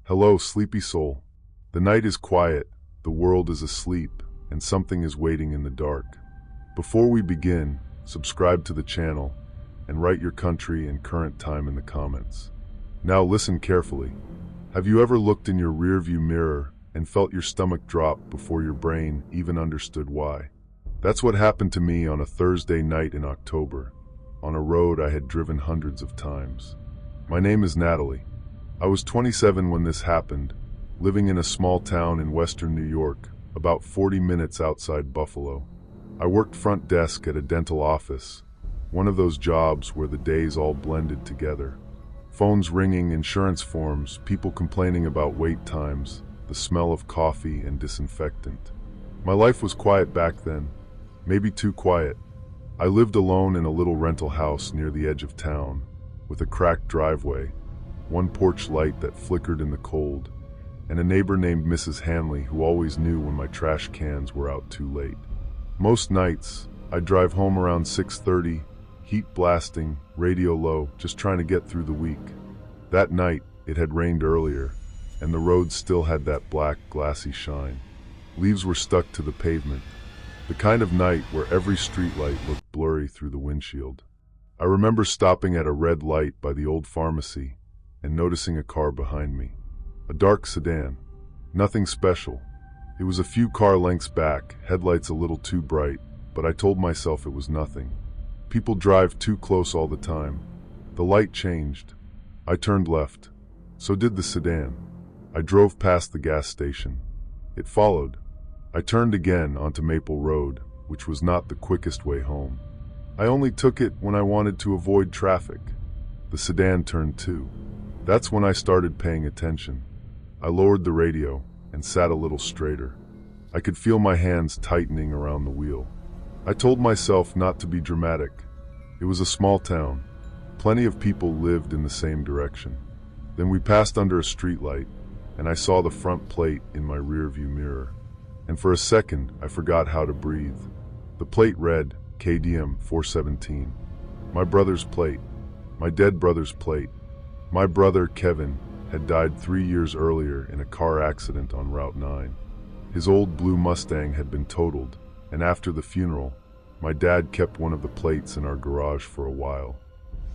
Hello, sleepy soul. The night is quiet, the world is asleep, and something is waiting in the dark. Before we begin, subscribe to the channel and write your country and current time in the comments. Now listen carefully. Have you ever looked in your rearview mirror and felt your stomach drop before your brain even understood why? That's what happened to me on a Thursday night in October, on a road I had driven hundreds of times. My name is Natalie. I was 27 when this happened, living in a small town in western New York, about 40 minutes outside Buffalo. I worked front desk at a dental office, one of those jobs where the days all blended together. Phones ringing, insurance forms, people complaining about wait times, the smell of coffee and disinfectant. My life was quiet back then, maybe too quiet. I lived alone in a little rental house near the edge of town, with a cracked driveway, one porch light that flickered in the cold, and a neighbor named Mrs. Hanley who always knew when my trash cans were out too late. Most nights, I'd drive home around 6:30, heat blasting, radio low, just trying to get through the week. That night, it had rained earlier, and the roads still had that black, glassy shine. Leaves were stuck to the pavement, the kind of night where every streetlight looked blurry through the windshield. I remember stopping at a red light by the old pharmacy and noticing a car behind me. A dark sedan. Nothing special. It was a few car lengths back, headlights a little too bright, but I told myself it was nothing. People drive too close all the time. The light changed. I turned left. So did the sedan. I drove past the gas station. It followed. I turned again onto Maple Road, which was not the quickest way home. I only took it when I wanted to avoid traffic. The sedan turned too. That's when I started paying attention. I lowered the radio and sat a little straighter. I could feel my hands tightening around the wheel. I told myself not to be dramatic. It was a small town. Plenty of people lived in the same direction. Then we passed under a streetlight, and I saw the front plate in my rearview mirror. And for a second, I forgot how to breathe. The plate read, KDM 417. My brother's plate. My dead brother's plate. My brother, Kevin, had died 3 years earlier in a car accident on Route 9. His old blue Mustang had been totaled, and after the funeral, my dad kept one of the plates in our garage for a while.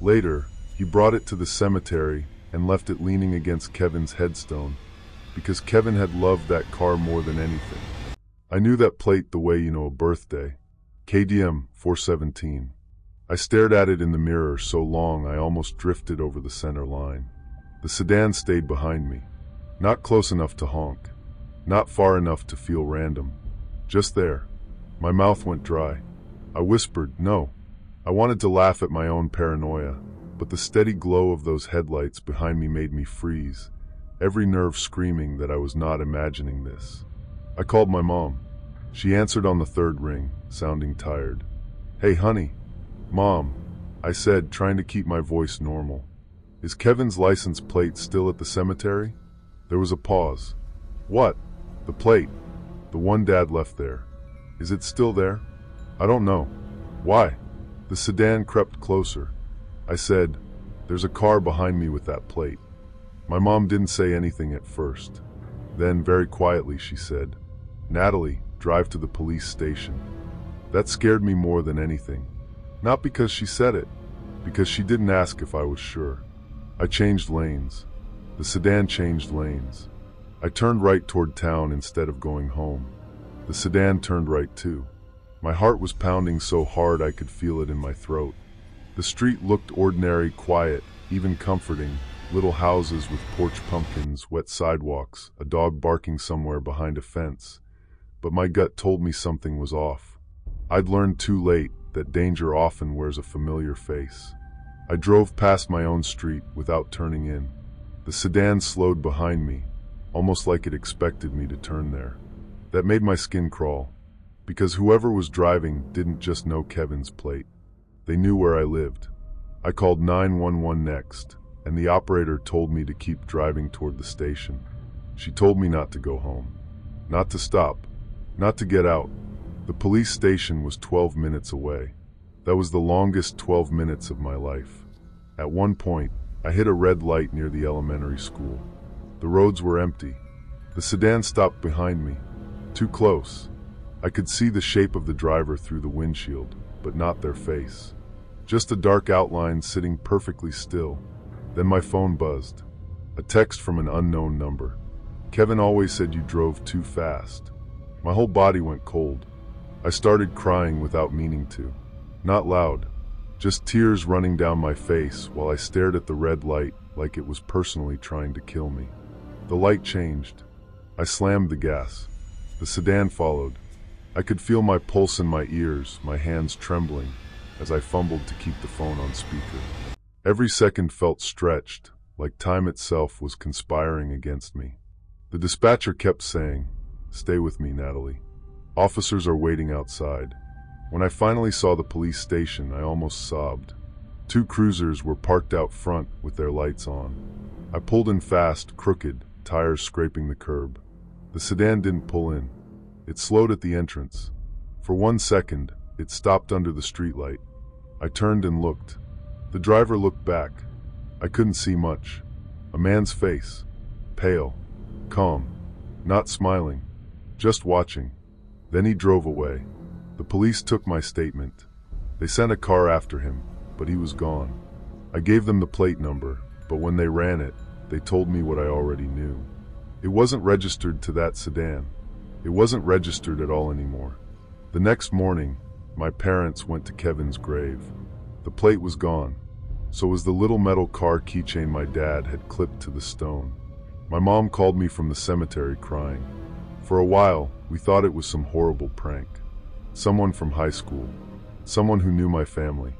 Later, he brought it to the cemetery and left it leaning against Kevin's headstone, because Kevin had loved that car more than anything. I knew that plate the way you know a birthday. KDM 417. I stared at it in the mirror so long I almost drifted over the center line. The sedan stayed behind me. Not close enough to honk. Not far enough to feel random. Just there. My mouth went dry. I whispered, no. I wanted to laugh at my own paranoia, but the steady glow of those headlights behind me made me freeze, every nerve screaming that I was not imagining this. I called my mom. She answered on the third ring, sounding tired. Hey, honey. Mom, I said, trying to keep my voice normal. Is Kevin's license plate still at the cemetery? There was a pause. What? The plate. The one Dad left there. Is it still there? I don't know. Why? The sedan crept closer. I said, there's a car behind me with that plate. My mom didn't say anything at first. Then, very quietly, she said, Natalie, drive to the police station. That scared me more than anything. Not because she said it, because she didn't ask if I was sure. I changed lanes. The sedan changed lanes. I turned right toward town instead of going home. The sedan turned right too. My heart was pounding so hard I could feel it in my throat. The street looked ordinary, quiet, even comforting. Little houses with porch pumpkins, wet sidewalks, a dog barking somewhere behind a fence. But my gut told me something was off. I'd learned too late that danger often wears a familiar face. I drove past my own street without turning in. The sedan slowed behind me, almost like it expected me to turn there. That made my skin crawl, because whoever was driving didn't just know Kevin's plate. They knew where I lived. I called 911 next, and the operator told me to keep driving toward the station. She told me not to go home, not to stop, not to get out. The police station was 12 minutes away. That was the longest 12 minutes of my life. At one point, I hit a red light near the elementary school. The roads were empty. The sedan stopped behind me. Too close. I could see the shape of the driver through the windshield, but not their face. Just a dark outline sitting perfectly still. Then my phone buzzed. A text from an unknown number. Kevin always said you drove too fast. My whole body went cold. I started crying without meaning to. Not loud. Just tears running down my face while I stared at the red light like it was personally trying to kill me. The light changed. I slammed the gas. The sedan followed. I could feel my pulse in my ears, my hands trembling, as I fumbled to keep the phone on speaker. Every second felt stretched, like time itself was conspiring against me. The dispatcher kept saying, "Stay with me, Natalie. Officers are waiting outside." When I finally saw the police station, I almost sobbed. 2 cruisers were parked out front with their lights on. I pulled in fast, crooked, tires scraping the curb. The sedan didn't pull in. It slowed at the entrance. For 1 second, it stopped under the streetlight. I turned and looked. The driver looked back. I couldn't see much. A man's face. Pale. Calm. Not smiling. Just watching. Then he drove away. The police took my statement. They sent a car after him, but he was gone. I gave them the plate number, but when they ran it, they told me what I already knew. It wasn't registered to that sedan. It wasn't registered at all anymore. The next morning, my parents went to Kevin's grave. The plate was gone. So was the little metal car keychain my dad had clipped to the stone. My mom called me from the cemetery crying. For a while, we thought it was some horrible prank. Someone from high school. Someone who knew my family.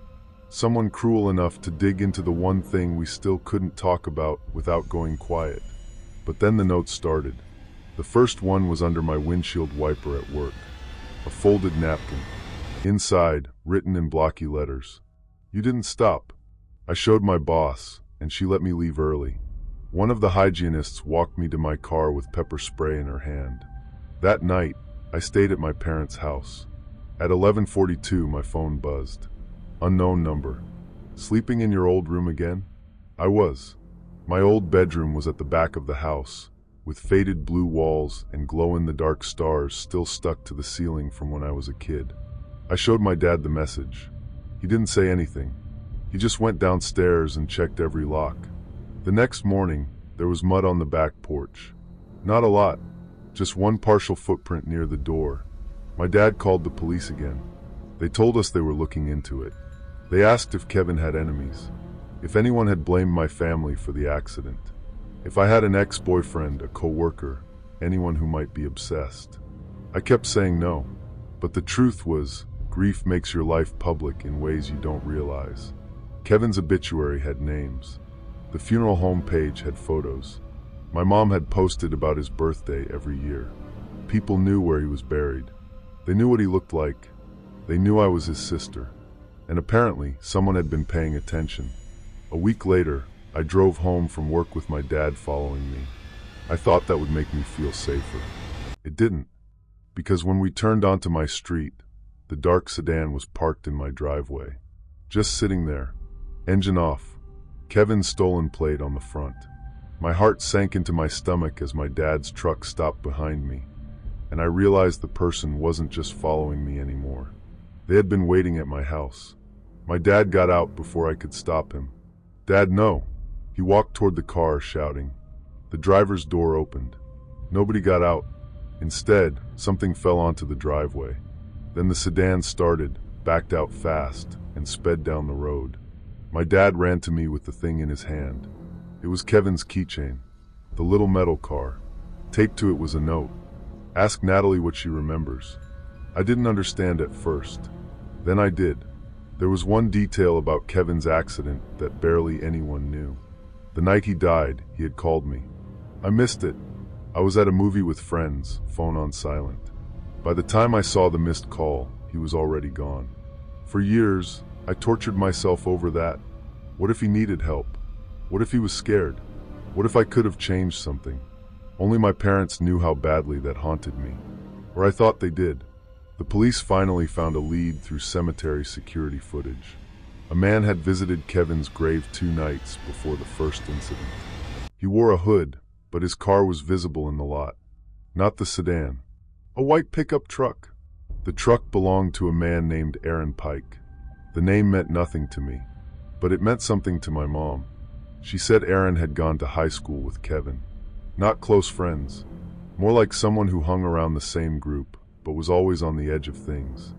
Someone cruel enough to dig into the one thing we still couldn't talk about without going quiet. But then the notes started. The first one was under my windshield wiper at work. A folded napkin. Inside, written in blocky letters. "You didn't stop." I showed my boss, and she let me leave early. One of the hygienists walked me to my car with pepper spray in her hand. That night, I stayed at my parents' house. At 11:42, my phone buzzed. Unknown number. "Sleeping in your old room again?" I was. My old bedroom was at the back of the house, with faded blue walls and glow-in-the-dark stars still stuck to the ceiling from when I was a kid. I showed my dad the message. He didn't say anything. He just went downstairs and checked every lock. The next morning, there was mud on the back porch. Not a lot, just one partial footprint near the door. My dad called the police again. They told us they were looking into it. They asked if Kevin had enemies, if anyone had blamed my family for the accident, if I had an ex-boyfriend, a co-worker, anyone who might be obsessed. I kept saying no, but the truth was, grief makes your life public in ways you don't realize. Kevin's obituary had names. The funeral home page had photos. My mom had posted about his birthday every year. People knew where he was buried. They knew what he looked like. They knew I was his sister. And apparently, someone had been paying attention. A week later, I drove home from work with my dad following me. I thought that would make me feel safer. It didn't, because when we turned onto my street, the dark sedan was parked in my driveway. Just sitting there, engine off, Kevin's stolen plate on the front. My heart sank into my stomach as my dad's truck stopped behind me, and I realized the person wasn't just following me anymore. They had been waiting at my house. My dad got out before I could stop him. "Dad, no." He walked toward the car, shouting. The driver's door opened. Nobody got out. Instead, something fell onto the driveway. Then the sedan started, backed out fast, and sped down the road. My dad ran to me with the thing in his hand. It was Kevin's keychain, the little metal car. Taped to it was a note. "Ask Natalie what she remembers." I didn't understand at first. Then I did. There was one detail about Kevin's accident that barely anyone knew. The night he died, he had called me. I missed it. I was at a movie with friends, phone on silent. By the time I saw the missed call, he was already gone. For years, I tortured myself over that. What if he needed help? What if he was scared? What if I could have changed something? Only my parents knew how badly that haunted me. Or I thought they did. The police finally found a lead through cemetery security footage. A man had visited Kevin's grave 2 nights before the first incident. He wore a hood, but his car was visible in the lot. Not the sedan. A white pickup truck. The truck belonged to a man named Aaron Pike. The name meant nothing to me, but it meant something to my mom. She said Aaron had gone to high school with Kevin. Not close friends, more like someone who hung around the same group, but was always on the edge of things.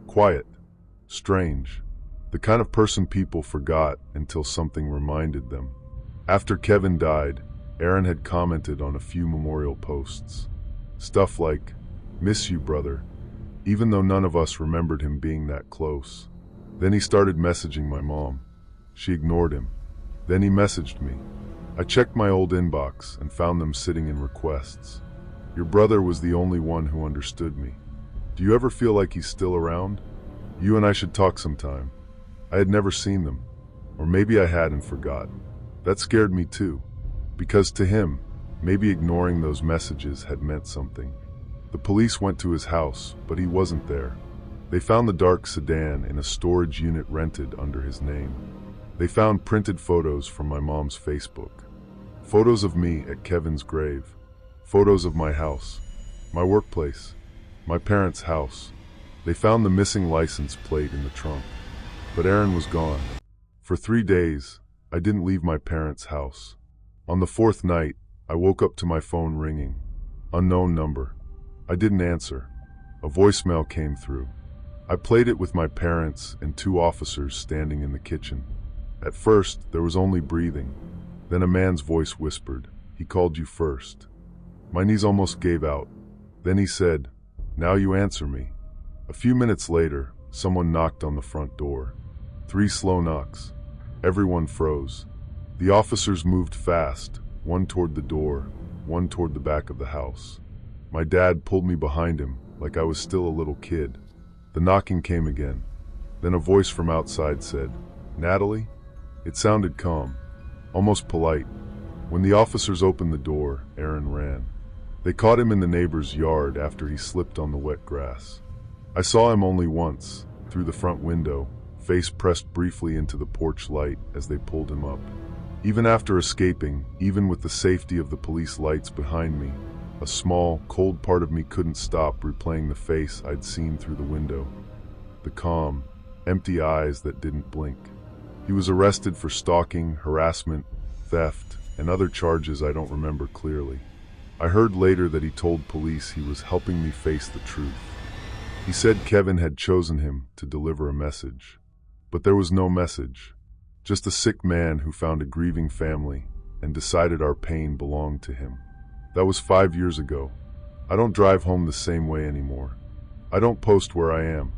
Quiet, strange, the kind of person people forgot until something reminded them. After Kevin died, Aaron had commented on a few memorial posts. Stuff like, "Miss you, brother," even though none of us remembered him being that close. Then he started messaging my mom. She ignored him. Then he messaged me. I checked my old inbox and found them sitting in requests. "Your brother was the only one who understood me. Do you ever feel like he's still around? You and I should talk sometime." I had never seen them. Or maybe I had and forgot. That scared me too, because to him, maybe ignoring those messages had meant something. The police went to his house, but he wasn't there. They found the dark sedan in a storage unit rented under his name. They found printed photos from my mom's Facebook. Photos of me at Kevin's grave. Photos of my house, my workplace, my parents' house. They found the missing license plate in the trunk. But Aaron was gone. For 3 days, I didn't leave my parents' house. On the 4th night, I woke up to my phone ringing. Unknown number. I didn't answer. A voicemail came through. I played it with my parents and 2 officers standing in the kitchen. At first, there was only breathing. Then a man's voice whispered, "He called you first." My knees almost gave out. Then he said, "Now you answer me." A few minutes later, someone knocked on the front door. 3 slow knocks. Everyone froze. The officers moved fast, one toward the door, one toward the back of the house. My dad pulled me behind him, like I was still a little kid. The knocking came again. Then a voice from outside said, "Natalie?" It sounded calm, almost polite. When the officers opened the door, Aaron ran. They caught him in the neighbor's yard after he slipped on the wet grass. I saw him only once, through the front window, face pressed briefly into the porch light as they pulled him up. Even after escaping, even with the safety of the police lights behind me, a small, cold part of me couldn't stop replaying the face I'd seen through the window. The calm, empty eyes that didn't blink. He was arrested for stalking, harassment, theft, and other charges I don't remember clearly. I heard later that he told police he was helping me face the truth. He said Kevin had chosen him to deliver a message. But there was no message. Just a sick man who found a grieving family and decided our pain belonged to him. That was 5 years ago. I don't drive home the same way anymore. I don't post where I am.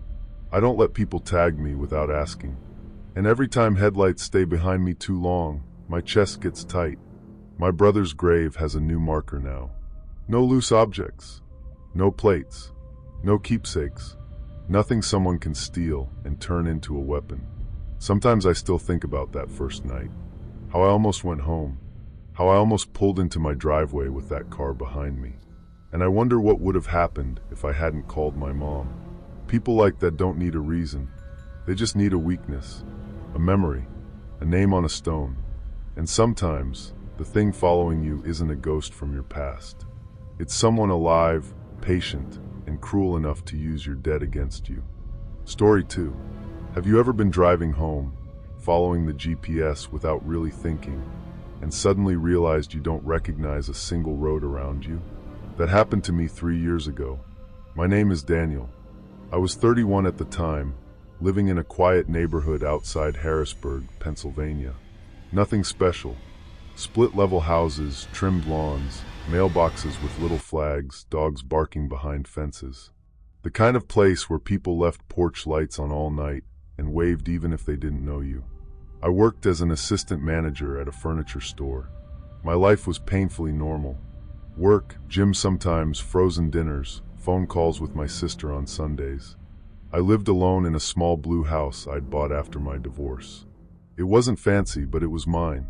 I don't let people tag me without asking. And every time headlights stay behind me too long, my chest gets tight. My brother's grave has a new marker now. No loose objects. No plates. No keepsakes. Nothing someone can steal and turn into a weapon. Sometimes I still think about that first night. How I almost went home. How I almost pulled into my driveway with that car behind me. And I wonder what would have happened if I hadn't called my mom. People like that don't need a reason. They just need a weakness, a memory, a name on a stone. And sometimes, the thing following you isn't a ghost from your past. It's someone alive, patient, and cruel enough to use your dead against you. Story 2. Have you ever been driving home, following the GPS without really thinking, and suddenly realized you don't recognize a single road around you? That happened to me 3 years ago. My name is Daniel. I was 31 at the time, living in a quiet neighborhood outside Harrisburg, Pennsylvania. Nothing special. Split-level houses, trimmed lawns, mailboxes with little flags, dogs barking behind fences. The kind of place where people left porch lights on all night and waved even if they didn't know you. I worked as an assistant manager at a furniture store. My life was painfully normal. Work, gym sometimes, frozen dinners, phone calls with my sister on Sundays. I lived alone in a small blue house I'd bought after my divorce. It wasn't fancy, but it was mine.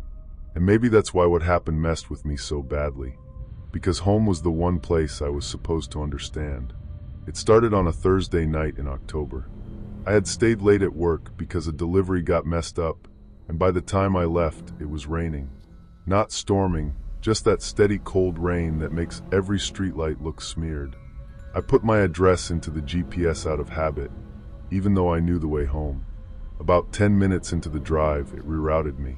And maybe that's why what happened messed with me so badly. Because home was the one place I was supposed to understand. It started on a Thursday night in October. I had stayed late at work because a delivery got messed up, and by the time I left, it was raining. Not storming, just that steady cold rain that makes every streetlight look smeared. I put my address into the GPS out of habit, even though I knew the way home. About 10 minutes into the drive, it rerouted me.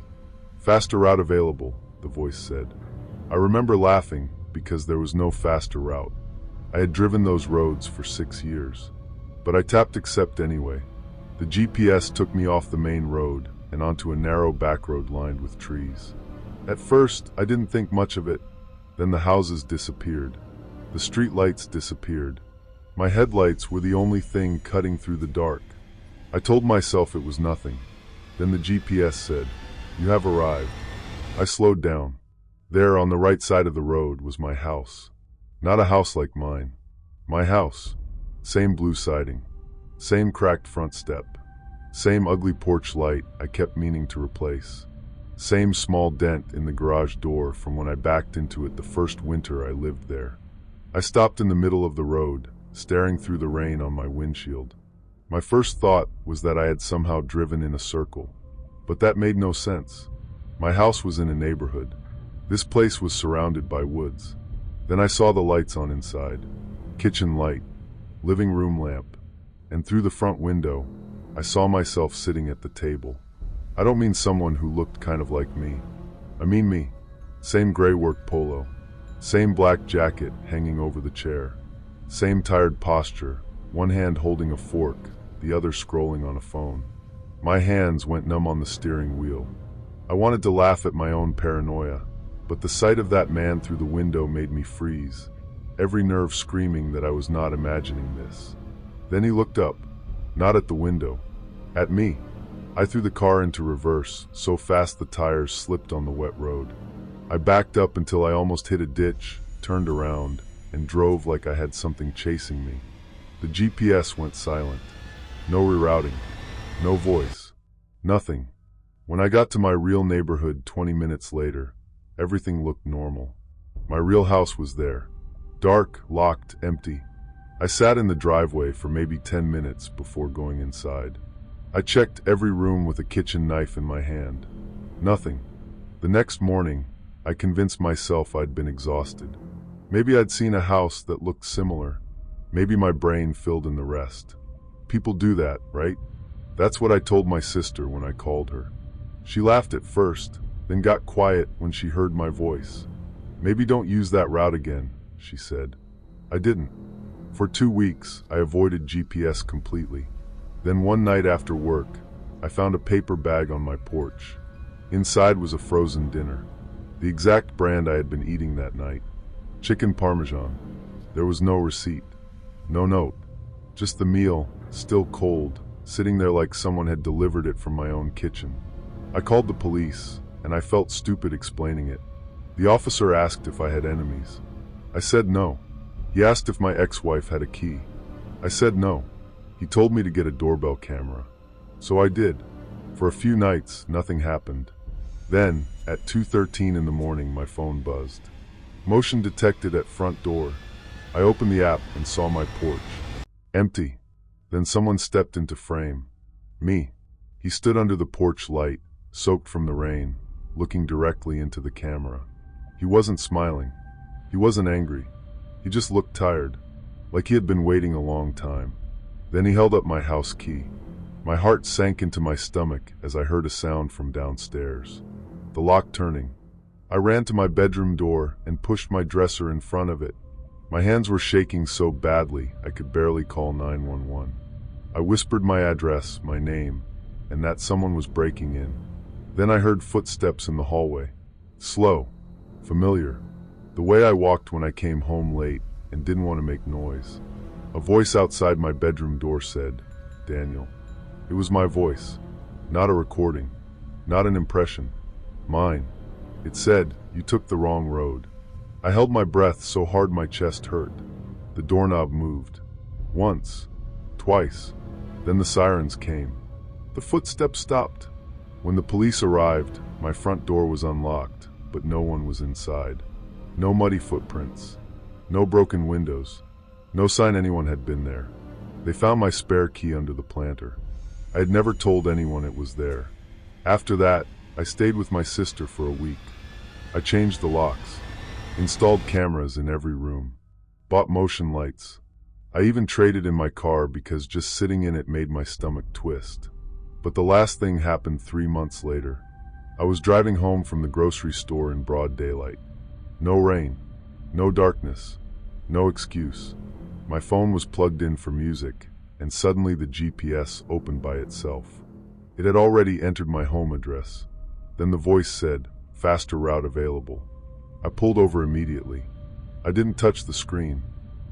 "Faster route available," the voice said. I remember laughing because there was no faster route. I had driven those roads for 6 years. But I tapped accept anyway. The GPS took me off the main road and onto a narrow back road lined with trees. At first, I didn't think much of it. Then the houses disappeared. The street lights disappeared. My headlights were the only thing cutting through the dark. I told myself it was nothing. Then the GPS said, "You have arrived." I slowed down. There, on the right side of the road, was my house. Not a house like mine. My house. Same blue siding. Same cracked front step. Same ugly porch light I kept meaning to replace. Same small dent in the garage door from when I backed into it the first winter I lived there. I stopped in the middle of the road, staring through the rain on my windshield. My first thought was that I had somehow driven in a circle. But that made no sense. My house was in a neighborhood. This place was surrounded by woods. Then I saw the lights on inside. Kitchen light, living room lamp, and through the front window, I saw myself sitting at the table. I don't mean someone who looked kind of like me. I mean me. Same gray work polo. Same black jacket hanging over the chair. Same tired posture, one hand holding a fork, the other scrolling on a phone. My hands went numb on the steering wheel. I wanted to laugh at my own paranoia, but the sight of that man through the window made me freeze, every nerve screaming that I was not imagining this. Then he looked up, not at the window, at me. I threw the car into reverse, so fast the tires slipped on the wet road. I backed up until I almost hit a ditch, turned around, and drove like I had something chasing me. The GPS went silent. No rerouting. No voice. Nothing. When I got to my real neighborhood 20 minutes later, everything looked normal. My real house was there. Dark, locked, empty. I sat in the driveway for maybe 10 minutes before going inside. I checked every room with a kitchen knife in my hand. Nothing. The next morning, I convinced myself I'd been exhausted. Maybe I'd seen a house that looked similar. Maybe my brain filled in the rest. People do that, right? That's what I told my sister when I called her. She laughed at first, then got quiet when she heard my voice. "Maybe don't use that route again," she said. I didn't. For 2 weeks, I avoided GPS completely. Then one night after work, I found a paper bag on my porch. Inside was a frozen dinner, the exact brand I had been eating that night. Chicken Parmesan. There was no receipt, no note, just the meal, still cold, sitting there like someone had delivered it from my own kitchen. I called the police, and I felt stupid explaining it. The officer asked if I had enemies. I said no. He asked if my ex-wife had a key. I said no. He told me to get a doorbell camera. So I did. For a few nights, nothing happened. Then, at 2:13 in the morning, my phone buzzed. Motion detected at front door. I opened the app and saw my porch. Empty. Then someone stepped into frame. Me. He stood under the porch light, soaked from the rain, looking directly into the camera. He wasn't smiling. He wasn't angry. He just looked tired, like he had been waiting a long time. Then he held up my house key. My heart sank into my stomach as I heard a sound from downstairs. The lock turning. I ran to my bedroom door and pushed my dresser in front of it. My hands were shaking so badly I could barely call 911. I whispered my address, my name, and that someone was breaking in. Then I heard footsteps in the hallway. Slow. Familiar. The way I walked when I came home late and didn't want to make noise. A voice outside my bedroom door said, "Daniel." It was my voice. Not a recording. Not an impression. Mine. It said, "You took the wrong road." I held my breath so hard my chest hurt. The doorknob moved. Once. Twice. Then the sirens came. The footsteps stopped. When the police arrived, my front door was unlocked, but no one was inside. No muddy footprints. No broken windows. No sign anyone had been there. They found my spare key under the planter. I had never told anyone it was there. After that, I stayed with my sister for a week. I changed the locks, installed cameras in every room, bought motion lights. I even traded in my car because just sitting in it made my stomach twist. But the last thing happened 3 months later. I was driving home from the grocery store in broad daylight. No rain, no darkness, no excuse. My phone was plugged in for music, and suddenly the GPS opened by itself. It had already entered my home address. Then the voice said, "Faster route available." I pulled over immediately. I didn't touch the screen.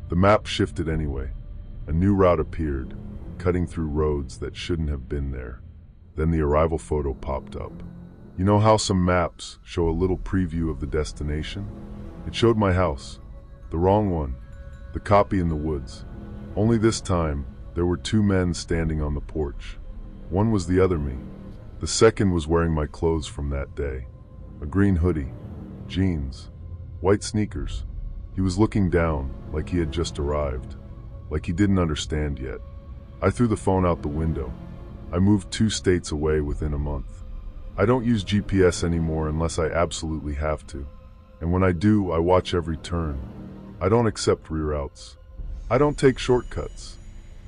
The map shifted anyway. A new route appeared, cutting through roads that shouldn't have been there. Then the arrival photo popped up. You know how some maps show a little preview of the destination? It showed my house. The wrong one. The copy in the woods. Only this time, there were 2 men standing on the porch. One was the other me. The second was wearing my clothes from that day. A green hoodie, jeans, white sneakers. He was looking down, like he had just arrived, like he didn't understand yet. I threw the phone out the window. I moved 2 states away within a month. I don't use GPS anymore unless I absolutely have to. And when I do, I watch every turn. I don't accept reroutes. I don't take shortcuts.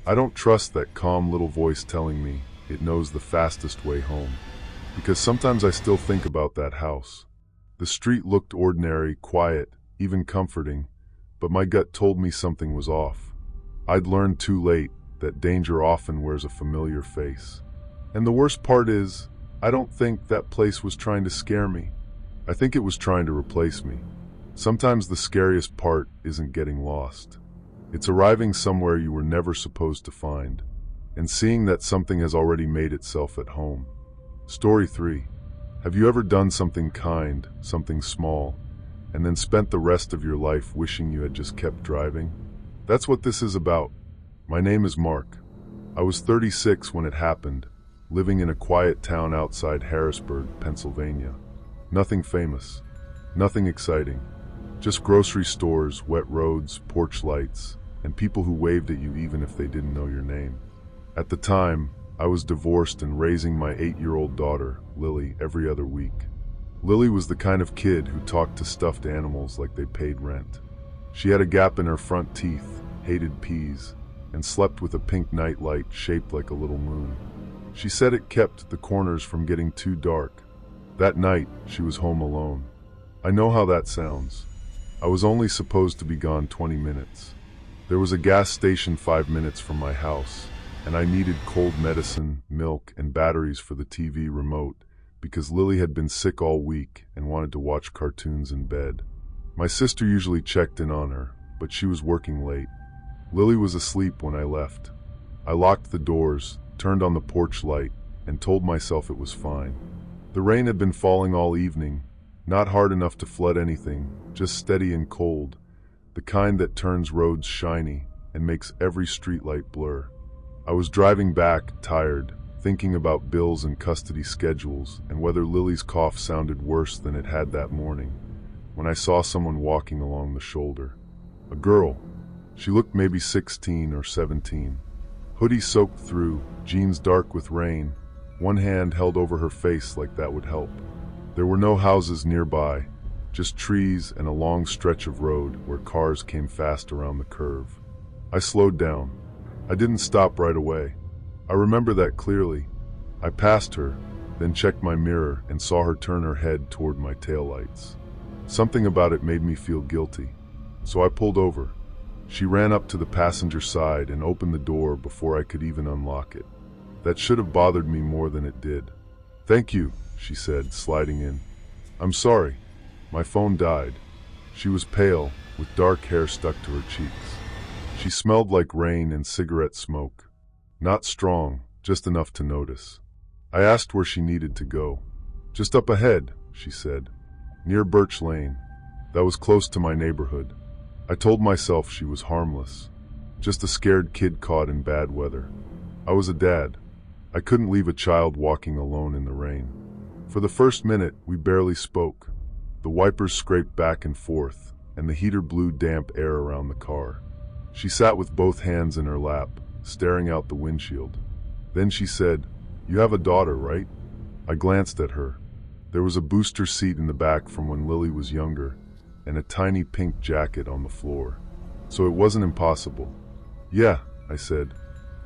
I don't trust that calm little voice telling me it knows the fastest way home. Because sometimes I still think about that house. The street looked ordinary, quiet, even comforting, but my gut told me something was off. I'd learned too late that danger often wears a familiar face. And the worst part is, I don't think that place was trying to scare me. I think it was trying to replace me. Sometimes the scariest part isn't getting lost. It's arriving somewhere you were never supposed to find, and seeing that something has already made itself at home. Story 3. Have you ever done something kind, something small, and then spent the rest of your life wishing you had just kept driving? That's what this is about. My name is Mark. I was 36 when it happened, living in a quiet town outside Harrisburg, Pennsylvania. Nothing famous, nothing exciting, just grocery stores, wet roads, porch lights, and people who waved at you even if they didn't know your name. At the time, I was divorced and raising my 8-year-old daughter, Lily, every other week. Lily was the kind of kid who talked to stuffed animals like they paid rent. She had a gap in her front teeth, hated peas, and slept with a pink nightlight shaped like a little moon. She said it kept the corners from getting too dark. That night, she was home alone. I know how that sounds. I was only supposed to be gone 20 minutes. There was a gas station 5 minutes from my house, and I needed cold medicine, milk, and batteries for the TV remote because Lily had been sick all week and wanted to watch cartoons in bed. My sister usually checked in on her, but she was working late. Lily was asleep when I left. I locked the doors, turned on the porch light, and told myself it was fine. The rain had been falling all evening, not hard enough to flood anything, just steady and cold, the kind that turns roads shiny and makes every streetlight blur. I was driving back, tired, thinking about bills and custody schedules and whether Lily's cough sounded worse than it had that morning, when I saw someone walking along the shoulder. A girl. She looked maybe 16 or 17. Hoodie soaked through, jeans dark with rain, one hand held over her face like that would help. There were no houses nearby, just trees and a long stretch of road where cars came fast around the curve. I slowed down. I didn't stop right away. I remember that clearly. I passed her, then checked my mirror and saw her turn her head toward my taillights. Something about it made me feel guilty, so I pulled over. She ran up to the passenger side and opened the door before I could even unlock it. That should have bothered me more than it did. "Thank you," she said, sliding in. "I'm sorry. My phone died." She was pale, with dark hair stuck to her cheeks. She smelled like rain and cigarette smoke. Not strong, just enough to notice. I asked where she needed to go. "Just up ahead," she said. "Near Birch Lane." That was close to my neighborhood. I told myself she was harmless. Just a scared kid caught in bad weather. I was a dad. I couldn't leave a child walking alone in the rain. For the first minute, we barely spoke. The wipers scraped back and forth, and the heater blew damp air around the car. She sat with both hands in her lap, staring out the windshield. Then she said, "You have a daughter, right?" I glanced at her. There was a booster seat in the back from when Lily was younger, and a tiny pink jacket on the floor. So it wasn't impossible. "Yeah," I said.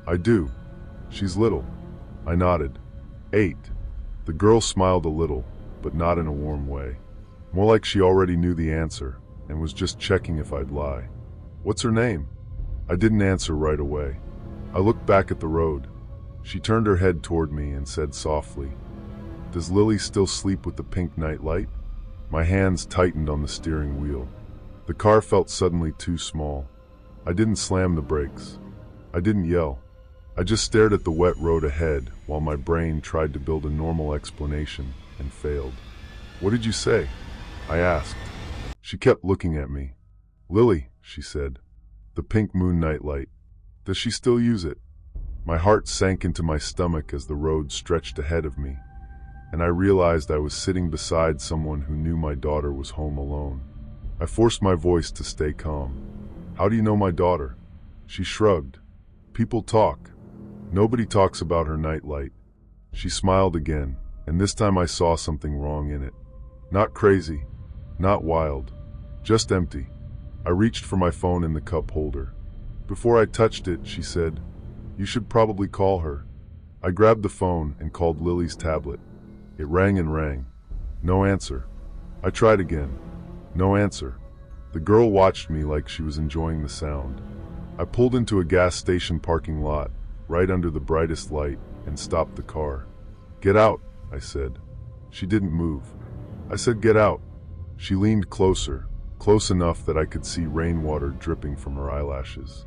"I do. She's little." I nodded. 8. The girl smiled a little, but not in a warm way. More like she already knew the answer and was just checking if I'd lie. "What's her name?" I didn't answer right away. I looked back at the road. She turned her head toward me and said softly, "Does Lily still sleep with the pink nightlight?" My hands tightened on the steering wheel. The car felt suddenly too small. I didn't slam the brakes. I didn't yell. I just stared at the wet road ahead while my brain tried to build a normal explanation and failed. "What did you say?" I asked. She kept looking at me. "Lily," she said. "The pink moon nightlight. Does she still use it?" My heart sank into my stomach as the road stretched ahead of me, and I realized I was sitting beside someone who knew my daughter was home alone. I forced my voice to stay calm. "How do you know my daughter?" She shrugged. "People talk. Nobody talks about her nightlight." She smiled again, and this time I saw something wrong in it. Not crazy, not wild, just empty. I reached for my phone in the cup holder. Before I touched it, she said, "You should probably call her." I grabbed the phone and called Lily's tablet. It rang and rang. No answer. I tried again. No answer. The girl watched me like she was enjoying the sound. I pulled into a gas station parking lot, right under the brightest light, and stopped the car. "Get out," I said. She didn't move. I said, "Get out." She leaned closer, close enough that I could see rainwater dripping from her eyelashes.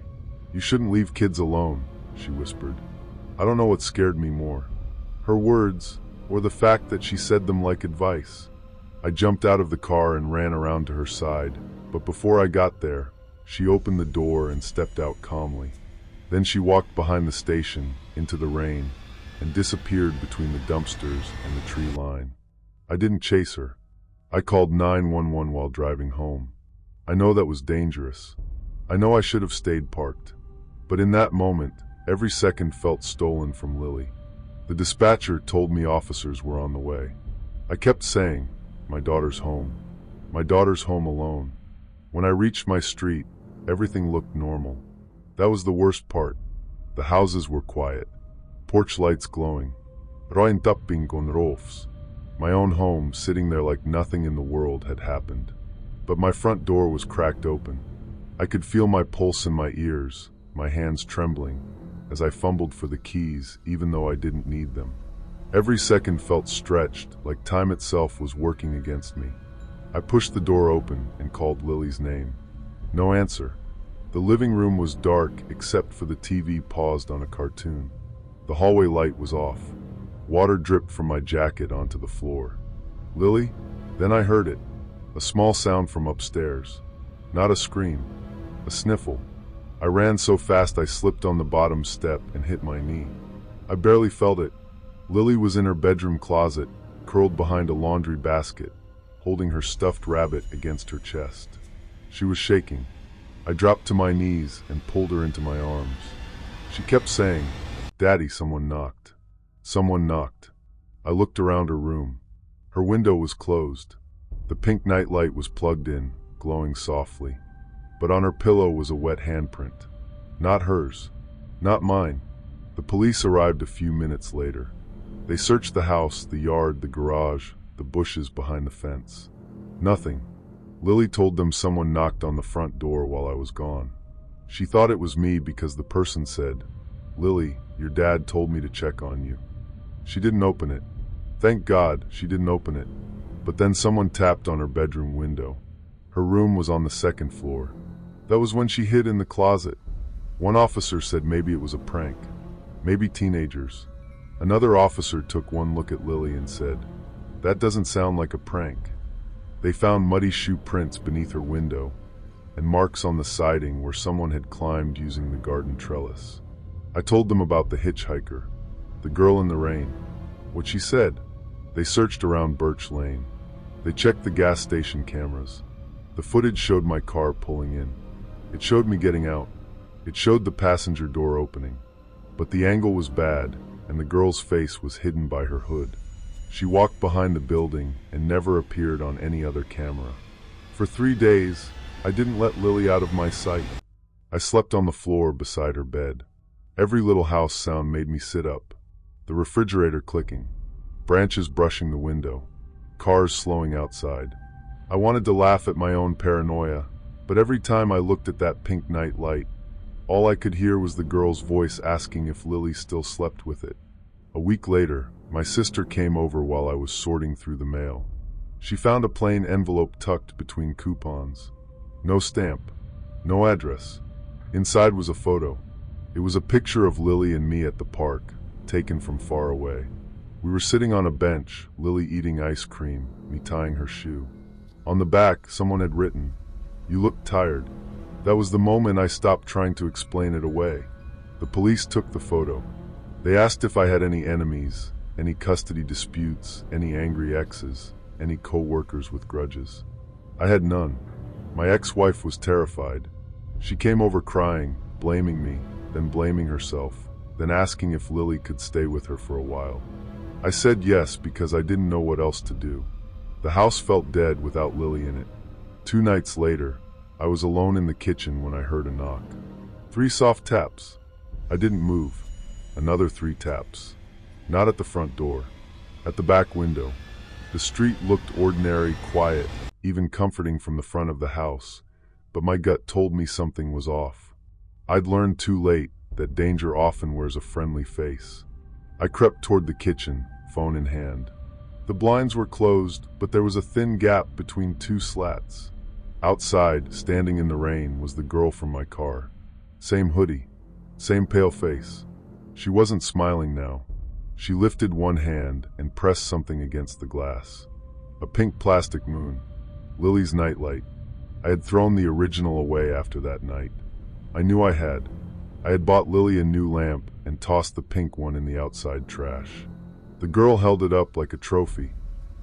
"You shouldn't leave kids alone," she whispered. I don't know what scared me more, her words, or the fact that she said them like advice. I jumped out of the car and ran around to her side, but before I got there, she opened the door and stepped out calmly. Then she walked behind the station, into the rain, and disappeared between the dumpsters and the tree line. I didn't chase her. I called 911 while driving home. I know that was dangerous. I know I should have stayed parked. But in that moment, every second felt stolen from Lily. The dispatcher told me officers were on the way. I kept saying, "My daughter's home. My daughter's home alone." When I reached my street, everything looked normal. That was the worst part. The houses were quiet, porch lights glowing. Roint upping on roofs. My own home sitting there like nothing in the world had happened. But my front door was cracked open. I could feel my pulse in my ears, my hands trembling, as I fumbled for the keys even though I didn't need them. Every second felt stretched, like time itself was working against me. I pushed the door open and called Lily's name. No answer. The living room was dark except for the TV paused on a cartoon. The hallway light was off. Water dripped from my jacket onto the floor. "Lily?" Then I heard it. A small sound from upstairs. Not a scream. A sniffle. I ran so fast I slipped on the bottom step and hit my knee. I barely felt it. Lily was in her bedroom closet, curled behind a laundry basket, holding her stuffed rabbit against her chest. She was shaking. I dropped to my knees and pulled her into my arms. She kept saying, "Daddy, someone knocked. Someone knocked." I looked around her room. Her window was closed. The pink nightlight was plugged in, glowing softly. But on her pillow was a wet handprint. Not hers. Not mine. The police arrived a few minutes later. They searched the house, the yard, the garage, the bushes behind the fence. Nothing. Lily told them someone knocked on the front door while I was gone. She thought it was me because the person said, "Lily, your dad told me to check on you." She didn't open it. Thank God she didn't open it. But then someone tapped on her bedroom window. Her room was on the second floor. That was when she hid in the closet. One officer said maybe it was a prank. Maybe teenagers. Another officer took one look at Lily and said, "That doesn't sound like a prank." They found muddy shoe prints beneath her window and marks on the siding where someone had climbed using the garden trellis. I told them about the hitchhiker, the girl in the rain. What she said. They searched around Birch Lane. They checked the gas station cameras. The footage showed my car pulling in. It showed me getting out. It showed the passenger door opening. But the angle was bad, and the girl's face was hidden by her hood. She walked behind the building and never appeared on any other camera. For 3 days, I didn't let Lily out of my sight. I slept on the floor beside her bed. Every little house sound made me sit up. The refrigerator clicking, branches brushing the window, cars slowing outside. I wanted to laugh at my own paranoia, but every time I looked at that pink night light, all I could hear was the girl's voice asking if Lily still slept with it. A week later, my sister came over while I was sorting through the mail. She found a plain envelope tucked between coupons. No stamp, no address. Inside was a photo. It was a picture of Lily and me at the park, taken from far away. We were sitting on a bench, Lily eating ice cream, me tying her shoe. On the back, someone had written, "You look tired." That was the moment I stopped trying to explain it away. The police took the photo. They asked if I had any enemies, any custody disputes, any angry exes, any co-workers with grudges. I had none. My ex-wife was terrified. She came over crying, blaming me, then blaming herself, then asking if Lily could stay with her for a while. I said yes because I didn't know what else to do. The house felt dead without Lily in it. 2 nights later, I was alone in the kitchen when I heard a knock. 3 soft taps. I didn't move. Another 3 taps. Not at the front door. At the back window. The street looked ordinary, quiet, even comforting from the front of the house, but my gut told me something was off. I'd learned too late that danger often wears a friendly face. I crept toward the kitchen, phone in hand. The blinds were closed, but there was a thin gap between 2 slats. Outside, standing in the rain, was the girl from my car. Same hoodie, same pale face. She wasn't smiling now. She lifted one hand and pressed something against the glass. A pink plastic moon. Lily's nightlight. I had thrown the original away after that night. I knew I had. I had bought Lily a new lamp and tossed the pink one in the outside trash. The girl held it up like a trophy.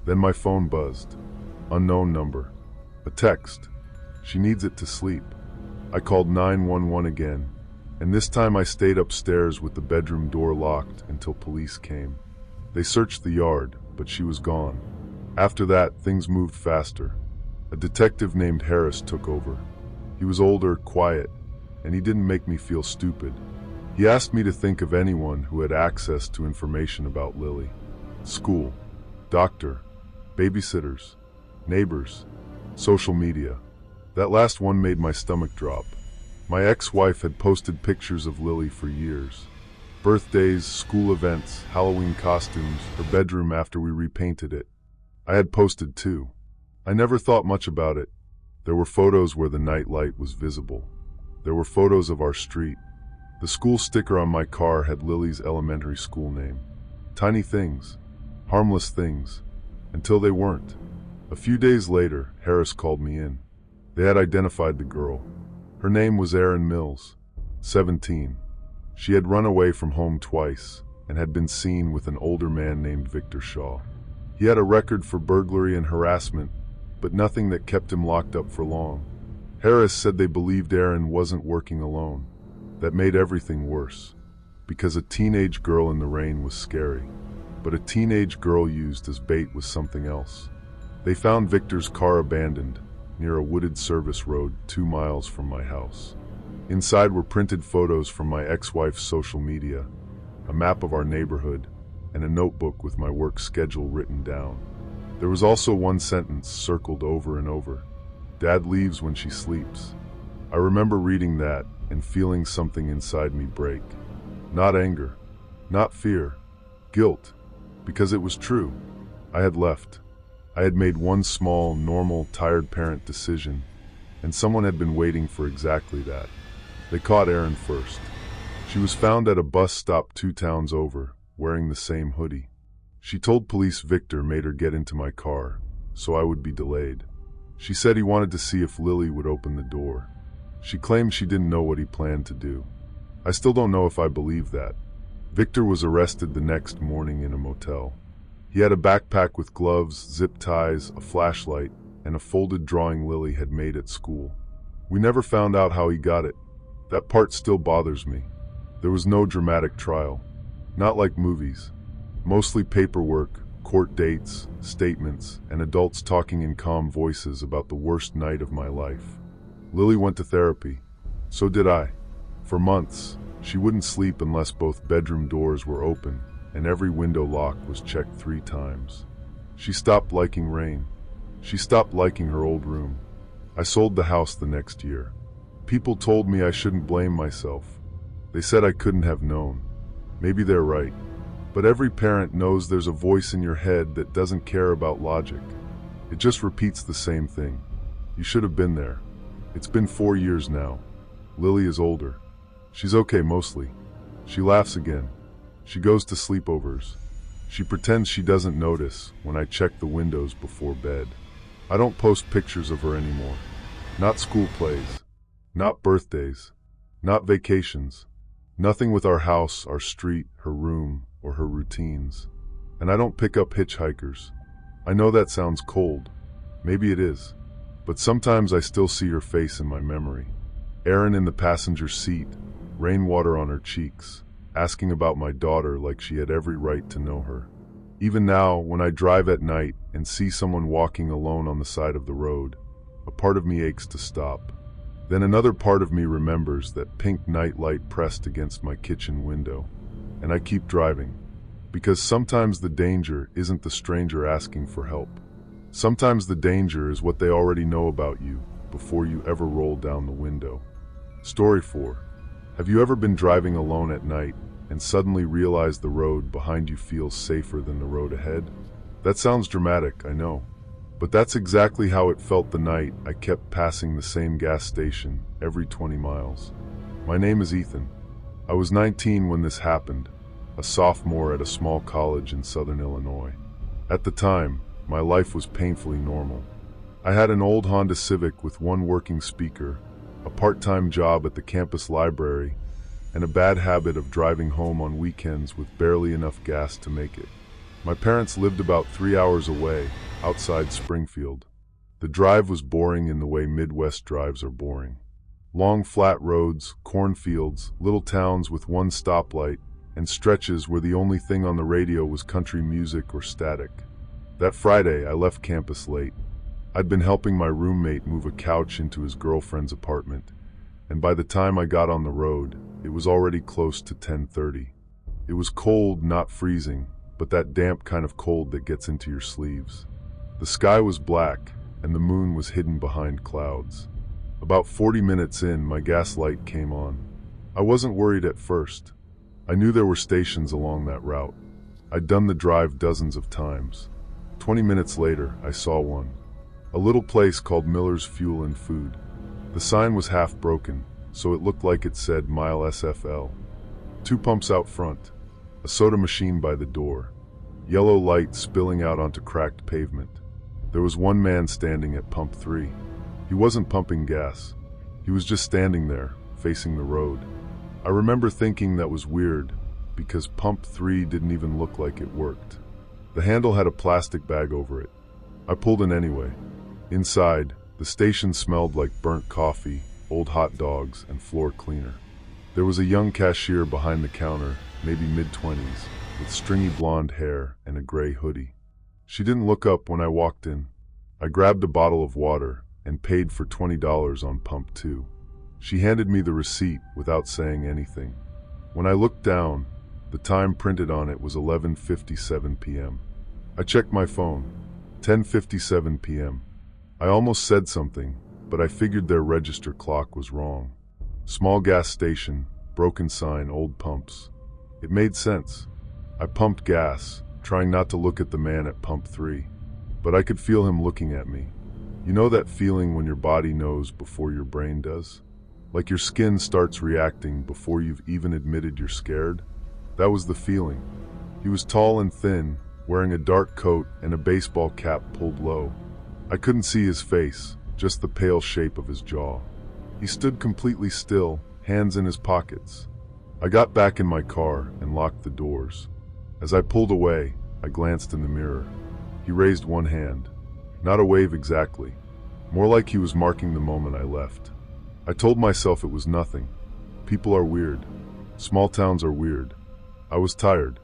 Then my phone buzzed. Unknown number. A text. She needs it to sleep. I called 911 again, and this time I stayed upstairs with the bedroom door locked until police came. They searched the yard, but she was gone. After that, things moved faster. A detective named Harris took over. He was older, quiet, and he didn't make me feel stupid. He asked me to think of anyone who had access to information about Lily. School, doctor, babysitters, neighbors, social media. That last one made my stomach drop. My ex-wife had posted pictures of Lily for years. Birthdays, school events, Halloween costumes, her bedroom after we repainted it. I had posted too. I never thought much about it. There were photos where the night light was visible. There were photos of our street. The school sticker on my car had Lily's elementary school name. Tiny things, harmless things, until they weren't. A few days later, Harris called me in. They had identified the girl. Her name was Erin Mills, 17. She had run away from home twice and had been seen with an older man named Victor Shaw. He had a record for burglary and harassment, but nothing that kept him locked up for long. Harris said they believed Erin wasn't working alone. That made everything worse, because a teenage girl in the rain was scary, but a teenage girl used as bait was something else. They found Victor's car abandoned near a wooded service road 2 miles from my house. Inside were printed photos from my ex-wife's social media, a map of our neighborhood, and a notebook with my work schedule written down. There was also one sentence circled over and over: "Dad leaves when she sleeps." I remember reading that and feeling something inside me break. Not anger, not fear, guilt, because it was true. I had left. I had made one small, normal, tired parent decision, and someone had been waiting for exactly that. They caught Erin first. She was found at a bus stop 2 towns over, wearing the same hoodie. She told police Victor made her get into my car, so I would be delayed. She said he wanted to see if Lily would open the door. She claimed she didn't know what he planned to do. I still don't know if I believe that. Victor was arrested the next morning in a motel. He had a backpack with gloves, zip ties, a flashlight, and a folded drawing Lily had made at school. We never found out how he got it. That part still bothers me. There was no dramatic trial. Not like movies. Mostly paperwork, court dates, statements, and adults talking in calm voices about the worst night of my life. Lily went to therapy. So did I. For months, she wouldn't sleep unless both bedroom doors were open and every window lock was checked 3 times. She stopped liking rain. She stopped liking her old room. I sold the house the next year. People told me I shouldn't blame myself. They said I couldn't have known. Maybe they're right. But every parent knows there's a voice in your head that doesn't care about logic. It just repeats the same thing. You should have been there. It's been 4 years now. Lily is older. She's okay mostly. She laughs again. She goes to sleepovers. She pretends she doesn't notice when I check the windows before bed. I don't post pictures of her anymore. Not school plays. Not birthdays. Not vacations. Nothing with our house, our street, her room, or her routines. And I don't pick up hitchhikers. I know that sounds cold. Maybe it is. But sometimes I still see her face in my memory. Erin in the passenger seat, rainwater on her cheeks, asking about my daughter like she had every right to know her. Even now, when I drive at night and see someone walking alone on the side of the road, a part of me aches to stop. Then another part of me remembers that pink nightlight pressed against my kitchen window. And I keep driving. Because sometimes the danger isn't the stranger asking for help. Sometimes the danger is what they already know about you before you ever roll down the window. Story 4. Have you ever been driving alone at night and suddenly realized the road behind you feels safer than the road ahead? That sounds dramatic, I know. But that's exactly how it felt the night I kept passing the same gas station every 20 miles. My name is Ethan. I was 19 when this happened, a sophomore at a small college in southern Illinois. At the time, my life was painfully normal. I had an old Honda Civic with 1 working speaker, a part-time job at the campus library, and a bad habit of driving home on weekends with barely enough gas to make it. My parents lived about 3 hours away, outside Springfield. The drive was boring in the way Midwest drives are boring. Long flat roads, cornfields, little towns with 1 stoplight, and stretches where the only thing on the radio was country music or static. That Friday, I left campus late. I'd been helping my roommate move a couch into his girlfriend's apartment, and by the time I got on the road, it was already close to 10:30. It was cold, not freezing, but that damp kind of cold that gets into your sleeves. The sky was black, and the moon was hidden behind clouds. About 40 minutes in, my gas light came on. I wasn't worried at first. I knew there were stations along that route. I'd done the drive dozens of times. 20 minutes later, I saw one. A little place called Miller's Fuel and Food. The sign was half broken, so it looked like it said Mile SFL. 2 pumps out front. A soda machine by the door. Yellow light spilling out onto cracked pavement. There was 1 man standing at pump 3. He wasn't pumping gas. He was just standing there, facing the road. I remember thinking that was weird, because pump 3 didn't even look like it worked. The handle had a plastic bag over it. I pulled in anyway. Inside, the station smelled like burnt coffee, old hot dogs, and floor cleaner. There was a young cashier behind the counter, maybe mid-20s, with stringy blonde hair and a gray hoodie. She didn't look up when I walked in. I grabbed a bottle of water and paid for $20 on pump 2. She handed me the receipt without saying anything. When I looked down, the time printed on it was 11:57 p.m. I checked my phone. 10:57 p.m. I almost said something, but I figured their register clock was wrong. Small gas station, broken sign, old pumps. It made sense. I pumped gas, trying not to look at the man at pump 3. But I could feel him looking at me. You know that feeling when your body knows before your brain does? Like your skin starts reacting before you've even admitted you're scared? That was the feeling. He was tall and thin, wearing a dark coat and a baseball cap pulled low. I couldn't see his face, just the pale shape of his jaw. He stood completely still, hands in his pockets. I got back in my car and locked the doors. As I pulled away, I glanced in the mirror. He raised 1 hand. Not a wave exactly. More like he was marking the moment I left. I told myself it was nothing. People are weird. Small towns are weird. I was tired.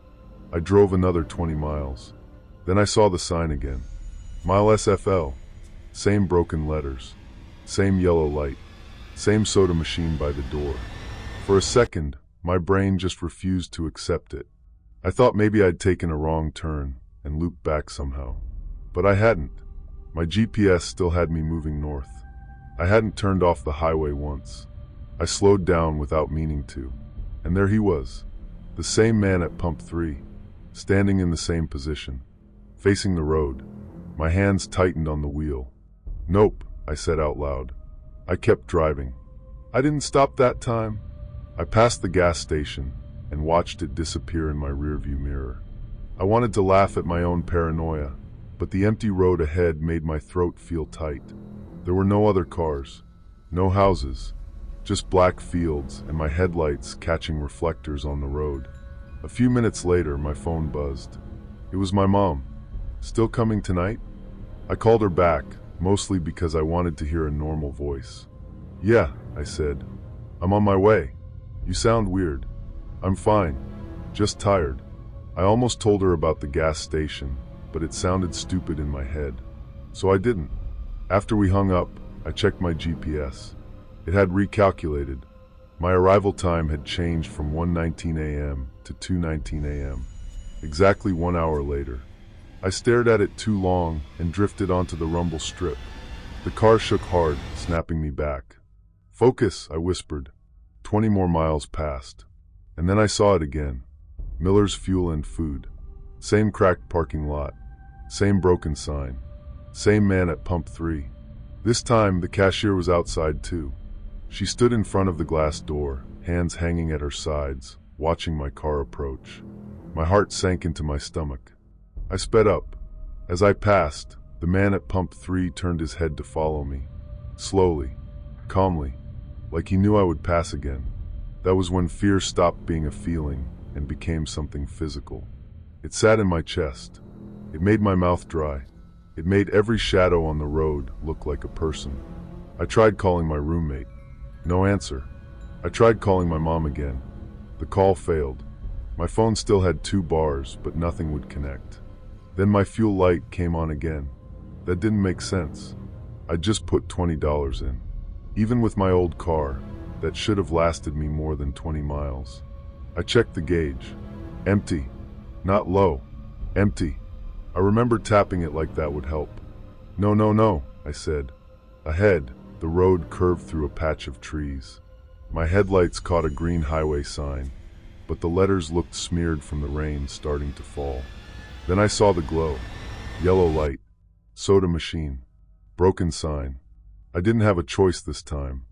I drove another 20 miles. Then I saw the sign again. Mile SFL. Same broken letters. Same yellow light. Same soda machine by the door. For a second, my brain just refused to accept it. I thought maybe I'd taken a wrong turn and looped back somehow. But I hadn't. My GPS still had me moving north. I hadn't turned off the highway once. I slowed down without meaning to. And there he was. The same man at pump 3. Standing in the same position. Facing the road. My hands tightened on the wheel. "Nope," I said out loud. I kept driving. I didn't stop that time. I passed the gas station and watched it disappear in my rearview mirror. I wanted to laugh at my own paranoia, but the empty road ahead made my throat feel tight. There were no other cars, no houses, just black fields and my headlights catching reflectors on the road. A few minutes later, my phone buzzed. It was my mom. "Still coming tonight?" I called her back, mostly because I wanted to hear a normal voice. "Yeah," I said. "I'm on my way." "You sound weird." "I'm fine. Just tired." I almost told her about the gas station, but it sounded stupid in my head. So I didn't. After we hung up, I checked my GPS. It had recalculated. My arrival time had changed from 1:19 a.m. to 2:19 a.m. Exactly 1 hour later. I stared at it too long and drifted onto the rumble strip. The car shook hard, snapping me back. "Focus," I whispered. 20 more miles passed. And then I saw it again. Miller's Fuel and Food. Same cracked parking lot. Same broken sign. Same man at pump 3. This time, the cashier was outside too. She stood in front of the glass door, hands hanging at her sides, watching my car approach. My heart sank into my stomach. I sped up. As I passed, the man at pump 3 turned his head to follow me. Slowly, calmly, like he knew I would pass again. That was when fear stopped being a feeling and became something physical. It sat in my chest. It made my mouth dry. It made every shadow on the road look like a person. I tried calling my roommate. No answer. I tried calling my mom again. The call failed. My phone still had 2 bars, but nothing would connect. Then my fuel light came on again. That didn't make sense. I'd just put $20 in. Even with my old car, that should have lasted me more than 20 miles. I checked the gauge. Empty. Not low. Empty. I remember tapping it like that would help. "No, no, no," I said. Ahead, the road curved through a patch of trees. My headlights caught a green highway sign, but the letters looked smeared from the rain starting to fall. Then I saw the glow. Yellow light. Soda machine. Broken sign. I didn't have a choice this time.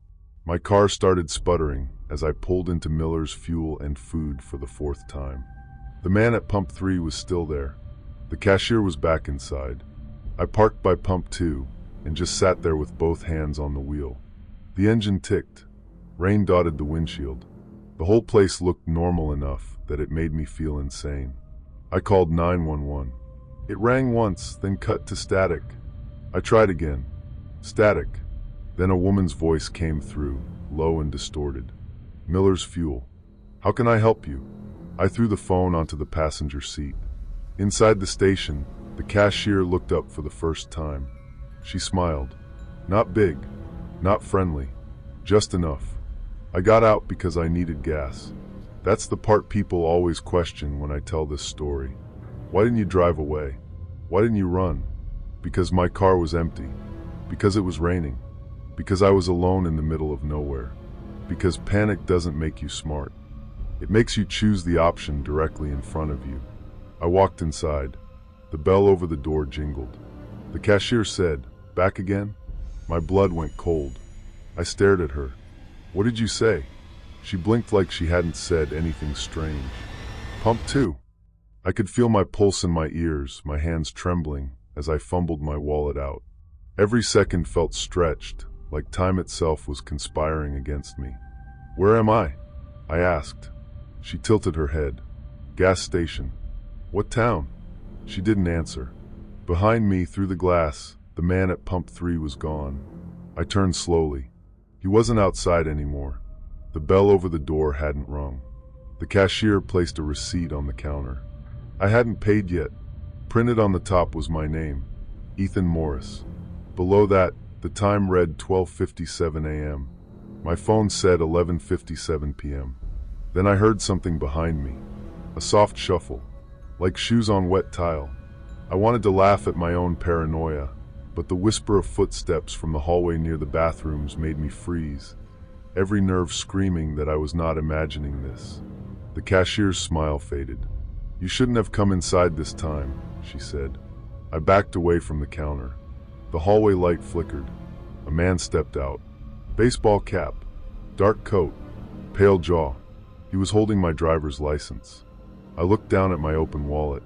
My car started sputtering as I pulled into Miller's Fuel and Food for the 4th time. The man at pump 3 was still there. The cashier was back inside. I parked by pump 2 and just sat there with both hands on the wheel. The engine ticked. Rain dotted the windshield. The whole place looked normal enough that it made me feel insane. I called 911. It rang once, then cut to static. I tried again. Static. Then a woman's voice came through, low and distorted. "Miller's Fuel. How can I help you?" I threw the phone onto the passenger seat. Inside the station, the cashier looked up for the first time. She smiled. Not big, not friendly, just enough. I got out because I needed gas. That's the part people always question when I tell this story. "Why didn't you drive away? Why didn't you run?" Because my car was empty. Because it was raining. Because I was alone in the middle of nowhere. Because panic doesn't make you smart. It makes you choose the option directly in front of you. I walked inside. The bell over the door jingled. The cashier said, "Back again?" My blood went cold. I stared at her. "What did you say?" She blinked like she hadn't said anything strange. "Pump 2. I could feel my pulse in my ears, my hands trembling as I fumbled my wallet out. Every second felt stretched, like time itself was conspiring against me. "Where am I?" I asked. She tilted her head. "Gas station." "What town?" She didn't answer. Behind me, through the glass, the man at pump 3 was gone. I turned slowly. He wasn't outside anymore. The bell over the door hadn't rung. The cashier placed a receipt on the counter. I hadn't paid yet. Printed on the top was my name, Ethan Morris. Below that, the time read 12:57 a.m. My phone said 11:57 p.m. Then I heard something behind me, a soft shuffle, like shoes on wet tile. I wanted to laugh at my own paranoia, but the whisper of footsteps from the hallway near the bathrooms made me freeze, every nerve screaming that I was not imagining this. The cashier's smile faded. "You shouldn't have come inside this time," she said. I backed away from the counter. The hallway light flickered. A man stepped out. Baseball cap, dark coat, pale jaw. He was holding my driver's license. I looked down at my open wallet.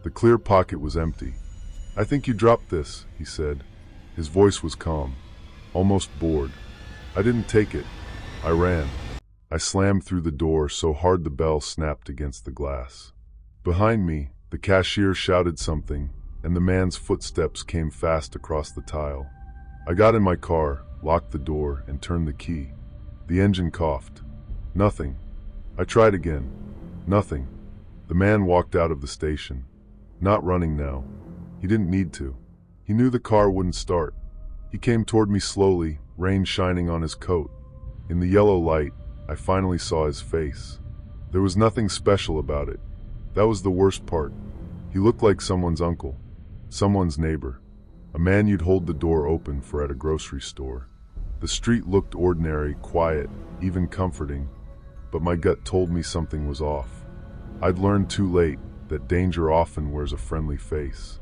The clear pocket was empty. "I think you dropped this," he said. His voice was calm, almost bored. I didn't take it. I ran. I slammed through the door so hard the bell snapped against the glass. Behind me, the cashier shouted something, and the man's footsteps came fast across the tile. I got in my car, locked the door, and turned the key. The engine coughed. Nothing. I tried again. Nothing. The man walked out of the station. Not running now. He didn't need to. He knew the car wouldn't start. He came toward me slowly, rain shining on his coat. In the yellow light, I finally saw his face. There was nothing special about it. That was the worst part. He looked like someone's uncle, someone's neighbor, a man you'd hold the door open for at a grocery store. The street looked ordinary, quiet, even comforting, but my gut told me something was off. I'd learned too late that danger often wears a friendly face.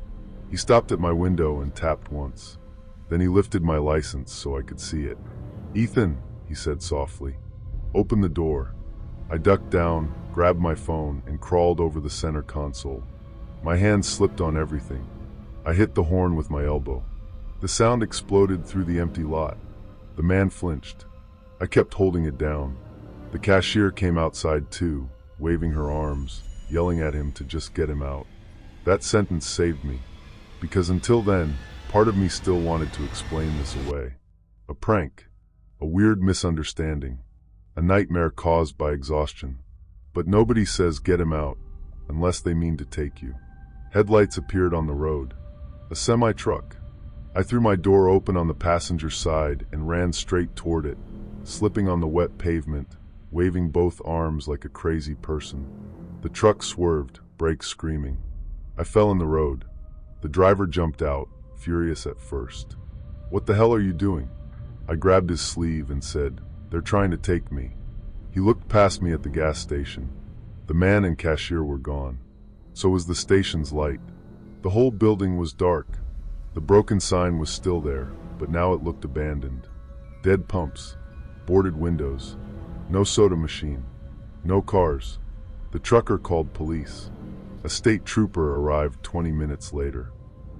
He stopped at my window and tapped once. Then he lifted my license so I could see it. "Ethan," he said softly. "Open the door." I ducked down, grabbed my phone, and crawled over the center console. My hand slipped on everything. I hit the horn with my elbow. The sound exploded through the empty lot. The man flinched. I kept holding it down. The cashier came outside too, waving her arms, yelling at him to just get him out. That sentence saved me, because until then, part of me still wanted to explain this away. A prank, a weird misunderstanding, a nightmare caused by exhaustion. But nobody says get him out, unless they mean to take you. Headlights appeared on the road. A semi-truck. I threw my door open on the passenger side and ran straight toward it, slipping on the wet pavement, waving both arms like a crazy person. The truck swerved, brakes screaming. I fell in the road. The driver jumped out, furious at first. "What the hell are you doing?" I grabbed his sleeve and said, "They're trying to take me." He looked past me at the gas station. The man and cashier were gone. So was the station's light. The whole building was dark. The broken sign was still there, but now it looked abandoned. Dead pumps, boarded windows, no soda machine, no cars. The trucker called police. A state trooper arrived 20 minutes later.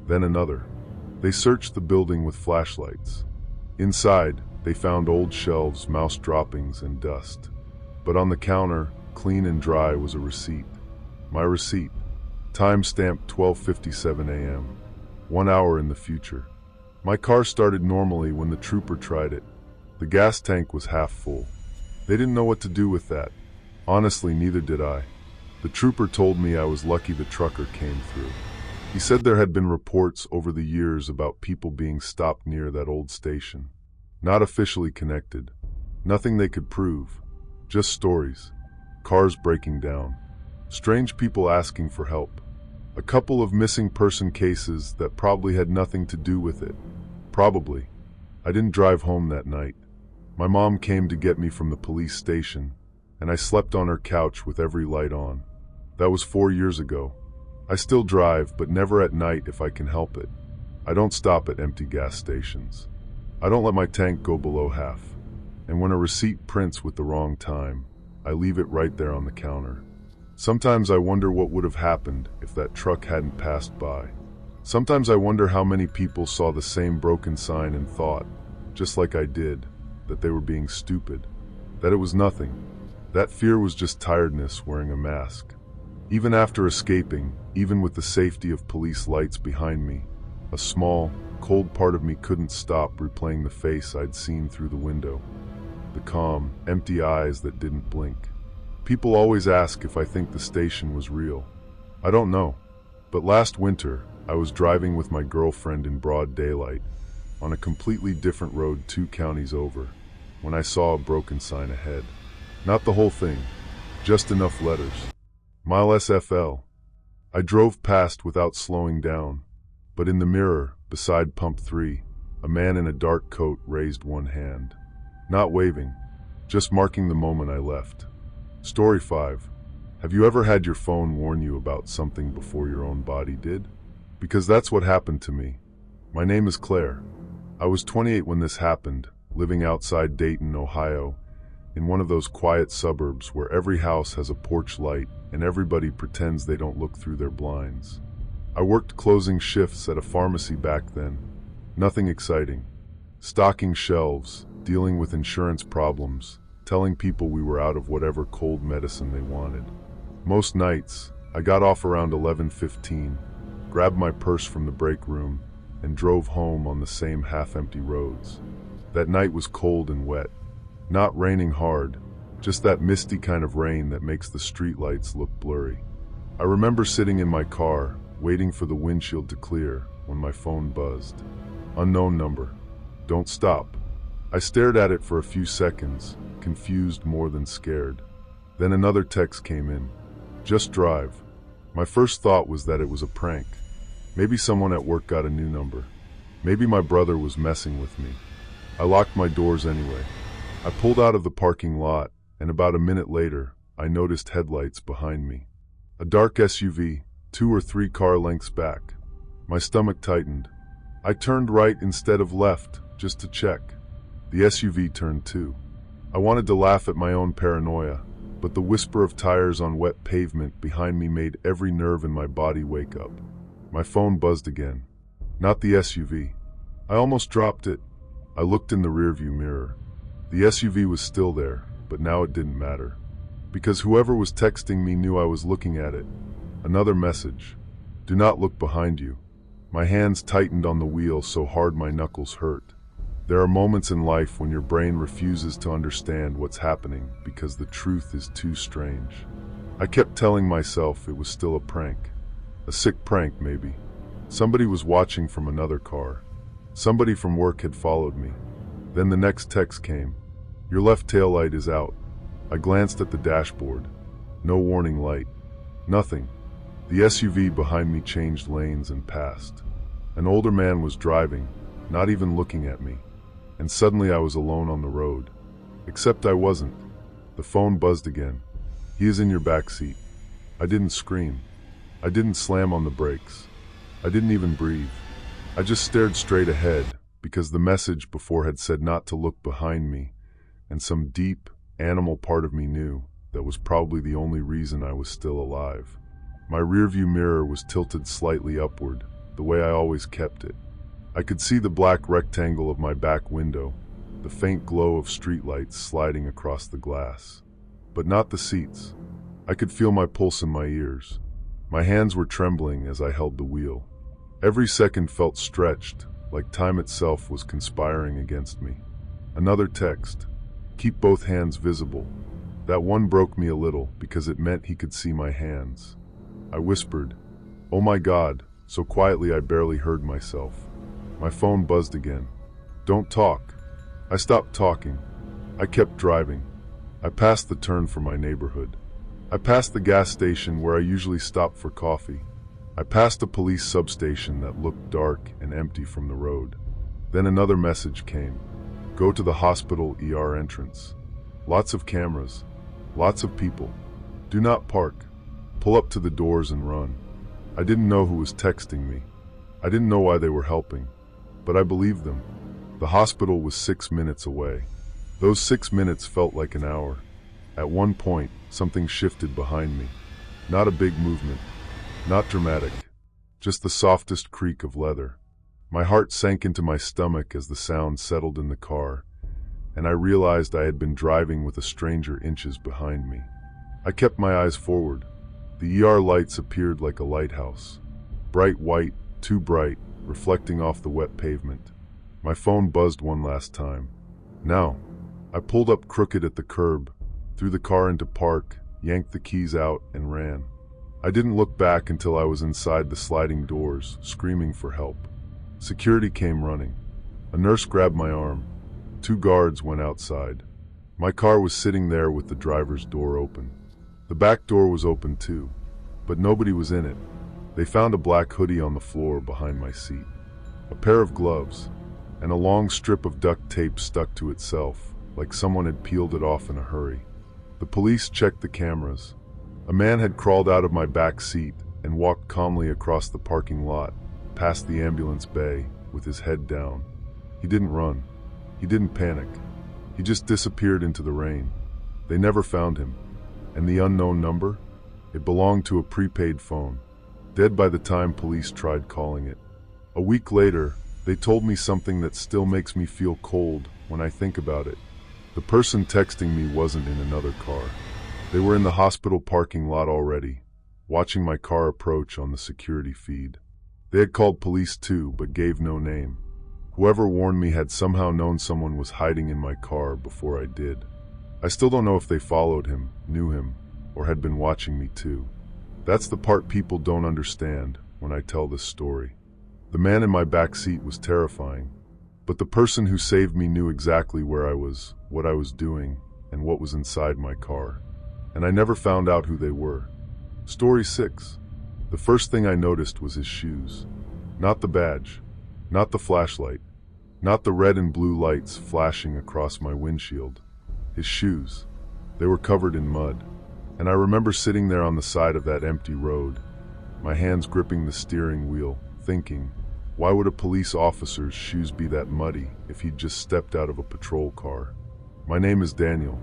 Then another. They searched the building with flashlights. Inside, they found old shelves, mouse droppings, and dust. But on the counter, clean and dry, was a receipt. My receipt. Time stamped 12:57 a.m. 1 hour in the future. My car started normally when the trooper tried it. The gas tank was half full. They didn't know what to do with that. Honestly, neither did I. The trooper told me I was lucky the trucker came through. He said there had been reports over the years about people being stopped near that old station. Not officially connected. Nothing they could prove. Just stories. Cars breaking down. Strange people asking for help. A couple of missing person cases that probably had nothing to do with it. Probably. I didn't drive home that night. My mom came to get me from the police station, and I slept on her couch with every light on. That was 4 years ago. I still drive, but never at night if I can help it. I don't stop at empty gas stations. I don't let my tank go below half. And when a receipt prints with the wrong time, I leave it right there on the counter. Sometimes I wonder what would have happened if that truck hadn't passed by. Sometimes I wonder how many people saw the same broken sign and thought, just like I did, that they were being stupid, that it was nothing. That fear was just tiredness wearing a mask. Even after escaping, even with the safety of police lights behind me, a small, cold part of me couldn't stop replaying the face I'd seen through the window. The calm, empty eyes that didn't blink. People always ask if I think the station was real. I don't know. But last winter, I was driving with my girlfriend in broad daylight, on a completely different road 2 counties over, when I saw a broken sign ahead. Not the whole thing, just enough letters. Mile SFL. I drove past without slowing down, but in the mirror, beside pump 3, a man in a dark coat raised one hand. Not waving, just marking the moment I left. Story 5. Have you ever had your phone warn you about something before your own body did? Because that's what happened to me. My name is Claire. I was 28 when this happened, living outside Dayton, Ohio, in one of those quiet suburbs where every house has a porch light and everybody pretends they don't look through their blinds. I worked closing shifts at a pharmacy back then. Nothing exciting. Stocking shelves, dealing with insurance problems, telling people we were out of whatever cold medicine they wanted. Most nights, I got off around 11:15, grabbed my purse from the break room, and drove home on the same half-empty roads. That night was cold and wet. Not raining hard, just that misty kind of rain that makes the streetlights look blurry. I remember sitting in my car, waiting for the windshield to clear, when my phone buzzed. Unknown number. Don't stop. I stared at it for a few seconds, confused more than scared. Then another text came in. Just drive. My first thought was that it was a prank. Maybe someone at work got a new number. Maybe my brother was messing with me. I locked my doors anyway. I pulled out of the parking lot, and about a minute later, I noticed headlights behind me. A dark SUV, 2 or 3 car lengths back. My stomach tightened. I turned right instead of left, just to check. The SUV turned too. I wanted to laugh at my own paranoia, but the whisper of tires on wet pavement behind me made every nerve in my body wake up. My phone buzzed again. Not the SUV. I almost dropped it. I looked in the rearview mirror. The SUV was still there, but now it didn't matter. Because whoever was texting me knew I was looking at it. Another message. Do not look behind you. My hands tightened on the wheel so hard my knuckles hurt. There are moments in life when your brain refuses to understand what's happening because the truth is too strange. I kept telling myself it was still a prank. A sick prank, maybe. Somebody was watching from another car. Somebody from work had followed me. Then the next text came. Your left taillight is out. I glanced at the dashboard. No warning light. Nothing. The SUV behind me changed lanes and passed. An older man was driving, not even looking at me. And suddenly I was alone on the road. Except I wasn't. The phone buzzed again. He is in your back seat. I didn't scream. I didn't slam on the brakes. I didn't even breathe. I just stared straight ahead, because the message before had said not to look behind me, and some deep, animal part of me knew that was probably the only reason I was still alive. My rearview mirror was tilted slightly upward, the way I always kept it. I could see the black rectangle of my back window, the faint glow of streetlights sliding across the glass. But not the seats. I could feel my pulse in my ears. My hands were trembling as I held the wheel. Every second felt stretched, like time itself was conspiring against me. Another text. Keep both hands visible. That one broke me a little because it meant he could see my hands. I whispered, "Oh my God," so quietly I barely heard myself. My phone buzzed again. Don't talk. I stopped talking. I kept driving. I passed the turn for my neighborhood. I passed the gas station where I usually stop for coffee. I passed a police substation that looked dark and empty from the road. Then another message came. Go to the hospital ER entrance. Lots of cameras. Lots of people. Do not park. Pull up to the doors and run. I didn't know who was texting me. I didn't know why they were helping. But I believed them. The hospital was 6 minutes away. Those 6 minutes felt like an hour. At one point, something shifted behind me. Not a big movement. Not dramatic. Just the softest creak of leather. My heart sank into my stomach as the sound settled in the car, and I realized I had been driving with a stranger inches behind me. I kept my eyes forward. The ER lights appeared like a lighthouse. Bright white, too bright, reflecting off the wet pavement. My phone buzzed one last time. Now, I pulled up crooked at the curb, threw the car into park, yanked the keys out, and ran. I didn't look back until I was inside the sliding doors, screaming for help. Security came running. A nurse grabbed my arm. 2 guards went outside. My car was sitting there with the driver's door open. The back door was open too, but nobody was in it. They found a black hoodie on the floor behind my seat, a pair of gloves, and a long strip of duct tape stuck to itself, like someone had peeled it off in a hurry. The police checked the cameras. A man had crawled out of my back seat and walked calmly across the parking lot, past the ambulance bay, with his head down. He didn't run. He didn't panic. He just disappeared into the rain. They never found him. And the unknown number? It belonged to a prepaid phone, dead by the time police tried calling it. A week later, they told me something that still makes me feel cold when I think about it. The person texting me wasn't in another car. They were in the hospital parking lot already, watching my car approach on the security feed. They had called police too, but gave no name. Whoever warned me had somehow known someone was hiding in my car before I did. I still don't know if they followed him, knew him, or had been watching me too. That's the part people don't understand when I tell this story. The man in my back seat was terrifying, but the person who saved me knew exactly where I was, what I was doing, and what was inside my car. And I never found out who they were. Story 6. The first thing I noticed was his shoes. Not the badge, not the flashlight, not the red and blue lights flashing across my windshield. His shoes. They were covered in mud. And I remember sitting there on the side of that empty road, my hands gripping the steering wheel, thinking, why would a police officer's shoes be that muddy if he'd just stepped out of a patrol car? My name is Daniel.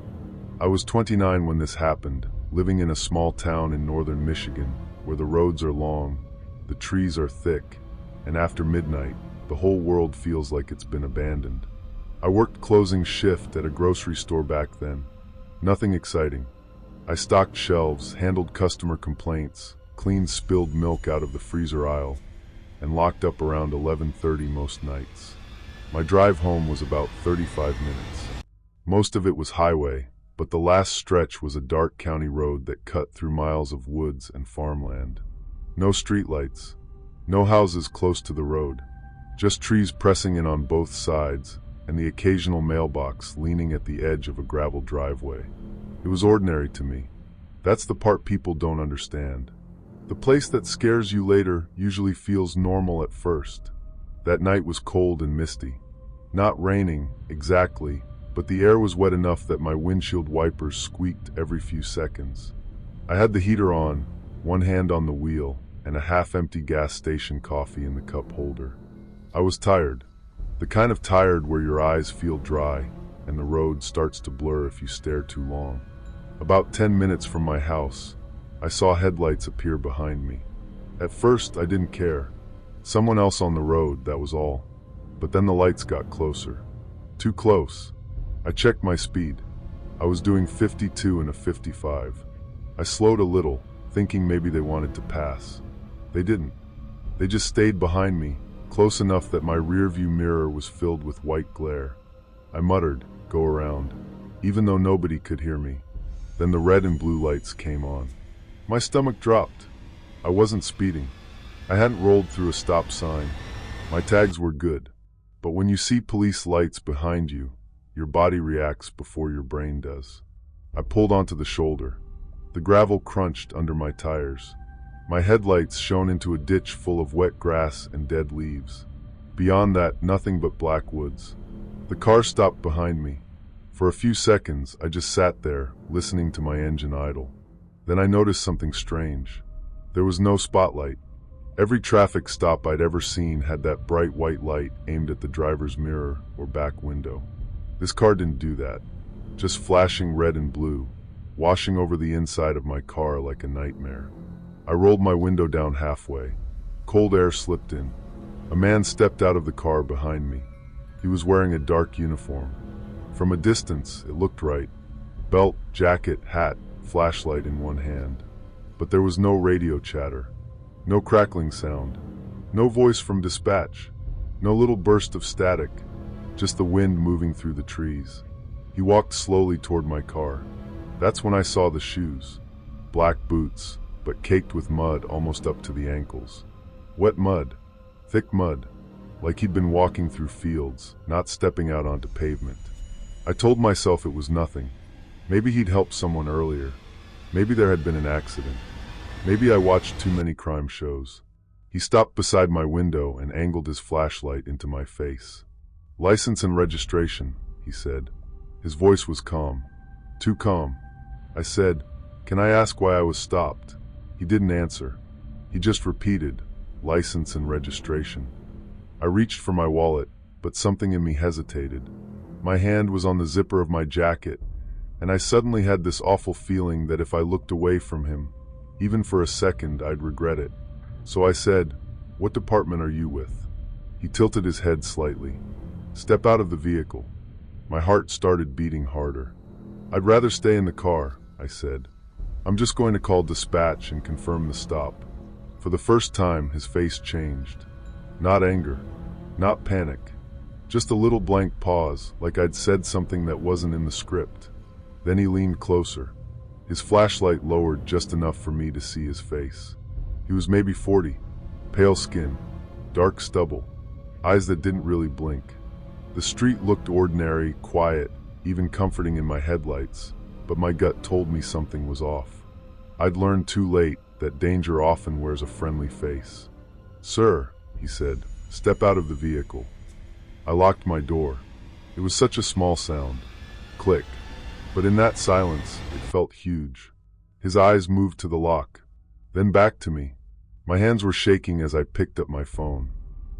I was 29 when this happened, living in a small town in northern Michigan, where the roads are long, the trees are thick, and after midnight, the whole world feels like it's been abandoned. I worked closing shift at a grocery store back then. Nothing exciting. I stocked shelves, handled customer complaints, cleaned spilled milk out of the freezer aisle, and locked up around 11:30 most nights. My drive home was about 35 minutes. Most of it was highway, but the last stretch was a dark county road that cut through miles of woods and farmland. No streetlights, no houses close to the road, just trees pressing in on both sides, and the occasional mailbox leaning at the edge of a gravel driveway. It was ordinary to me. That's the part people don't understand. The place that scares you later usually feels normal at first. That night was cold and misty. Not raining, exactly, but the air was wet enough that my windshield wipers squeaked every few seconds. I had the heater on, one hand on the wheel, and a half-empty gas station coffee in the cup holder. I was tired. The kind of tired where your eyes feel dry, and the road starts to blur if you stare too long. About 10 minutes from my house, I saw headlights appear behind me. At first, I didn't care. Someone else on the road, that was all. But then the lights got closer. Too close. I checked my speed. I was doing 52 and a 55. I slowed a little, thinking maybe they wanted to pass. They didn't. They just stayed behind me, close enough that my rearview mirror was filled with white glare. I muttered, "Go around," even though nobody could hear me. Then the red and blue lights came on. My stomach dropped. I wasn't speeding. I hadn't rolled through a stop sign. My tags were good. But when you see police lights behind you, your body reacts before your brain does. I pulled onto the shoulder. The gravel crunched under my tires. My headlights shone into a ditch full of wet grass and dead leaves. Beyond that, nothing but black woods. The car stopped behind me. For a few seconds, I just sat there, listening to my engine idle. Then I noticed something strange. There was no spotlight. Every traffic stop I'd ever seen had that bright white light aimed at the driver's mirror or back window. This car didn't do that. Just flashing red and blue, washing over the inside of my car like a nightmare. I rolled my window down halfway. Cold air slipped in. A man stepped out of the car behind me. He was wearing a dark uniform. From a distance, it looked right. Belt, jacket, hat, flashlight in one hand. But there was no radio chatter. No crackling sound. No voice from dispatch. No little burst of static. Just the wind moving through the trees. He walked slowly toward my car. That's when I saw the shoes. Black boots, but caked with mud almost up to the ankles. Wet mud, thick mud, like he'd been walking through fields, not stepping out onto pavement. I told myself it was nothing. Maybe he'd helped someone earlier. Maybe there had been an accident. Maybe I watched too many crime shows. He stopped beside my window and angled his flashlight into my face. "License and registration," he said. His voice was calm. Too calm. I said, "Can I ask why I was stopped?" He didn't answer. He just repeated, "License and registration." I reached for my wallet, but something in me hesitated. My hand was on the zipper of my jacket, and I suddenly had this awful feeling that if I looked away from him, even for a second, I'd regret it. So I said, "What department are you with?" He tilted his head slightly. "Step out of the vehicle." My heart started beating harder. "I'd rather stay in the car," I said. "I'm just going to call dispatch and confirm the stop." For the first time, his face changed. Not anger, not panic, just a little blank pause, like I'd said something that wasn't in the script. Then he leaned closer. His flashlight lowered just enough for me to see his face. He was maybe 40, pale skin, dark stubble, eyes that didn't really blink. The street looked ordinary, quiet, even comforting in my headlights, but my gut told me something was off. I'd learned too late that danger often wears a friendly face. "Sir," he said, "step out of the vehicle." I locked my door. It was such a small sound. Click. But in that silence, it felt huge. His eyes moved to the lock, then back to me. My hands were shaking as I picked up my phone.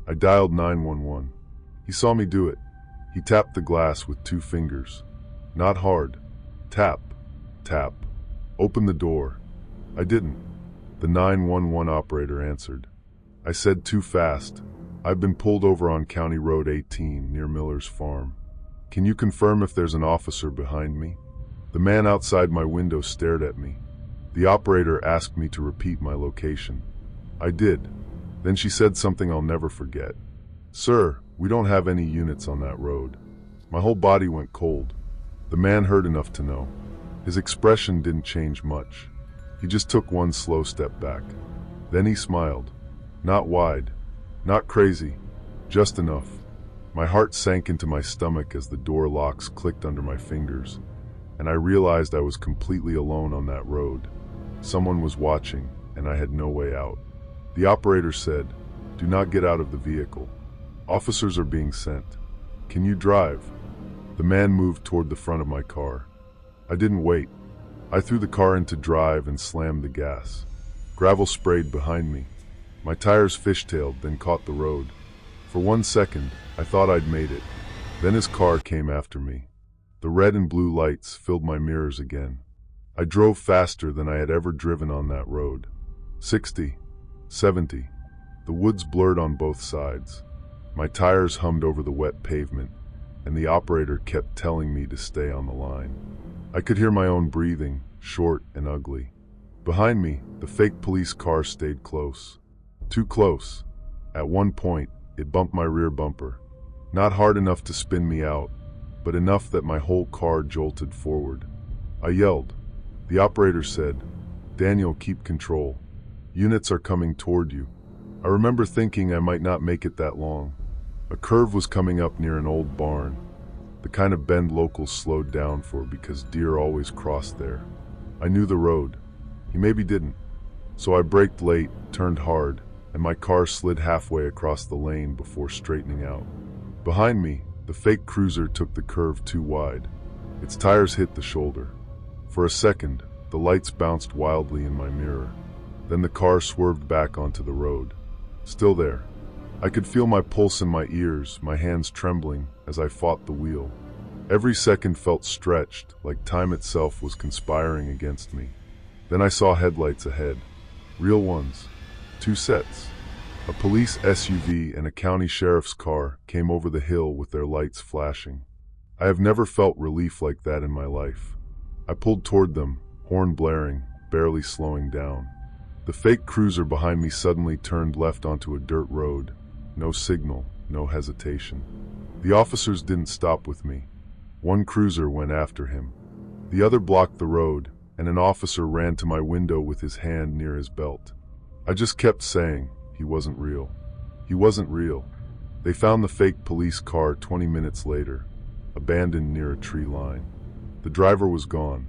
I dialed 911. He saw me do it. He tapped the glass with 2 fingers. Not hard. Tap. Tap. "Open the door." I didn't. The 911 operator answered. I said too fast, "I've been pulled over on County Road 18 near Miller's Farm. Can you confirm if there's an officer behind me?" The man outside my window stared at me. The operator asked me to repeat my location. I did. Then she said something I'll never forget. "Sir, we don't have any units on that road." My whole body went cold. The man heard enough to know. His expression didn't change much. He just took one slow step back. Then he smiled. Not wide, not crazy, just enough. My heart sank into my stomach as the door locks clicked under my fingers, and I realized I was completely alone on that road. Someone was watching, and I had no way out. The operator said, "Do not get out of the vehicle. Officers are being sent. Can you drive?" The man moved toward the front of my car. I didn't wait. I threw the car into drive and slammed the gas. Gravel sprayed behind me. My tires fishtailed, then caught the road. For 1 second, I thought I'd made it. Then his car came after me. The red and blue lights filled my mirrors again. I drove faster than I had ever driven on that road. 60, 70. The woods blurred on both sides. My tires hummed over the wet pavement, and the operator kept telling me to stay on the line. I could hear my own breathing, short and ugly. Behind me, the fake police car stayed close. Too close. At one point, it bumped my rear bumper. Not hard enough to spin me out, but enough that my whole car jolted forward. I yelled. The operator said, "Daniel, keep control. Units are coming toward you." I remember thinking I might not make it that long. A curve was coming up near an old barn, the kind of bend locals slowed down for because deer always crossed there. I knew the road. He maybe didn't. So I braked late, turned hard, and my car slid halfway across the lane before straightening out. Behind me, the fake cruiser took the curve too wide. Its tires hit the shoulder. For a second, the lights bounced wildly in my mirror. Then the car swerved back onto the road. Still there. I could feel my pulse in my ears, my hands trembling as I fought the wheel. Every second felt stretched, like time itself was conspiring against me. Then I saw headlights ahead. Real ones. 2 sets. A police SUV and a county sheriff's car came over the hill with their lights flashing. I have never felt relief like that in my life. I pulled toward them, horn blaring, barely slowing down. The fake cruiser behind me suddenly turned left onto a dirt road. No signal, no hesitation. The officers didn't stop with me. One cruiser went after him. The other blocked the road, and an officer ran to my window with his hand near his belt. I just kept saying, he wasn't real. He wasn't real. They found the fake police car 20 minutes later, abandoned near a tree line. The driver was gone.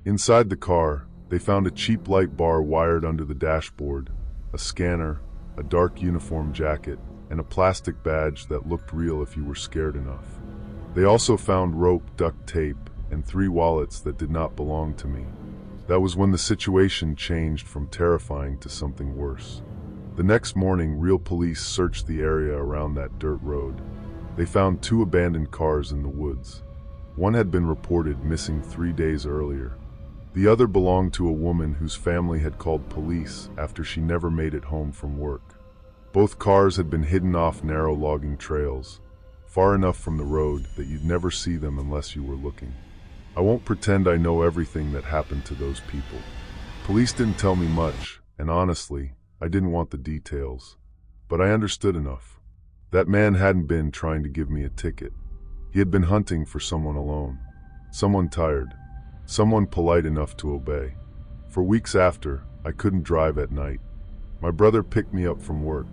Inside the car, they found a cheap light bar wired under the dashboard, a scanner, a dark uniform jacket, and a plastic badge that looked real if you were scared enough. They also found rope, duct tape, and 3 wallets that did not belong to me. That was when the situation changed from terrifying to something worse. The next morning, real police searched the area around that dirt road. They found 2 abandoned cars in the woods. One had been reported missing 3 days earlier. The other belonged to a woman whose family had called police after she never made it home from work. Both cars had been hidden off narrow logging trails, far enough from the road that you'd never see them unless you were looking. I won't pretend I know everything that happened to those people. Police didn't tell me much, and honestly, I didn't want the details. But I understood enough. That man hadn't been trying to give me a ticket. He had been hunting for someone alone, someone tired, someone polite enough to obey. For weeks after, I couldn't drive at night. My brother picked me up from work.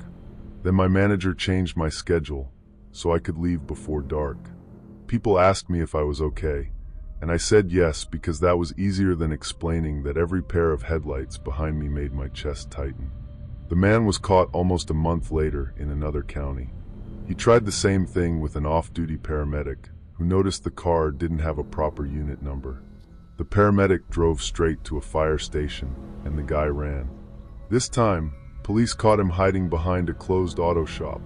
Then my manager changed my schedule so I could leave before dark. People asked me if I was okay, and I said yes because that was easier than explaining that every pair of headlights behind me made my chest tighten. The man was caught almost a month later in another county. He tried the same thing with an off-duty paramedic who noticed the car didn't have a proper unit number. The paramedic drove straight to a fire station, and the guy ran. This time, police caught him hiding behind a closed auto shop.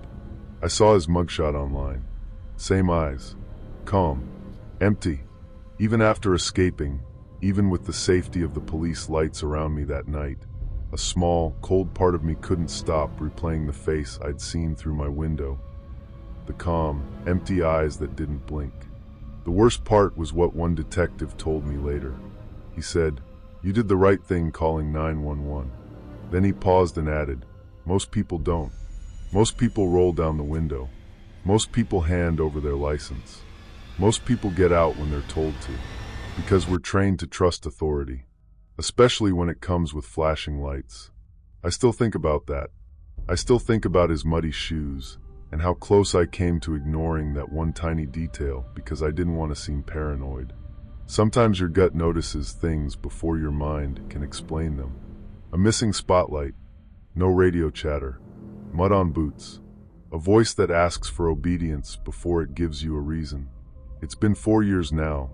I saw his mugshot online. Same eyes. Calm. Empty. Even after escaping, even with the safety of the police lights around me that night, a small, cold part of me couldn't stop replaying the face I'd seen through my window. The calm, empty eyes that didn't blink. The worst part was what one detective told me later. He said, "You did the right thing calling 911. Then he paused and added, "Most people don't. Most people roll down the window. Most people hand over their license. Most people get out when they're told to, because we're trained to trust authority, especially when it comes with flashing lights." I still think about that. I still think about his muddy shoes, and how close I came to ignoring that one tiny detail because I didn't want to seem paranoid. Sometimes your gut notices things before your mind can explain them. A missing spotlight, no radio chatter, mud on boots, a voice that asks for obedience before it gives you a reason. It's been 4 years now,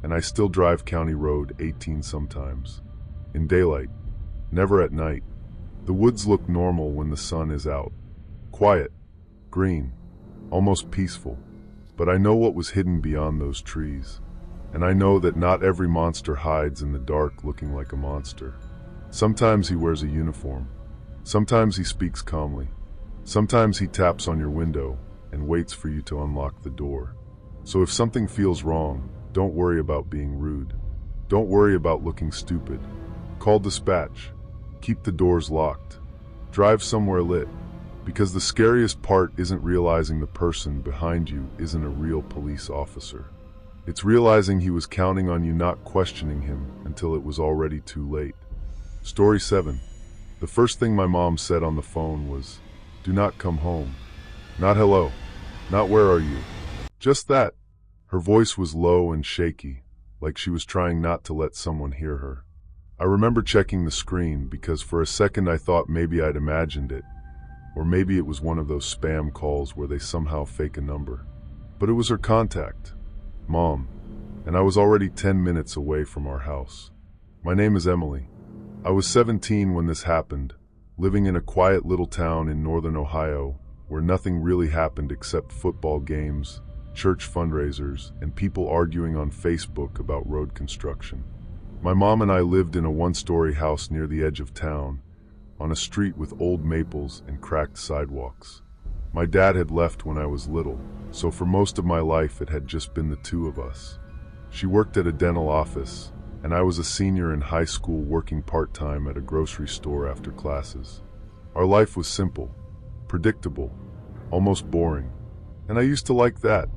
and I still drive County Road 18 sometimes. In daylight, never at night. The woods look normal when the sun is out. Quiet. Green, almost peaceful, but I know what was hidden beyond those trees. And I know that not every monster hides in the dark looking like a monster. Sometimes he wears a uniform. Sometimes he speaks calmly. Sometimes he taps on your window and waits for you to unlock the door. So if something feels wrong, don't worry about being rude. Don't worry about looking stupid. Call dispatch. Keep the doors locked. Drive somewhere lit. Because the scariest part isn't realizing the person behind you isn't a real police officer. It's realizing he was counting on you not questioning him until it was already too late. Story 7. The first thing my mom said on the phone was, "Do not come home." Not hello. Not where are you. Just that. Her voice was low and shaky, like she was trying not to let someone hear her. I remember checking the screen because for a second I thought maybe I'd imagined it. Or maybe it was one of those spam calls where they somehow fake a number. But it was her contact, Mom, and I was already 10 minutes away from our house. My name is Emily. I was 17 when this happened, living in a quiet little town in northern Ohio where nothing really happened except football games, church fundraisers, and people arguing on Facebook about road construction. My mom and I lived in a one-story house near the edge of town, on a street with old maples and cracked sidewalks. My dad had left when I was little, so for most of my life it had just been the 2 of us. She worked at a dental office, and I was a senior in high school working part-time at a grocery store after classes. Our life was simple, predictable, almost boring, and I used to like that.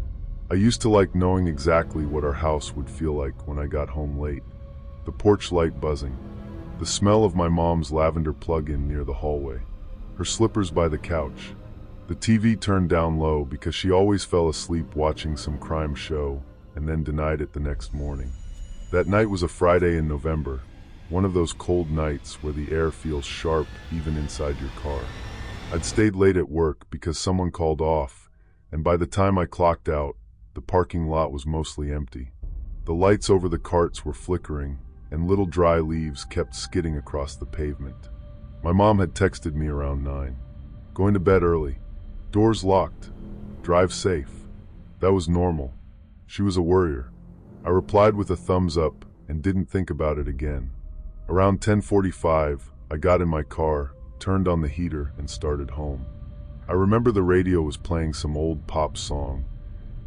I used to like knowing exactly what our house would feel like when I got home late. the porch light buzzing, the smell of my mom's lavender plug-in near the hallway, her slippers by the couch, the TV turned down low because she always fell asleep watching some crime show and then denied it the next morning. That night was a Friday in November, one of those cold nights where the air feels sharp even inside your car. I'd stayed late at work because someone called off, and by the time I clocked out, the parking lot was mostly empty. The lights over the carts were flickering, and little dry leaves kept skidding across the pavement. My mom had texted me around 9. Going to bed early. Doors locked. Drive safe. That was normal. She was a worrier. I replied with a thumbs up and didn't think about it again. Around 10:45, I got in my car, turned on the heater, and started home. I remember the radio was playing some old pop song,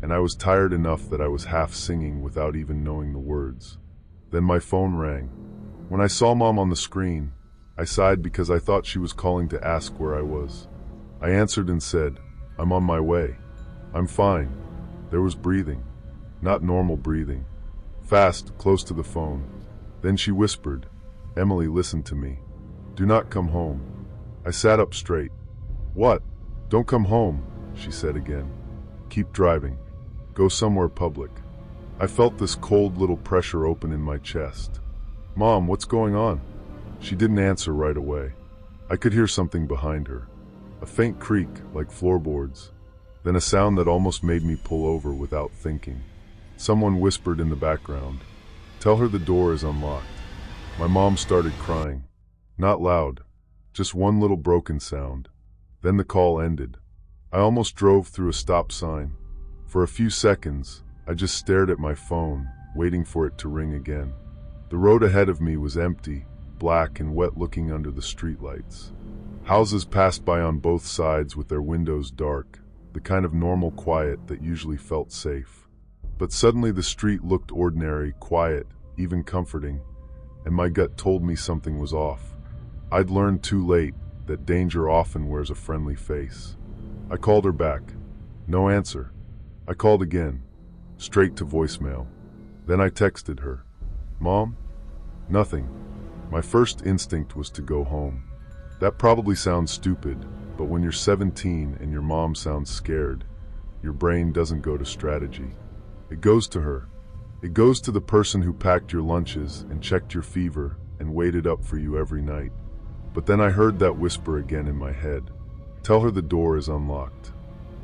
and I was tired enough that I was half singing without even knowing the words. Then my phone rang. When I saw Mom on the screen, I sighed because I thought she was calling to ask where I was. I answered and said, "I'm on my way. I'm fine." There was breathing. Not normal breathing. Fast, close to the phone. Then she whispered, "Emily, listen to me. Do not come home." I sat up straight. "What? Don't come home," she said again. "Keep driving. Go somewhere public." I felt this cold little pressure open in my chest. "Mom, what's going on?" She didn't answer right away. I could hear something behind her. A faint creak, like floorboards. Then a sound that almost made me pull over without thinking. Someone whispered in the background, "Tell her the door is unlocked." My mom started crying. Not loud, just one little broken sound. Then the call ended. I almost drove through a stop sign. For a few seconds, I just stared at my phone, waiting for it to ring again. The road ahead of me was empty, black and wet looking under the streetlights. Houses passed by on both sides with their windows dark, the kind of normal quiet that usually felt safe. But suddenly the street looked ordinary, quiet, even comforting, and my gut told me something was off. I'd learned too late that danger often wears a friendly face. I called her back. No answer. I called again. Straight to voicemail. Then I texted her. "Mom?" Nothing. My first instinct was to go home. That probably sounds stupid, but when you're 17 and your mom sounds scared, your brain doesn't go to strategy. It goes to her. It goes to the person who packed your lunches and checked your fever and waited up for you every night. But then I heard that whisper again in my head. "Tell her the door is unlocked."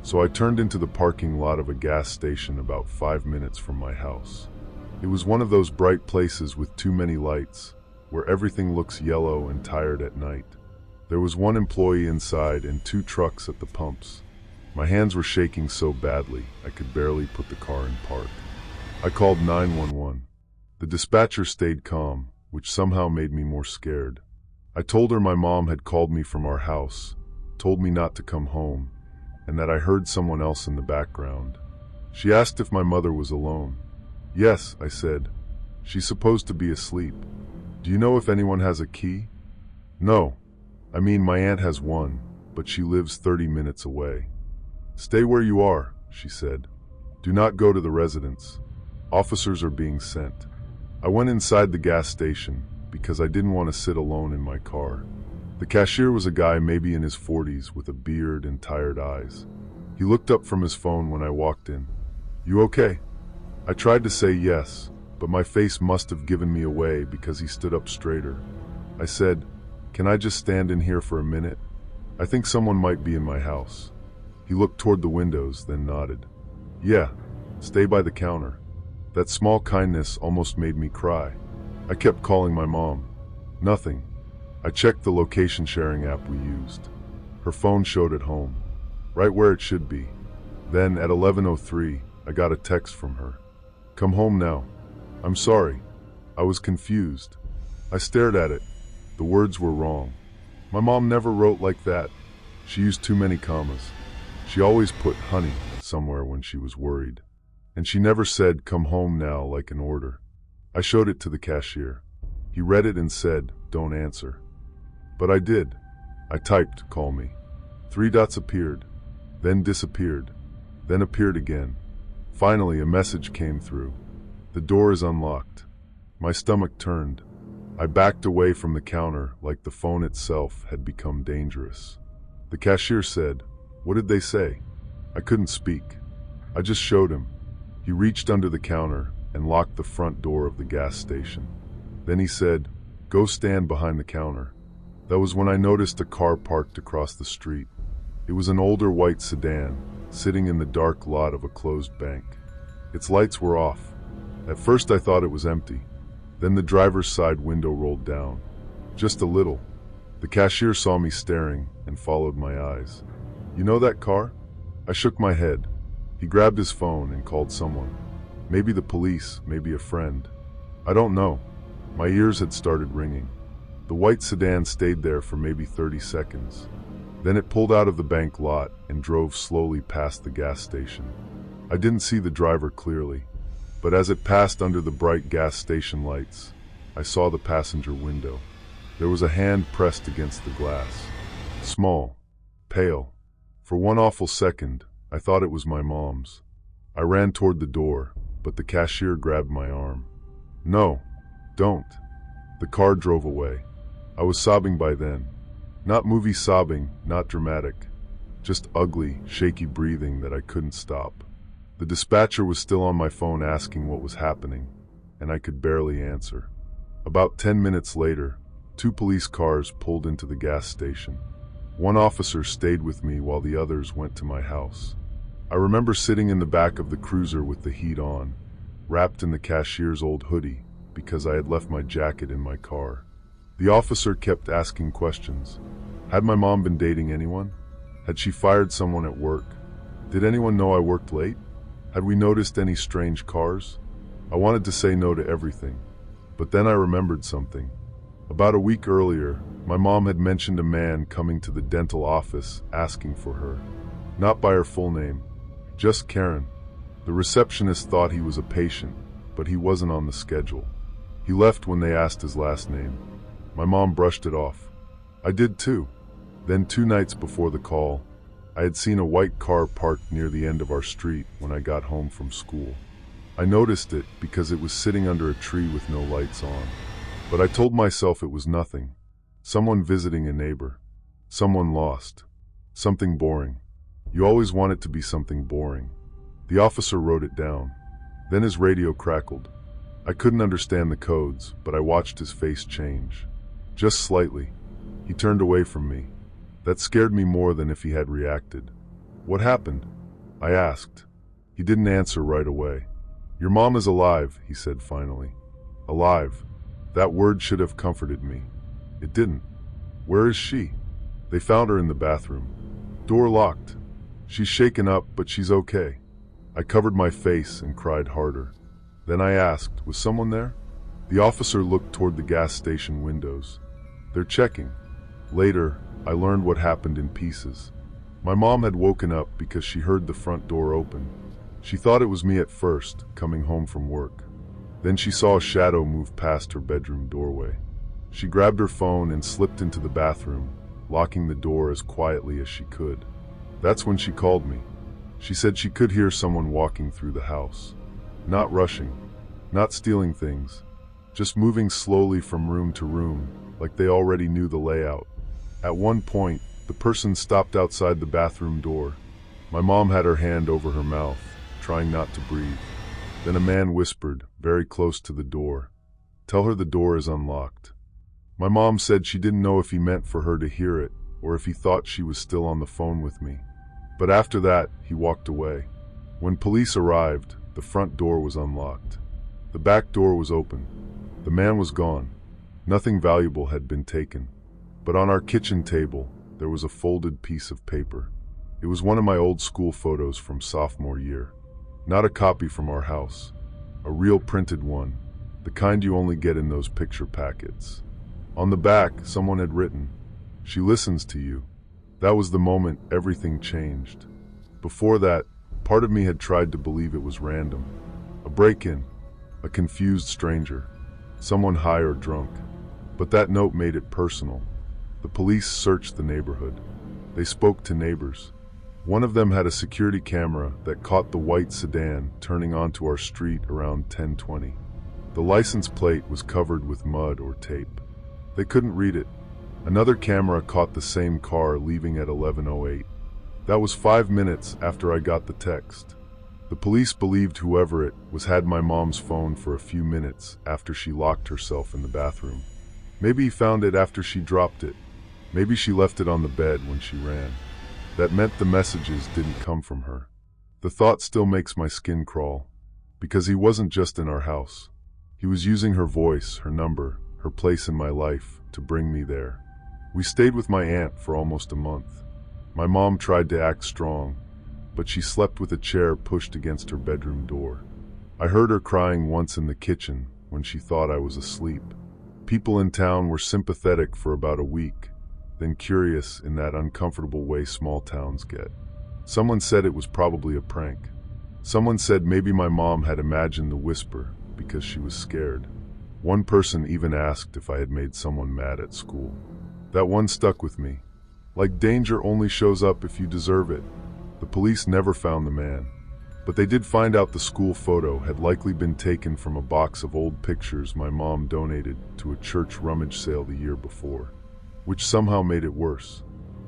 So I turned into the parking lot of a gas station about 5 minutes from my house. It was one of those bright places with too many lights, where everything looks yellow and tired at night. There was one employee inside and 2 trucks at the pumps. My hands were shaking so badly I could barely put the car in park. I called 911. The dispatcher stayed calm, which somehow made me more scared. I told her my mom had called me from our house, told me not to come home, and that I heard someone else in the background. She asked if my mother was alone. "Yes," I said. "She's supposed to be asleep. Do you know if anyone has a key?" "No. I mean, my aunt has one, but she lives 30 minutes away." "Stay where you are," she said. "Do not go to the residence. Officers are being sent." I went inside the gas station because I didn't want to sit alone in my car. The cashier was a guy maybe in his 40s with a beard and tired eyes. He looked up from his phone when I walked in. "You okay?" I tried to say yes, but my face must have given me away because he stood up straighter. I said, "Can I just stand in here for a minute? I think someone might be in my house." He looked toward the windows, then nodded. "Yeah, stay by the counter." That small kindness almost made me cry. I kept calling my mom. Nothing. I checked the location sharing app we used. Her phone showed at home, right where it should be. Then at 11:03, I got a text from her. "Come home now." "I'm sorry." I was confused. I stared at it. The words were wrong. My mom never wrote like that. She used too many commas. She always put "honey" somewhere when she was worried. And she never said "come home now" like an order. I showed it to the cashier. He read it and said, "Don't answer." But I did. I typed, "Call me." 3 dots appeared, then disappeared, then appeared again. Finally, a message came through. "The door is unlocked." My stomach turned. I backed away from the counter like the phone itself had become dangerous. The cashier said, "What did they say?" I couldn't speak. I just showed him. He reached under the counter and locked the front door of the gas station. Then he said, "Go stand behind the counter." That was when I noticed a car parked across the street. It was an older white sedan, sitting in the dark lot of a closed bank. Its lights were off. At first I thought it was empty. Then the driver's side window rolled down. Just a little. The cashier saw me staring and followed my eyes. "You know that car?" I shook my head. He grabbed his phone and called someone. Maybe the police, maybe a friend. I don't know. My ears had started ringing. The white sedan stayed there for maybe 30 seconds. Then it pulled out of the bank lot and drove slowly past the gas station. I didn't see the driver clearly, but as it passed under the bright gas station lights, I saw the passenger window. There was a hand pressed against the glass. Small, pale. For one awful second, I thought it was my mom's. I ran toward the door, but the cashier grabbed my arm. "No, don't." The car drove away. I was sobbing by then. Not movie sobbing, not dramatic. Just ugly, shaky breathing that I couldn't stop. The dispatcher was still on my phone asking what was happening, and I could barely answer. About 10 minutes later, 2 police cars pulled into the gas station. One officer stayed with me while the others went to my house. I remember sitting in the back of the cruiser with the heat on, wrapped in the cashier's old hoodie, because I had left my jacket in my car. The officer kept asking questions. Had my mom been dating anyone? Had she fired someone at work? Did anyone know I worked late? Had we noticed any strange cars? I wanted to say no to everything, but then I remembered something. About a week earlier, my mom had mentioned a man coming to the dental office asking for her. Not by her full name, just Karen. The receptionist thought he was a patient, but he wasn't on the schedule. He left when they asked his last name. My mom brushed it off. I did too. Then 2 nights before the call, I had seen a white car parked near the end of our street when I got home from school. I noticed it because it was sitting under a tree with no lights on. But I told myself it was nothing. Someone visiting a neighbor. Someone lost. Something boring. You always want it to be something boring. The officer wrote it down. Then his radio crackled. I couldn't understand the codes, but I watched his face change. Just slightly. He turned away from me. That scared me more than if he had reacted. "What happened?" I asked. He didn't answer right away. "Your mom is alive," he said finally. Alive. That word should have comforted me. It didn't. "Where is she?" "They found her in the bathroom. Door locked. She's shaken up, but she's okay." I covered my face and cried harder. Then I asked, "Was someone there?" The officer looked toward the gas station windows. "They're checking." Later, I learned what happened in pieces. My mom had woken up because she heard the front door open. She thought it was me at first, coming home from work. Then she saw a shadow move past her bedroom doorway. She grabbed her phone and slipped into the bathroom, locking the door as quietly as she could. That's when she called me. She said she could hear someone walking through the house. Not rushing, not stealing things, just moving slowly from room to room, like they already knew the layout. At one point, the person stopped outside the bathroom door. My mom had her hand over her mouth, trying not to breathe. Then a man whispered, very close to the door, "Tell her the door is unlocked." My mom said she didn't know if he meant for her to hear it, or if he thought she was still on the phone with me. But after that, he walked away. When police arrived, the front door was unlocked. The back door was open. The man was gone. Nothing valuable had been taken. But on our kitchen table, there was a folded piece of paper. It was one of my old school photos from sophomore year. Not a copy from our house. A real printed one, the kind you only get in those picture packets. On the back, someone had written, "She listens to you." That was the moment everything changed. Before that, part of me had tried to believe it was random. A break-in, a confused stranger, someone high or drunk. But that note made it personal. The police searched the neighborhood. They spoke to neighbors. One of them had a security camera that caught the white sedan turning onto our street around 10:20. The license plate was covered with mud or tape. They couldn't read it. Another camera caught the same car leaving at 11:08. That was 5 minutes after I got the text. The police believed whoever it was had my mom's phone for a few minutes after she locked herself in the bathroom. Maybe he found it after she dropped it. Maybe she left it on the bed when she ran. That meant the messages didn't come from her. The thought still makes my skin crawl, because he wasn't just in our house. He was using her voice, her number, her place in my life to bring me there. We stayed with my aunt for almost a month. My mom tried to act strong, but she slept with a chair pushed against her bedroom door. I heard her crying once in the kitchen when she thought I was asleep. People in town were sympathetic for about a week, then curious in that uncomfortable way small towns get. Someone said it was probably a prank. Someone said maybe my mom had imagined the whisper because she was scared. One person even asked if I had made someone mad at school. That one stuck with me. Like danger only shows up if you deserve it. The police never found the man, but they did find out the school photo had likely been taken from a box of old pictures my mom donated to a church rummage sale the year before, which somehow made it worse.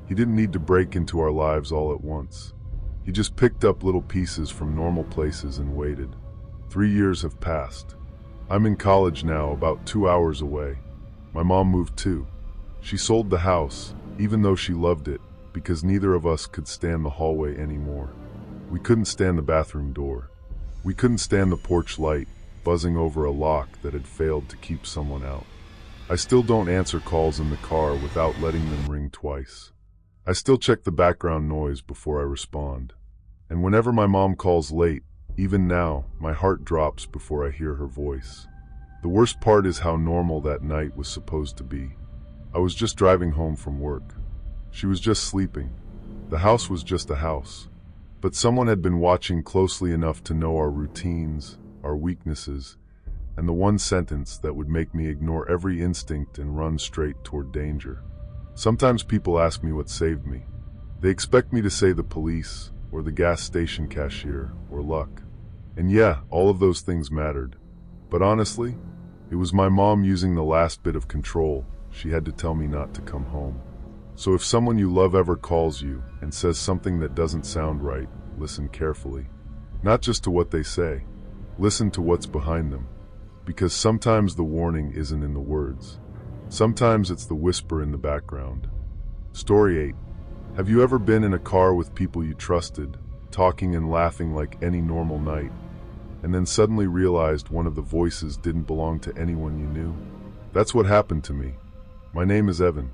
He didn't need to break into our lives all at once. He just picked up little pieces from normal places and waited. 3 years have passed. I'm in college now, about 2 hours away. My mom moved too. She sold the house, even though she loved it, because neither of us could stand the hallway anymore. We couldn't stand the bathroom door. We couldn't stand the porch light buzzing over a lock that had failed to keep someone out. I still don't answer calls in the car without letting them ring twice. I still check the background noise before I respond. And whenever my mom calls late, even now, my heart drops before I hear her voice. The worst part is how normal that night was supposed to be. I was just driving home from work. She was just sleeping. The house was just a house. But someone had been watching closely enough to know our routines, our weaknesses, and the one sentence that would make me ignore every instinct and run straight toward danger. Sometimes people ask me what saved me. They expect me to say the police, or the gas station cashier, or luck. And yeah, all of those things mattered. But honestly, it was my mom using the last bit of control. She had to tell me not to come home. So if someone you love ever calls you and says something that doesn't sound right, listen carefully. Not just to what they say, listen to what's behind them. Because sometimes the warning isn't in the words. Sometimes it's the whisper in the background. Story 8. Have you ever been in a car with people you trusted, talking and laughing like any normal night, and then suddenly realized one of the voices didn't belong to anyone you knew? That's what happened to me. My name is Evan.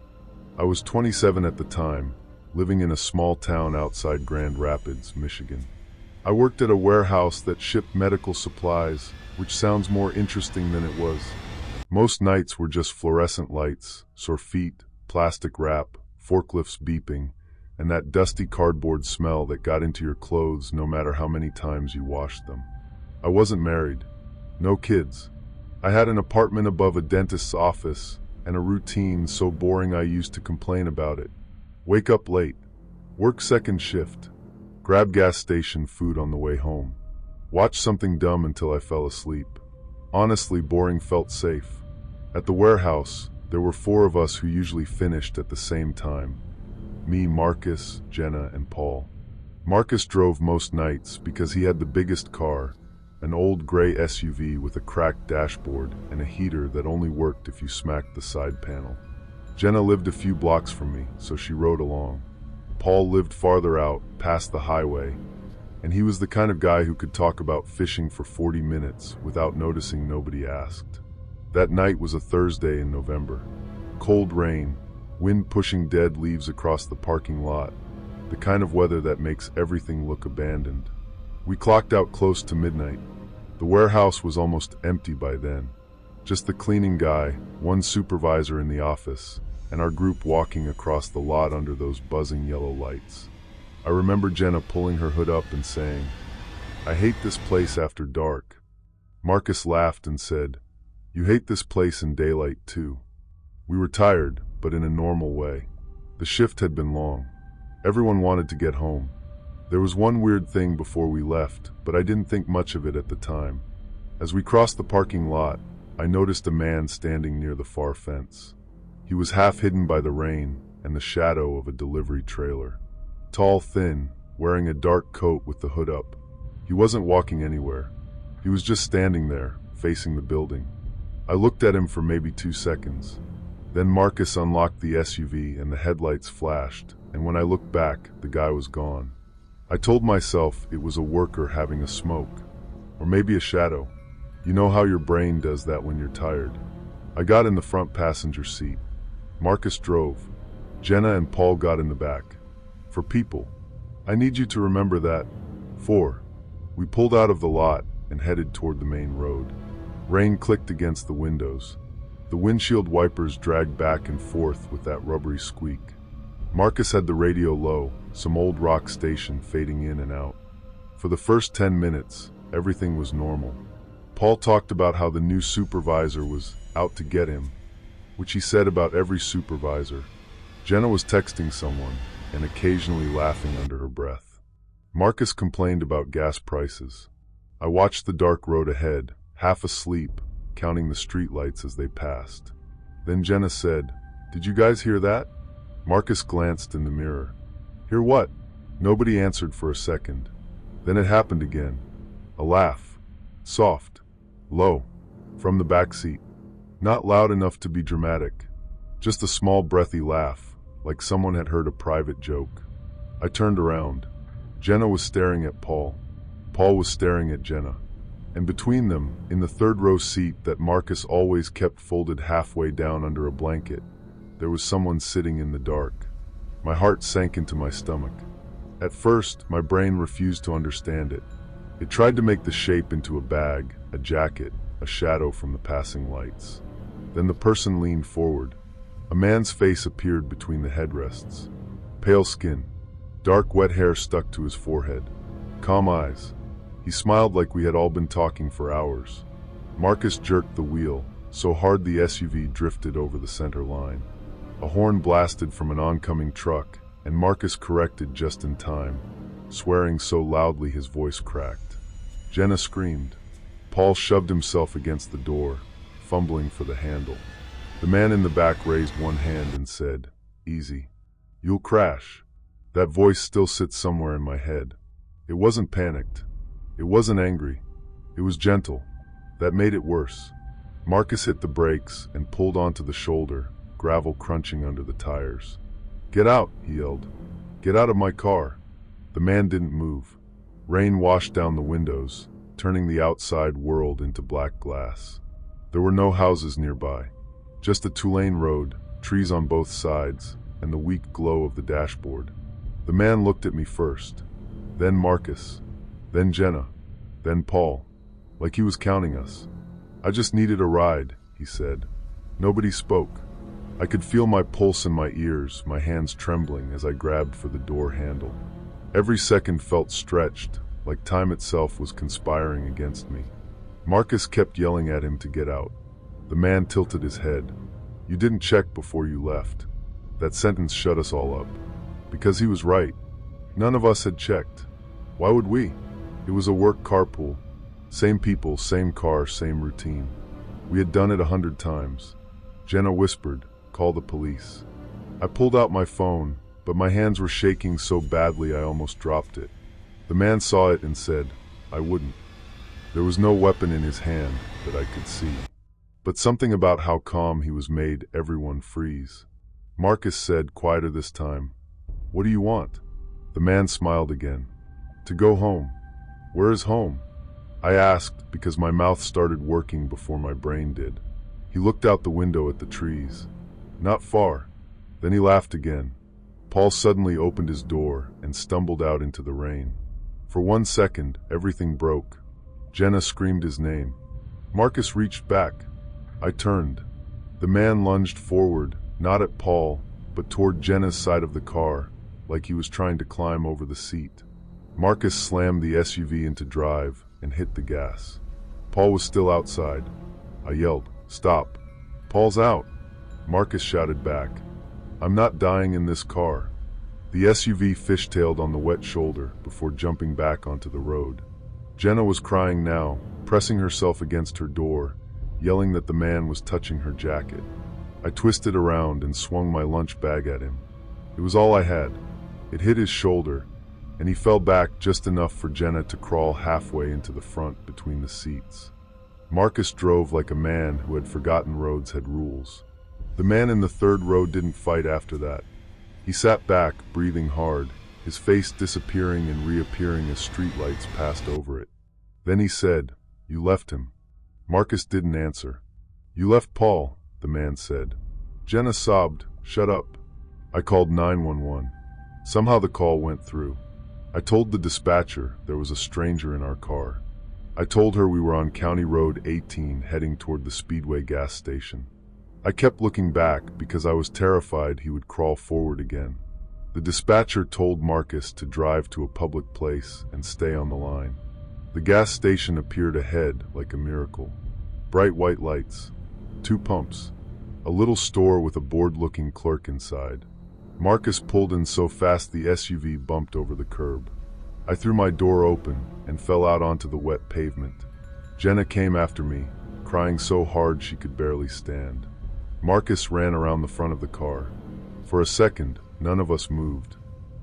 I was 27 at the time, living in a small town outside Grand Rapids, Michigan. I worked at a warehouse that shipped medical supplies, which sounds more interesting than it was. Most nights were just fluorescent lights, sore feet, plastic wrap, forklifts beeping, and that dusty cardboard smell that got into your clothes no matter how many times you washed them. I wasn't married. No kids. I had an apartment above a dentist's office, and a routine so boring I used to complain about it. Wake up late, work second shift, grab gas station food on the way home, watch something dumb until I fell asleep. Honestly, boring felt safe. At the warehouse, there were 4 of us who usually finished at the same time. Me, Marcus, Jenna, and Paul. Marcus drove most nights because he had the biggest car, an old gray SUV with a cracked dashboard and a heater that only worked if you smacked the side panel. Jenna lived a few blocks from me, so she rode along. Paul lived farther out, past the highway, and he was the kind of guy who could talk about fishing for 40 minutes without noticing nobody asked. That night was a Thursday in November. Cold rain, wind pushing dead leaves across the parking lot, the kind of weather that makes everything look abandoned. We clocked out close to midnight. The warehouse was almost empty by then. Just the cleaning guy, one supervisor in the office, and our group walking across the lot under those buzzing yellow lights. I remember Jenna pulling her hood up and saying, "I hate this place after dark." Marcus laughed and said, "You hate this place in daylight too." We were tired, but in a normal way. The shift had been long. Everyone wanted to get home. There was one weird thing before we left, but I didn't think much of it at the time. As we crossed the parking lot, I noticed a man standing near the far fence. He was half hidden by the rain and the shadow of a delivery trailer. Tall, thin, wearing a dark coat with the hood up. He wasn't walking anywhere. He was just standing there, facing the building. I looked at him for maybe 2 seconds. Then Marcus unlocked the SUV and the headlights flashed, and when I looked back, the guy was gone. I told myself it was a worker having a smoke, or maybe a shadow. You know how your brain does that when you're tired. I got in the front passenger seat. Marcus drove. Jenna and Paul got in the back. For people, I need you to remember that. 4. We pulled out of the lot and headed toward the main road. Rain clicked against the windows. The windshield wipers dragged back and forth with that rubbery squeak. Marcus had the radio low, some old rock station fading in and out. For the first 10 minutes, everything was normal. Paul talked about how the new supervisor was out to get him, which he said about every supervisor. Jenna was texting someone and occasionally laughing under her breath. Marcus complained about gas prices. I watched the dark road ahead, half asleep, counting the streetlights as they passed. Then Jenna said, "Did you guys hear that?" Marcus glanced in the mirror. "Hear what?" Nobody answered for a second. Then it happened again. A laugh. Soft. Low. From the back seat. Not loud enough to be dramatic. Just a small breathy laugh, like someone had heard a private joke. I turned around. Jenna was staring at Paul. Paul was staring at Jenna. And between them, in the third row seat that Marcus always kept folded halfway down under a blanket, there was someone sitting in the dark. My heart sank into my stomach. At first, my brain refused to understand it. It tried to make the shape into a bag, a jacket, a shadow from the passing lights. Then the person leaned forward. A man's face appeared between the headrests. Pale skin. Dark, wet hair stuck to his forehead. Calm eyes. He smiled like we had all been talking for hours. Marcus jerked the wheel, so hard the SUV drifted over the center line. A horn blasted from an oncoming truck, and Marcus corrected just in time, swearing so loudly his voice cracked. Jenna screamed. Paul shoved himself against the door, fumbling for the handle. The man in the back raised one hand and said, "Easy. You'll crash." That voice still sits somewhere in my head. It wasn't panicked. It wasn't angry. It was gentle. That made it worse. Marcus hit the brakes and pulled onto the shoulder, gravel crunching under the tires. "Get out," he yelled. "Get out of my car." The man didn't move. Rain washed down the windows, turning the outside world into black glass. There were no houses nearby. Just a two-lane road, trees on both sides, and the weak glow of the dashboard. The man looked at me first, then Marcus, then Jenna, then Paul, like he was counting us. "I just needed a ride," he said. Nobody spoke. I could feel my pulse in my ears, my hands trembling as I grabbed for the door handle. Every second felt stretched, like time itself was conspiring against me. Marcus kept yelling at him to get out. The man tilted his head. "You didn't check before you left." That sentence shut us all up. Because he was right. None of us had checked. Why would we? It was a work carpool. Same people, same car, same routine. We had done it 100 times. Jenna whispered, "Call the police." I pulled out my phone, but my hands were shaking so badly I almost dropped it. The man saw it and said, "I wouldn't." There was no weapon in his hand that I could see. But something about how calm he was made everyone freeze. Marcus said, quieter this time, "What do you want?" The man smiled again. "To go home." "Where is home?" I asked because my mouth started working before my brain did. He looked out the window at the trees. "Not far." Then he laughed again. Paul suddenly opened his door and stumbled out into the rain. For 1 second, everything broke. Jenna screamed his name. Marcus reached back. I turned. The man lunged forward, not at Paul, but toward Jenna's side of the car, like he was trying to climb over the seat. Marcus slammed the SUV into drive and hit the gas. Paul was still outside. I yelled, "Stop." "Paul's out." Marcus shouted back, "I'm not dying in this car." The SUV fishtailed on the wet shoulder before jumping back onto the road. Jenna was crying now, pressing herself against her door, yelling that the man was touching her jacket. I twisted around and swung my lunch bag at him. It was all I had. It hit his shoulder, and he fell back just enough for Jenna to crawl halfway into the front between the seats. Marcus drove like a man who had forgotten roads had rules. The man in the third row didn't fight after that. He sat back, breathing hard, his face disappearing and reappearing as streetlights passed over it. Then he said, "You left him." Marcus didn't answer. "You left Paul," the man said. Jenna sobbed, "Shut up." I called 911. Somehow the call went through. I told the dispatcher there was a stranger in our car. I told her we were on County Road 18 heading toward the Speedway gas station. I kept looking back because I was terrified he would crawl forward again. The dispatcher told Marcus to drive to a public place and stay on the line. The gas station appeared ahead like a miracle. Bright white lights, 2 pumps, a little store with a bored-looking clerk inside. Marcus pulled in so fast the SUV bumped over the curb. I threw my door open and fell out onto the wet pavement. Jenna came after me, crying so hard she could barely stand. Marcus ran around the front of the car. For a second, none of us moved.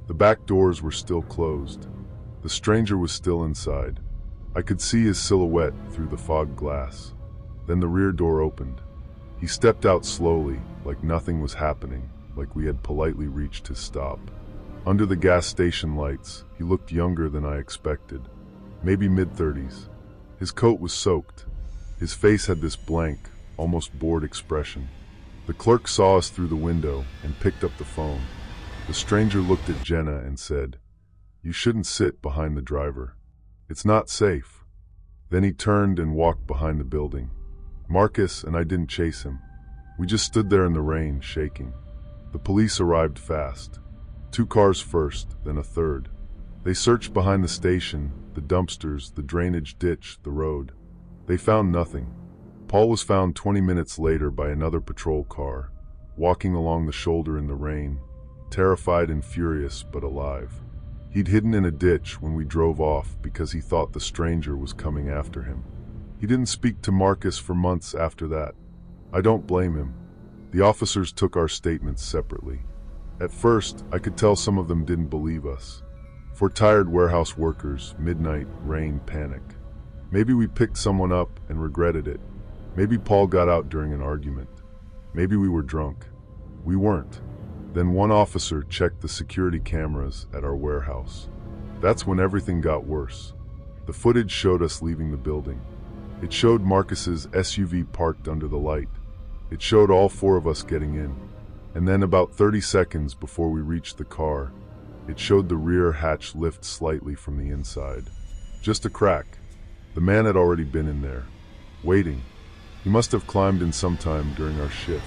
The back doors were still closed. The stranger was still inside. I could see his silhouette through the fog glass. Then the rear door opened. He stepped out slowly, like nothing was happening, like we had politely reached his stop. Under the gas station lights, he looked younger than I expected, maybe mid-30s. His coat was soaked. His face had this blank, almost bored expression. The clerk saw us through the window and picked up the phone. The stranger looked at Jenna and said, "You shouldn't sit behind the driver. It's not safe." Then he turned and walked behind the building. Marcus and I didn't chase him. We just stood there in the rain, shaking. The police arrived fast. 2 cars first, then a third. They searched behind the station, the dumpsters, the drainage ditch, the road. They found nothing. Paul was found 20 minutes later by another patrol car, walking along the shoulder in the rain, terrified and furious but alive. He'd hidden in a ditch when we drove off because he thought the stranger was coming after him. He didn't speak to Marcus for months after that. I don't blame him. The officers took our statements separately. At first, I could tell some of them didn't believe us. For tired warehouse workers, midnight, rain, panic. Maybe we picked someone up and regretted it. Maybe Paul got out during an argument. Maybe we were drunk. We weren't. Then one officer checked the security cameras at our warehouse. That's when everything got worse. The footage showed us leaving the building. It showed Marcus's SUV parked under the light. It showed all 4 of us getting in. And then about 30 seconds before we reached the car, it showed the rear hatch lift slightly from the inside. Just a crack. The man had already been in there, waiting. He must have climbed in sometime during our shift.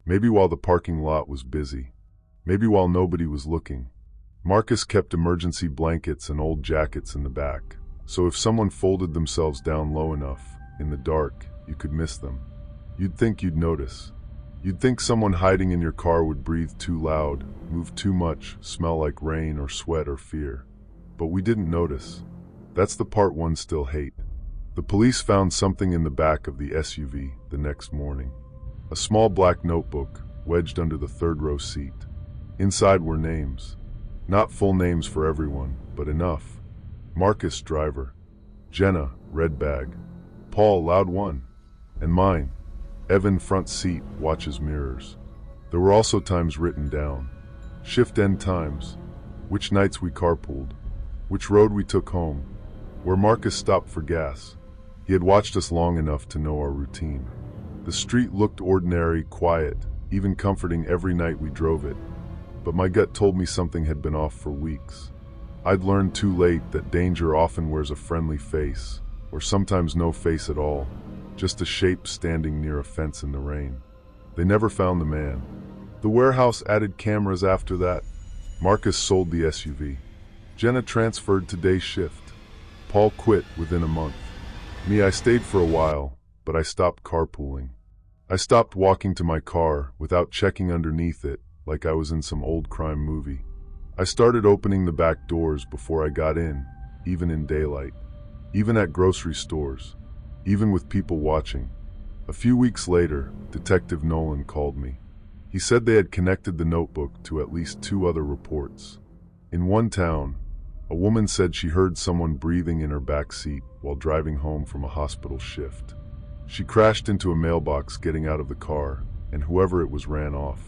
Maybe while the parking lot was busy. Maybe while nobody was looking. Marcus kept emergency blankets and old jackets in the back, so if someone folded themselves down low enough, in the dark, you could miss them. You'd think you'd notice. You'd think someone hiding in your car would breathe too loud, move too much, smell like rain or sweat or fear. But we didn't notice. That's the part one still hate. The police found something in the back of the SUV the next morning. A small black notebook wedged under the 3rd row seat. Inside were names. Not full names for everyone, but enough. Marcus, driver. Jenna, red bag. Paul, loud 1. And mine. Evan, front seat, watches mirrors. There were also times written down. Shift end times. Which nights we carpooled. Which road we took home. Where Marcus stopped for gas. He had watched us long enough to know our routine. The street looked ordinary, quiet, even comforting every night we drove it. But my gut told me something had been off for weeks. I'd learned too late that danger often wears a friendly face, or sometimes no face at all, just a shape standing near a fence in the rain. They never found the man. The warehouse added cameras after that. Marcus sold the SUV. Jenna transferred to day shift. Paul quit within a month. Me, I stayed for a while, but I stopped carpooling. I stopped walking to my car without checking underneath it like I was in some old crime movie. I started opening the back doors before I got in, even in daylight. even at grocery stores, even with people watching. A few weeks later, Detective Nolan called me. He said they had connected the notebook to at least 2 other reports. In one town, a woman said she heard someone breathing in her back seat while driving home from a hospital shift. She crashed into a mailbox getting out of the car, and whoever it was ran off.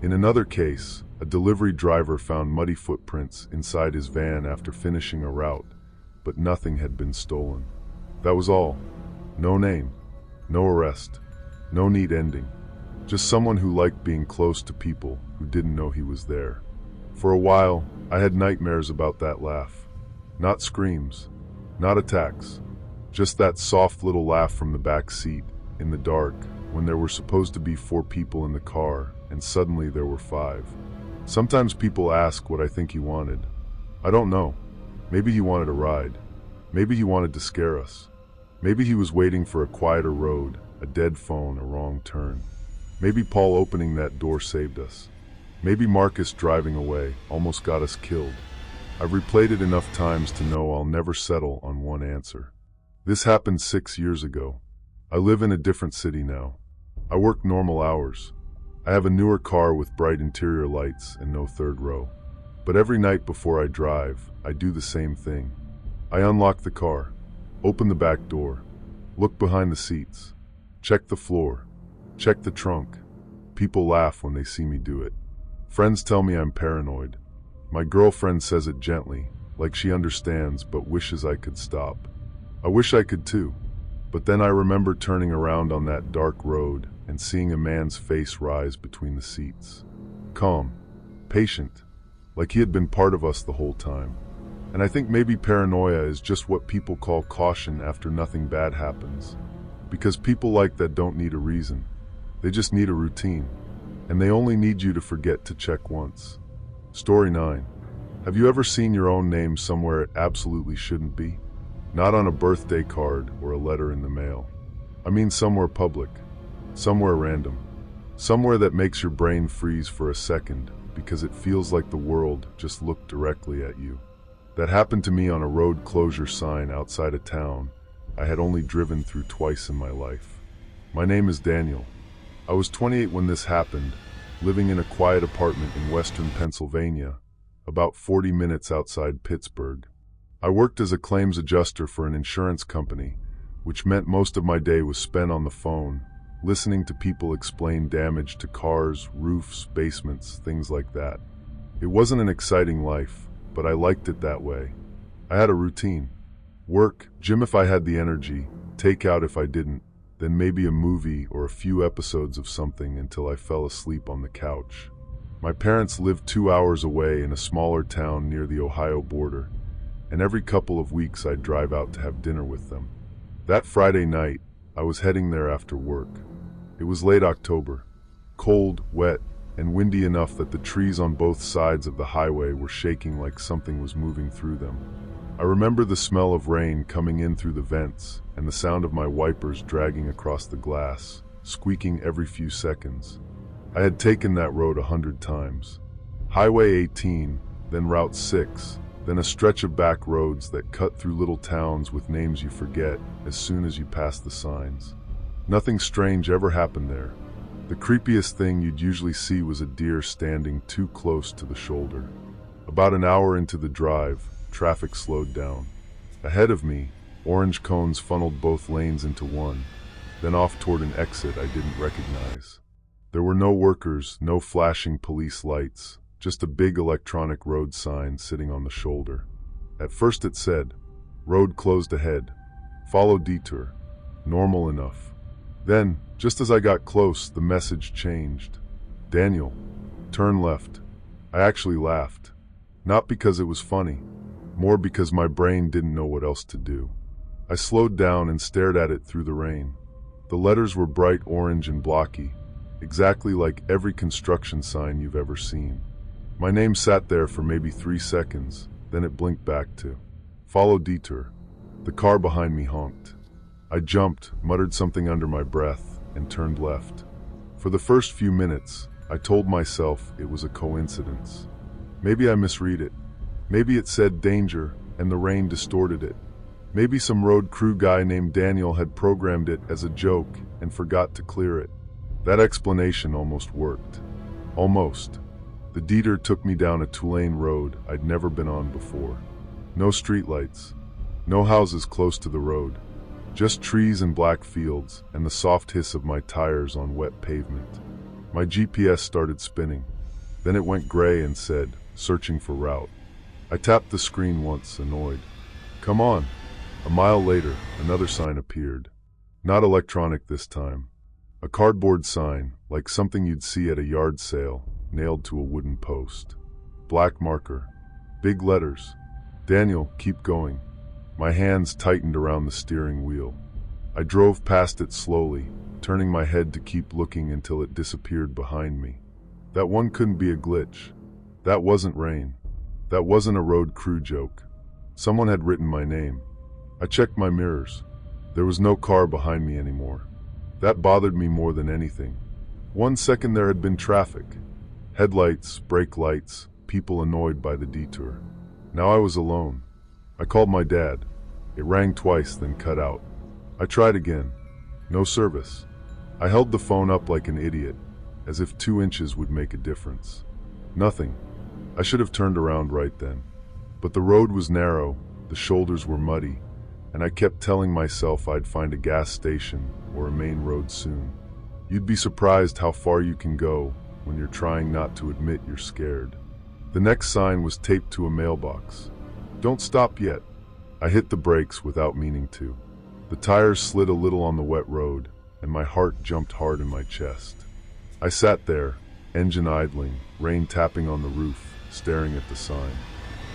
In another case, a delivery driver found muddy footprints inside his van after finishing a route, but nothing had been stolen. That was all. No name, no arrest, no neat ending. Just someone who liked being close to people who didn't know he was there. For a while, I had nightmares about that laugh. Not screams, not attacks, just that soft little laugh from the back seat, in the dark, when there were supposed to be 4 people in the car, and suddenly there were 5. Sometimes people ask what I think he wanted. I don't know. Maybe he wanted a ride. Maybe he wanted to scare us. Maybe he was waiting for a quieter road, a dead phone, a wrong turn. Maybe Paul opening that door saved us. Maybe Marcus driving away almost got us killed. I've replayed it enough times to know I'll never settle on one answer. This happened 6 years ago. I live in a different city now. I work normal hours. I have a newer car with bright interior lights and no third row. But every night before I drive, I do the same thing. I unlock the car, open the back door, look behind the seats, check the floor, check the trunk. People laugh when they see me do it. Friends tell me I'm paranoid. My girlfriend says it gently, like she understands but wishes I could stop. I wish I could too, but then I remember turning around on that dark road and seeing a man's face rise between the seats. Calm, patient, like he had been part of us the whole time. And I think maybe paranoia is just what people call caution after nothing bad happens. Because people like that don't need a reason. They just need a routine. And they only need you to forget to check once. Story 9. Have you ever seen your own name somewhere it absolutely shouldn't be? Not on a birthday card or a letter in the mail. I mean somewhere public, somewhere random, somewhere that makes your brain freeze for a second because it feels like the world just looked directly at you. That happened to me on a road closure sign outside a town I had only driven through twice in my life. My name is Daniel. I was 28 when this happened, living in a quiet apartment in western Pennsylvania, about 40 minutes outside Pittsburgh. I worked as a claims adjuster for an insurance company, which meant most of my day was spent on the phone, listening to people explain damage to cars, roofs, basements, things like that. It wasn't an exciting life, but I liked it that way. I had a routine. Work, gym if I had the energy, takeout if I didn't, then maybe a movie or a few episodes of something until I fell asleep on the couch. My parents lived 2 hours away in a smaller town near the Ohio border, and every couple of weeks I'd drive out to have dinner with them. That Friday night, I was heading there after work. It was late October, cold, wet, and windy enough that the trees on both sides of the highway were shaking like something was moving through them. I remember the smell of rain coming in through the vents and the sound of my wipers dragging across the glass, squeaking every few seconds. I had taken that road 100 times. Highway 18, then Route 6, then a stretch of back roads that cut through little towns with names you forget as soon as you pass the signs. Nothing strange ever happened there. The creepiest thing you'd usually see was a deer standing too close to the shoulder. About an hour into the drive, traffic slowed down. Ahead of me, orange cones funneled both lanes into one, then off toward an exit I didn't recognize. There were no workers, no flashing police lights, just a big electronic road sign sitting on the shoulder. At first it said, "Road closed ahead. Follow detour." Normal enough. Then, just as I got close, the message changed. "Daniel, turn left." I actually laughed. Not because it was funny, more because my brain didn't know what else to do. I slowed down and stared at it through the rain. The letters were bright orange and blocky, exactly like every construction sign you've ever seen. My name sat there for maybe 3 seconds, then it blinked back to "Follow detour." The car behind me honked. I jumped, muttered something under my breath, and turned left. For the first few minutes, I told myself it was a coincidence. Maybe I misread it. Maybe it said danger, and the rain distorted it. Maybe some road crew guy named Daniel had programmed it as a joke and forgot to clear it. That explanation almost worked. Almost. The detour took me down a two-lane road I'd never been on before. No streetlights. No houses close to the road. Just trees and black fields and the soft hiss of my tires on wet pavement. My GPS started spinning. Then it went gray and said, "Searching for route." I tapped the screen once, annoyed. "Come on." A mile later, another sign appeared. Not electronic this time. A cardboard sign, like something you'd see at a yard sale, nailed to a wooden post. Black marker. Big letters. "Daniel, keep going." My hands tightened around the steering wheel. I drove past it slowly, turning my head to keep looking until it disappeared behind me. That one couldn't be a glitch. That wasn't rain. That wasn't a road crew joke. Someone had written my name. I checked my mirrors. There was no car behind me anymore. That bothered me more than anything. 1 second there had been traffic. Headlights, brake lights, people annoyed by the detour. Now I was alone. I called my dad. It rang twice, then cut out. I tried again. No service. I held the phone up like an idiot, as if 2 inches would make a difference. Nothing. I should have turned around right then. But the road was narrow, the shoulders were muddy, and I kept telling myself I'd find a gas station or a main road soon. You'd be surprised how far you can go when you're trying not to admit you're scared. The next sign was taped to a mailbox. "Don't stop yet." I hit the brakes without meaning to. The tires slid a little on the wet road, and my heart jumped hard in my chest. I sat there, engine idling, rain tapping on the roof, staring at the sign.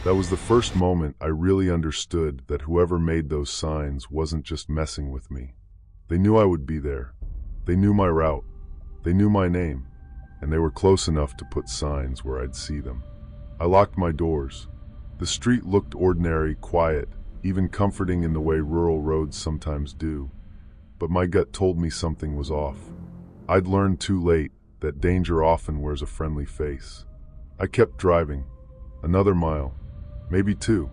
That was the first moment I really understood that whoever made those signs wasn't just messing with me. They knew I would be there. They knew my route. They knew my name. And they were close enough to put signs where I'd see them. I locked my doors. The street looked ordinary, quiet, even comforting in the way rural roads sometimes do. But my gut told me something was off. I'd learned too late that danger often wears a friendly face. I kept driving. Another mile. Maybe 2.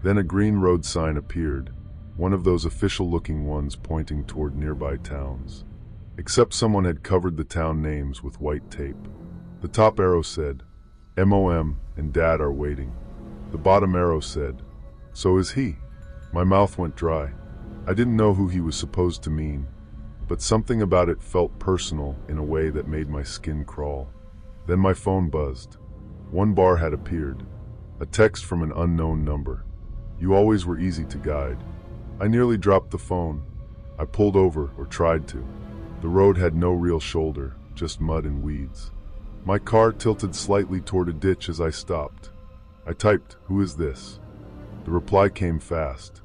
Then a green road sign appeared, one of those official-looking ones pointing toward nearby towns. Except someone had covered the town names with white tape. The top arrow said, "MOM and Dad are waiting." The bottom arrow said, "So is he." My mouth went dry. I didn't know who he was supposed to mean, but something about it felt personal in a way that made my skin crawl. Then my phone buzzed. 1 bar had appeared. A text from an unknown number. "You always were easy to guide." I nearly dropped the phone. I pulled over, or tried to. The road had no real shoulder, just mud and weeds. My car tilted slightly toward a ditch as I stopped. I typed, "Who is this?" The reply came fast.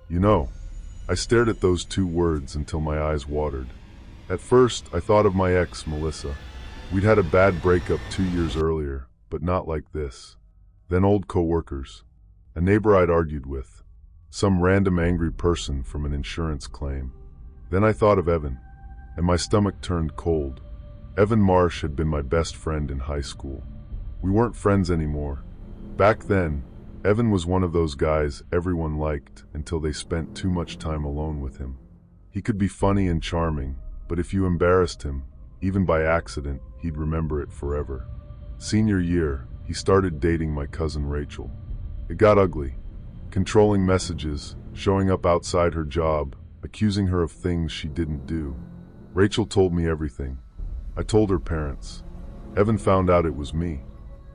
"You know." I stared at those 2 words until my eyes watered. At first, I thought of my ex, Melissa. We'd had a bad breakup 2 years earlier, but not like this. Then old co-workers. A neighbor I'd argued with. Some random angry person from an insurance claim. Then I thought of Evan, and my stomach turned cold. Evan Marsh had been my best friend in high school. We weren't friends anymore. Back then, Evan was one of those guys everyone liked until they spent too much time alone with him. He could be funny and charming, but if you embarrassed him, even by accident, he'd remember it forever. Senior year, he started dating my cousin Rachel. It got ugly. Controlling messages, showing up outside her job, accusing her of things she didn't do. Rachel told me everything. I told her parents. Evan found out it was me.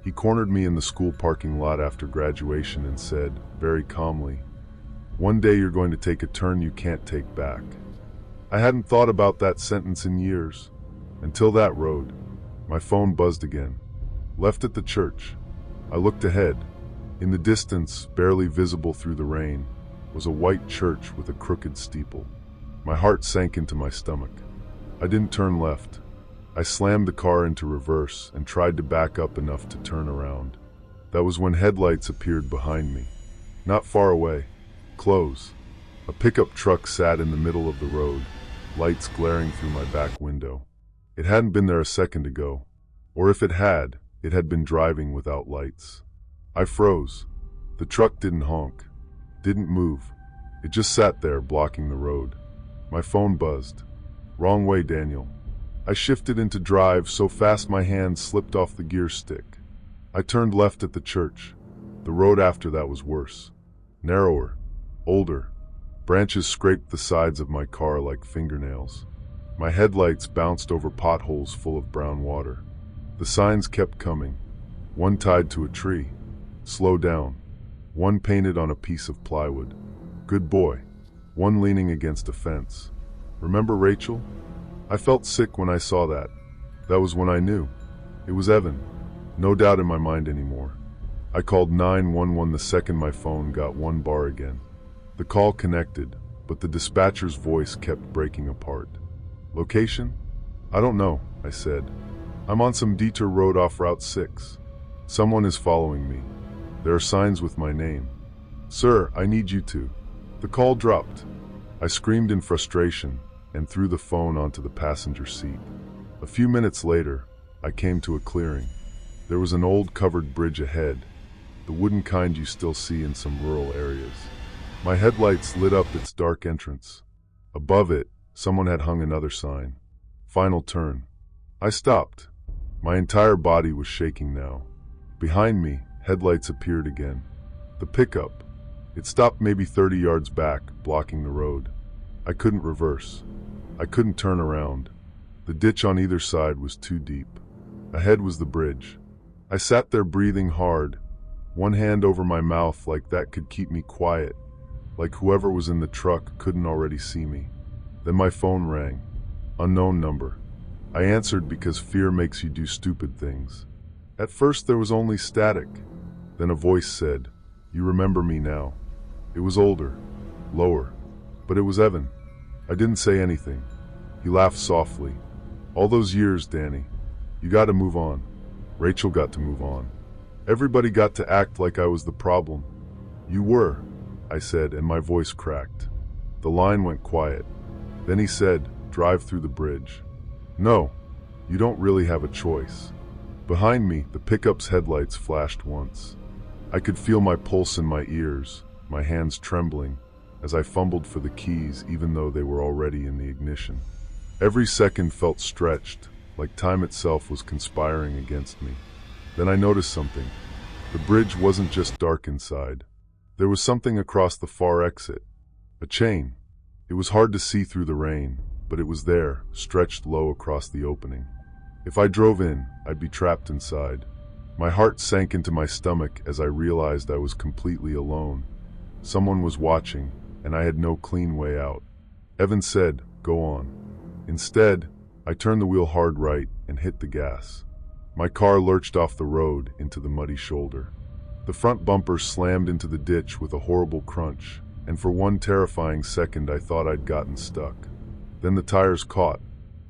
He cornered me in the school parking lot after graduation and said, very calmly, "One day you're going to take a turn you can't take back." I hadn't thought about that sentence in years. Until that road. My phone buzzed again. Left at the church. I looked ahead. In the distance, barely visible through the rain, was a white church with a crooked steeple. My heart sank into my stomach. I didn't turn left. I slammed the car into reverse and tried to back up enough to turn around. That was when headlights appeared behind me. Not far away. Close. A pickup truck sat in the middle of the road, lights glaring through my back window. It hadn't been there a second ago. Or if it had been driving without lights. I froze. The truck didn't honk. Didn't move. It just sat there, blocking the road. My phone buzzed. Wrong way, Daniel. I shifted into drive so fast my hand slipped off the gear stick. I turned left at the church. The road after that was worse. Narrower. Older. Branches scraped the sides of my car like fingernails. My headlights bounced over potholes full of brown water. The signs kept coming. One tied to a tree. Slow down. One painted on a piece of plywood. Good boy. One leaning against a fence. Remember Rachel? I felt sick when I saw that. That was when I knew. It was Evan. No doubt in my mind anymore. I called 911 the second my phone got one bar again. The call connected, but the dispatcher's voice kept breaking apart. Location? I don't know, I said. I'm on some detour road off Route 6. Someone is following me. There are signs with my name. Sir, I need you to. The call dropped. I screamed in frustration and threw the phone onto the passenger seat. A few minutes later, I came to a clearing. There was an old covered bridge ahead, the wooden kind you still see in some rural areas. My headlights lit up its dark entrance. Above it, someone had hung another sign. Final turn. I stopped. My entire body was shaking now. Behind me, headlights appeared again. The pickup. It stopped maybe 30 yards back, blocking the road. I couldn't reverse. I couldn't turn around. The ditch on either side was too deep. Ahead was the bridge. I sat there breathing hard, one hand over my mouth like that could keep me quiet, like whoever was in the truck couldn't already see me. Then my phone rang. Unknown number. I answered because fear makes you do stupid things. At first there was only static. Then a voice said, "You remember me now." It was older, lower, but it was Evan. I didn't say anything. He laughed softly. "All those years, Danny. You got to move on." Rachel got to move on. Everybody got to act like I was the problem. "You were," I said, and my voice cracked. The line went quiet. Then he said, "Drive through the bridge." "No, you don't really have a choice." Behind me, the pickup's headlights flashed once. I could feel my pulse in my ears, my hands trembling, as I fumbled for the keys even though they were already in the ignition. Every second felt stretched, like time itself was conspiring against me. Then I noticed something. The bridge wasn't just dark inside. There was something across the far exit. A chain. It was hard to see through the rain, but it was there, stretched low across the opening. If I drove in, I'd be trapped inside. My heart sank into my stomach as I realized I was completely alone. Someone was watching, and I had no clean way out. Evan said, "Go on." Instead, I turned the wheel hard right and hit the gas. My car lurched off the road into the muddy shoulder. The front bumper slammed into the ditch with a horrible crunch, and for one terrifying second I thought I'd gotten stuck. Then the tires caught.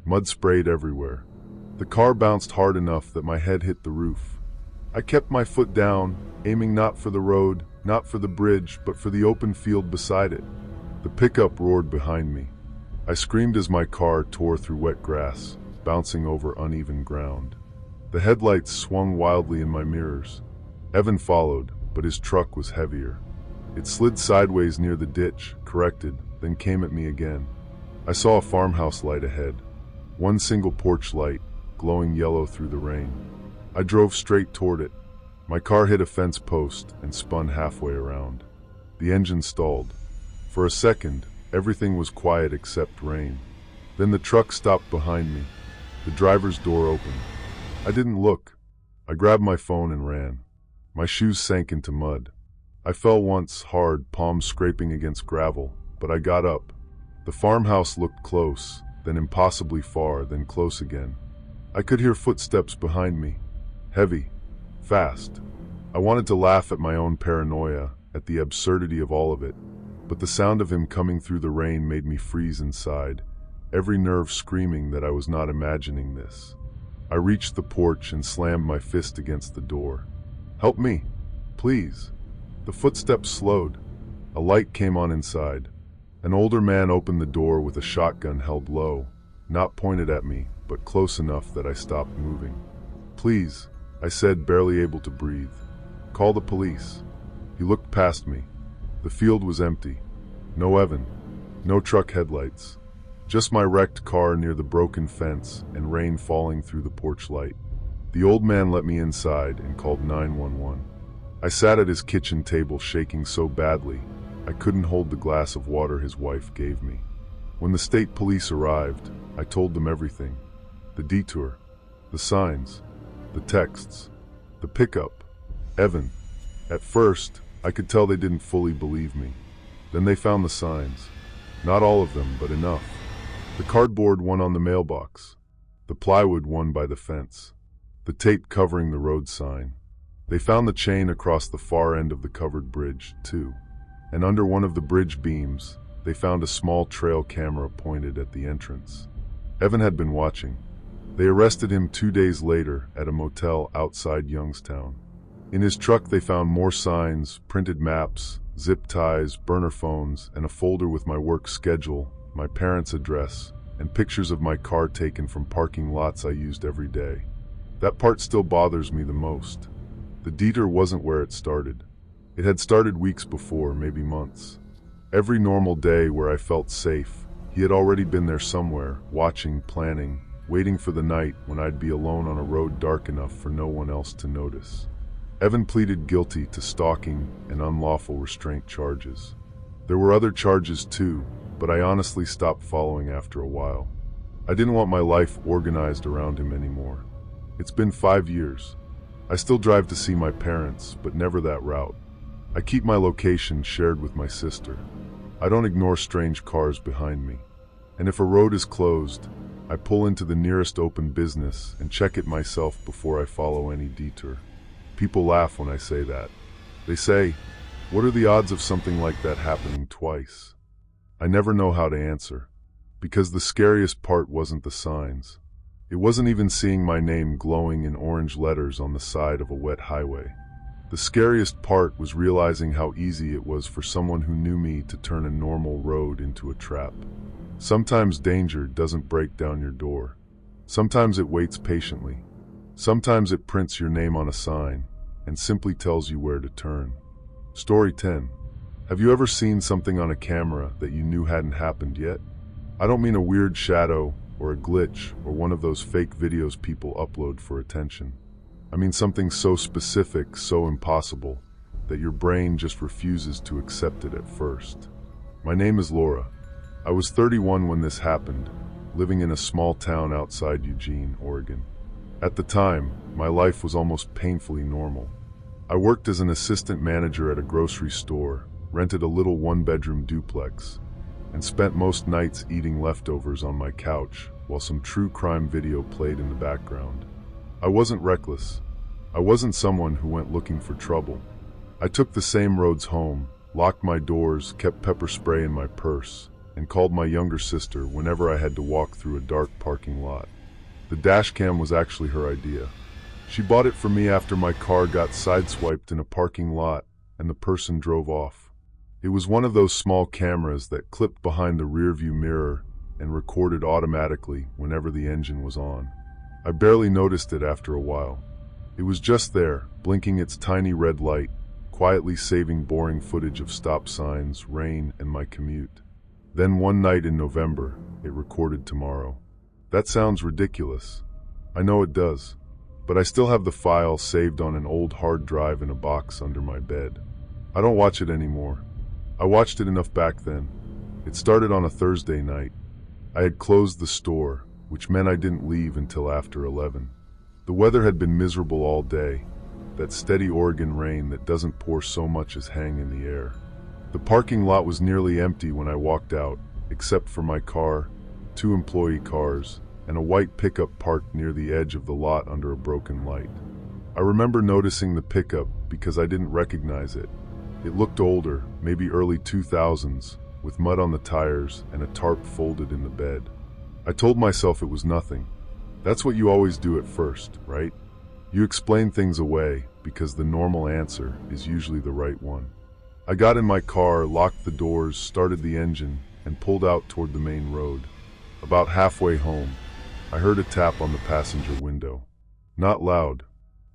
Mud sprayed everywhere. The car bounced hard enough that my head hit the roof. I kept my foot down, aiming not for the road, not for the bridge, but for the open field beside it. The pickup roared behind me. I screamed as my car tore through wet grass, bouncing over uneven ground. The headlights swung wildly in my mirrors. Evan followed, but his truck was heavier. It slid sideways near the ditch, corrected, then came at me again. I saw a farmhouse light ahead. One single porch light, glowing yellow through the rain. I drove straight toward it. My car hit a fence post and spun halfway around. The engine stalled. For a second, everything was quiet except rain. Then the truck stopped behind me. The driver's door opened. I didn't look. I grabbed my phone and ran. My shoes sank into mud. I fell once, hard, palms scraping against gravel, but I got up. The farmhouse looked close, then impossibly far, then close again. I could hear footsteps behind me. Heavy. Fast. I wanted to laugh at my own paranoia, at the absurdity of all of it, but the sound of him coming through the rain made me freeze inside, every nerve screaming that I was not imagining this. I reached the porch and slammed my fist against the door. "Help me, please." The footsteps slowed. A light came on inside. An older man opened the door with a shotgun held low, not pointed at me, but close enough that I stopped moving. "Please," I said, barely able to breathe. "Call the police." He looked past me. The field was empty. No Evan. No truck headlights. Just my wrecked car near the broken fence and rain falling through the porch light. The old man let me inside and called 911. I sat at his kitchen table shaking so badly I couldn't hold the glass of water his wife gave me. When the state police arrived, I told them everything. The detour, the signs, the texts, the pickup, Evan. At first, I could tell they didn't fully believe me. Then they found the signs. Not all of them, but enough. The cardboard one on the mailbox. The plywood one by the fence. The tape covering the road sign. They found the chain across the far end of the covered bridge, too. And under one of the bridge beams, they found a small trail camera pointed at the entrance. Evan had been watching. They arrested him 2 days later at a motel outside Youngstown. In his truck they found more signs, printed maps, zip ties, burner phones, and a folder with my work schedule, my parents' address, and pictures of my car taken from parking lots I used every day. That part still bothers me the most. The detour wasn't where it started. It had started weeks before, maybe months. Every normal day where I felt safe, he had already been there somewhere, watching, planning, waiting for the night when I'd be alone on a road dark enough for no one else to notice. Evan pleaded guilty to stalking and unlawful restraint charges. There were other charges too, but I honestly stopped following after a while. I didn't want my life organized around him anymore. It's been 5 years. I still drive to see my parents, but never that route. I keep my location shared with my sister. I don't ignore strange cars behind me. And if a road is closed, I pull into the nearest open business and check it myself before I follow any detour. People laugh when I say that. They say, "What are the odds of something like that happening twice?" I never know how to answer, because the scariest part wasn't the signs. It wasn't even seeing my name glowing in orange letters on the side of a wet highway. The scariest part was realizing how easy it was for someone who knew me to turn a normal road into a trap. Sometimes danger doesn't break down your door. Sometimes it waits patiently. Sometimes it prints your name on a sign and simply tells you where to turn. Story 10. Have you ever seen something on a camera that you knew hadn't happened yet? I don't mean a weird shadow or a glitch or one of those fake videos people upload for attention. I mean something so specific, so impossible, that your brain just refuses to accept it at first. My name is Laura. I was 31 when this happened, living in a small town outside Eugene, Oregon. At the time, my life was almost painfully normal. I worked as an assistant manager at a grocery store, rented a little one-bedroom duplex, and spent most nights eating leftovers on my couch while some true crime video played in the background. I wasn't reckless. I wasn't someone who went looking for trouble. I took the same roads home, locked my doors, kept pepper spray in my purse, and called my younger sister whenever I had to walk through a dark parking lot. The dash cam was actually her idea. She bought it for me after my car got sideswiped in a parking lot and the person drove off. It was one of those small cameras that clipped behind the rearview mirror and recorded automatically whenever the engine was on. I barely noticed it after a while. It was just there, blinking its tiny red light, quietly saving boring footage of stop signs, rain, and my commute. Then one night in November, it recorded tomorrow. That sounds ridiculous. I know it does. But I still have the file saved on an old hard drive in a box under my bed. I don't watch it anymore. I watched it enough back then. It started on a Thursday night. I had closed the store, which meant I didn't leave until after 11. The weather had been miserable all day, that steady Oregon rain that doesn't pour so much as hang in the air. The parking lot was nearly empty when I walked out, except for my car, 2 employee cars, and a white pickup parked near the edge of the lot under a broken light. I remember noticing the pickup because I didn't recognize it. It looked older, maybe early 2000s, with mud on the tires and a tarp folded in the bed. I told myself it was nothing. That's what you always do at first, right? You explain things away because the normal answer is usually the right one. I got in my car, locked the doors, started the engine, and pulled out toward the main road. About halfway home, I heard a tap on the passenger window. Not loud,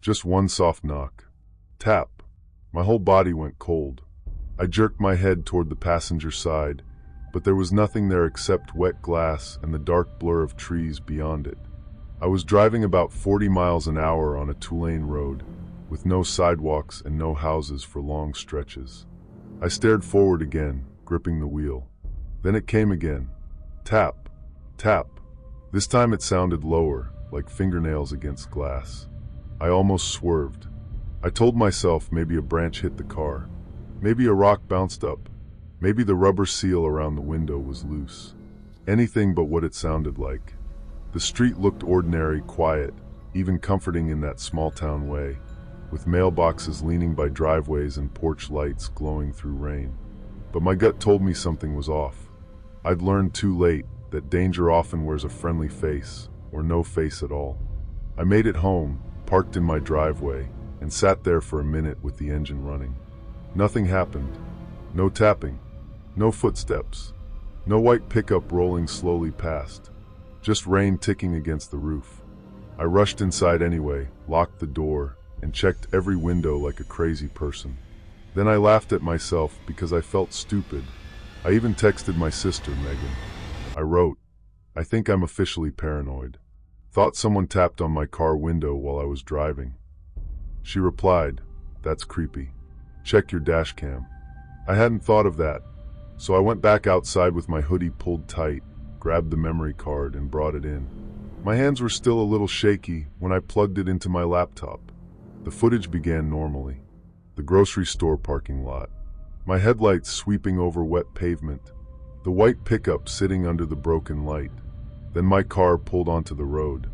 just one soft knock. Tap. My whole body went cold. I jerked my head toward the passenger side, but there was nothing there except wet glass and the dark blur of trees beyond it. I was driving about 40 miles an hour on a two-lane road, with no sidewalks and no houses for long stretches. I stared forward again, gripping the wheel. Then it came again. Tap, tap. This time it sounded lower, like fingernails against glass. I almost swerved. I told myself maybe a branch hit the car. Maybe a rock bounced up. Maybe the rubber seal around the window was loose. Anything but what it sounded like. The street looked ordinary, quiet, even comforting in that small-town way, with mailboxes leaning by driveways and porch lights glowing through rain. But my gut told me something was off. I'd learned too late that danger often wears a friendly face, or no face at all. I made it home, parked in my driveway, and sat there for a minute with the engine running. Nothing happened. No tapping. No footsteps. No white pickup rolling slowly past. Just rain ticking against the roof. I rushed inside anyway, locked the door, and checked every window like a crazy person. Then I laughed at myself because I felt stupid. I even texted my sister, Megan. I wrote, "I think I'm officially paranoid. Thought someone tapped on my car window while I was driving." She replied, "That's creepy. Check your dash cam." I hadn't thought of that, so I went back outside with my hoodie pulled tight, grabbed the memory card, and brought it in. My hands were still a little shaky when I plugged it into my laptop. The footage began normally. The grocery store parking lot. My headlights sweeping over wet pavement. The white pickup sitting under the broken light. Then my car pulled onto the road.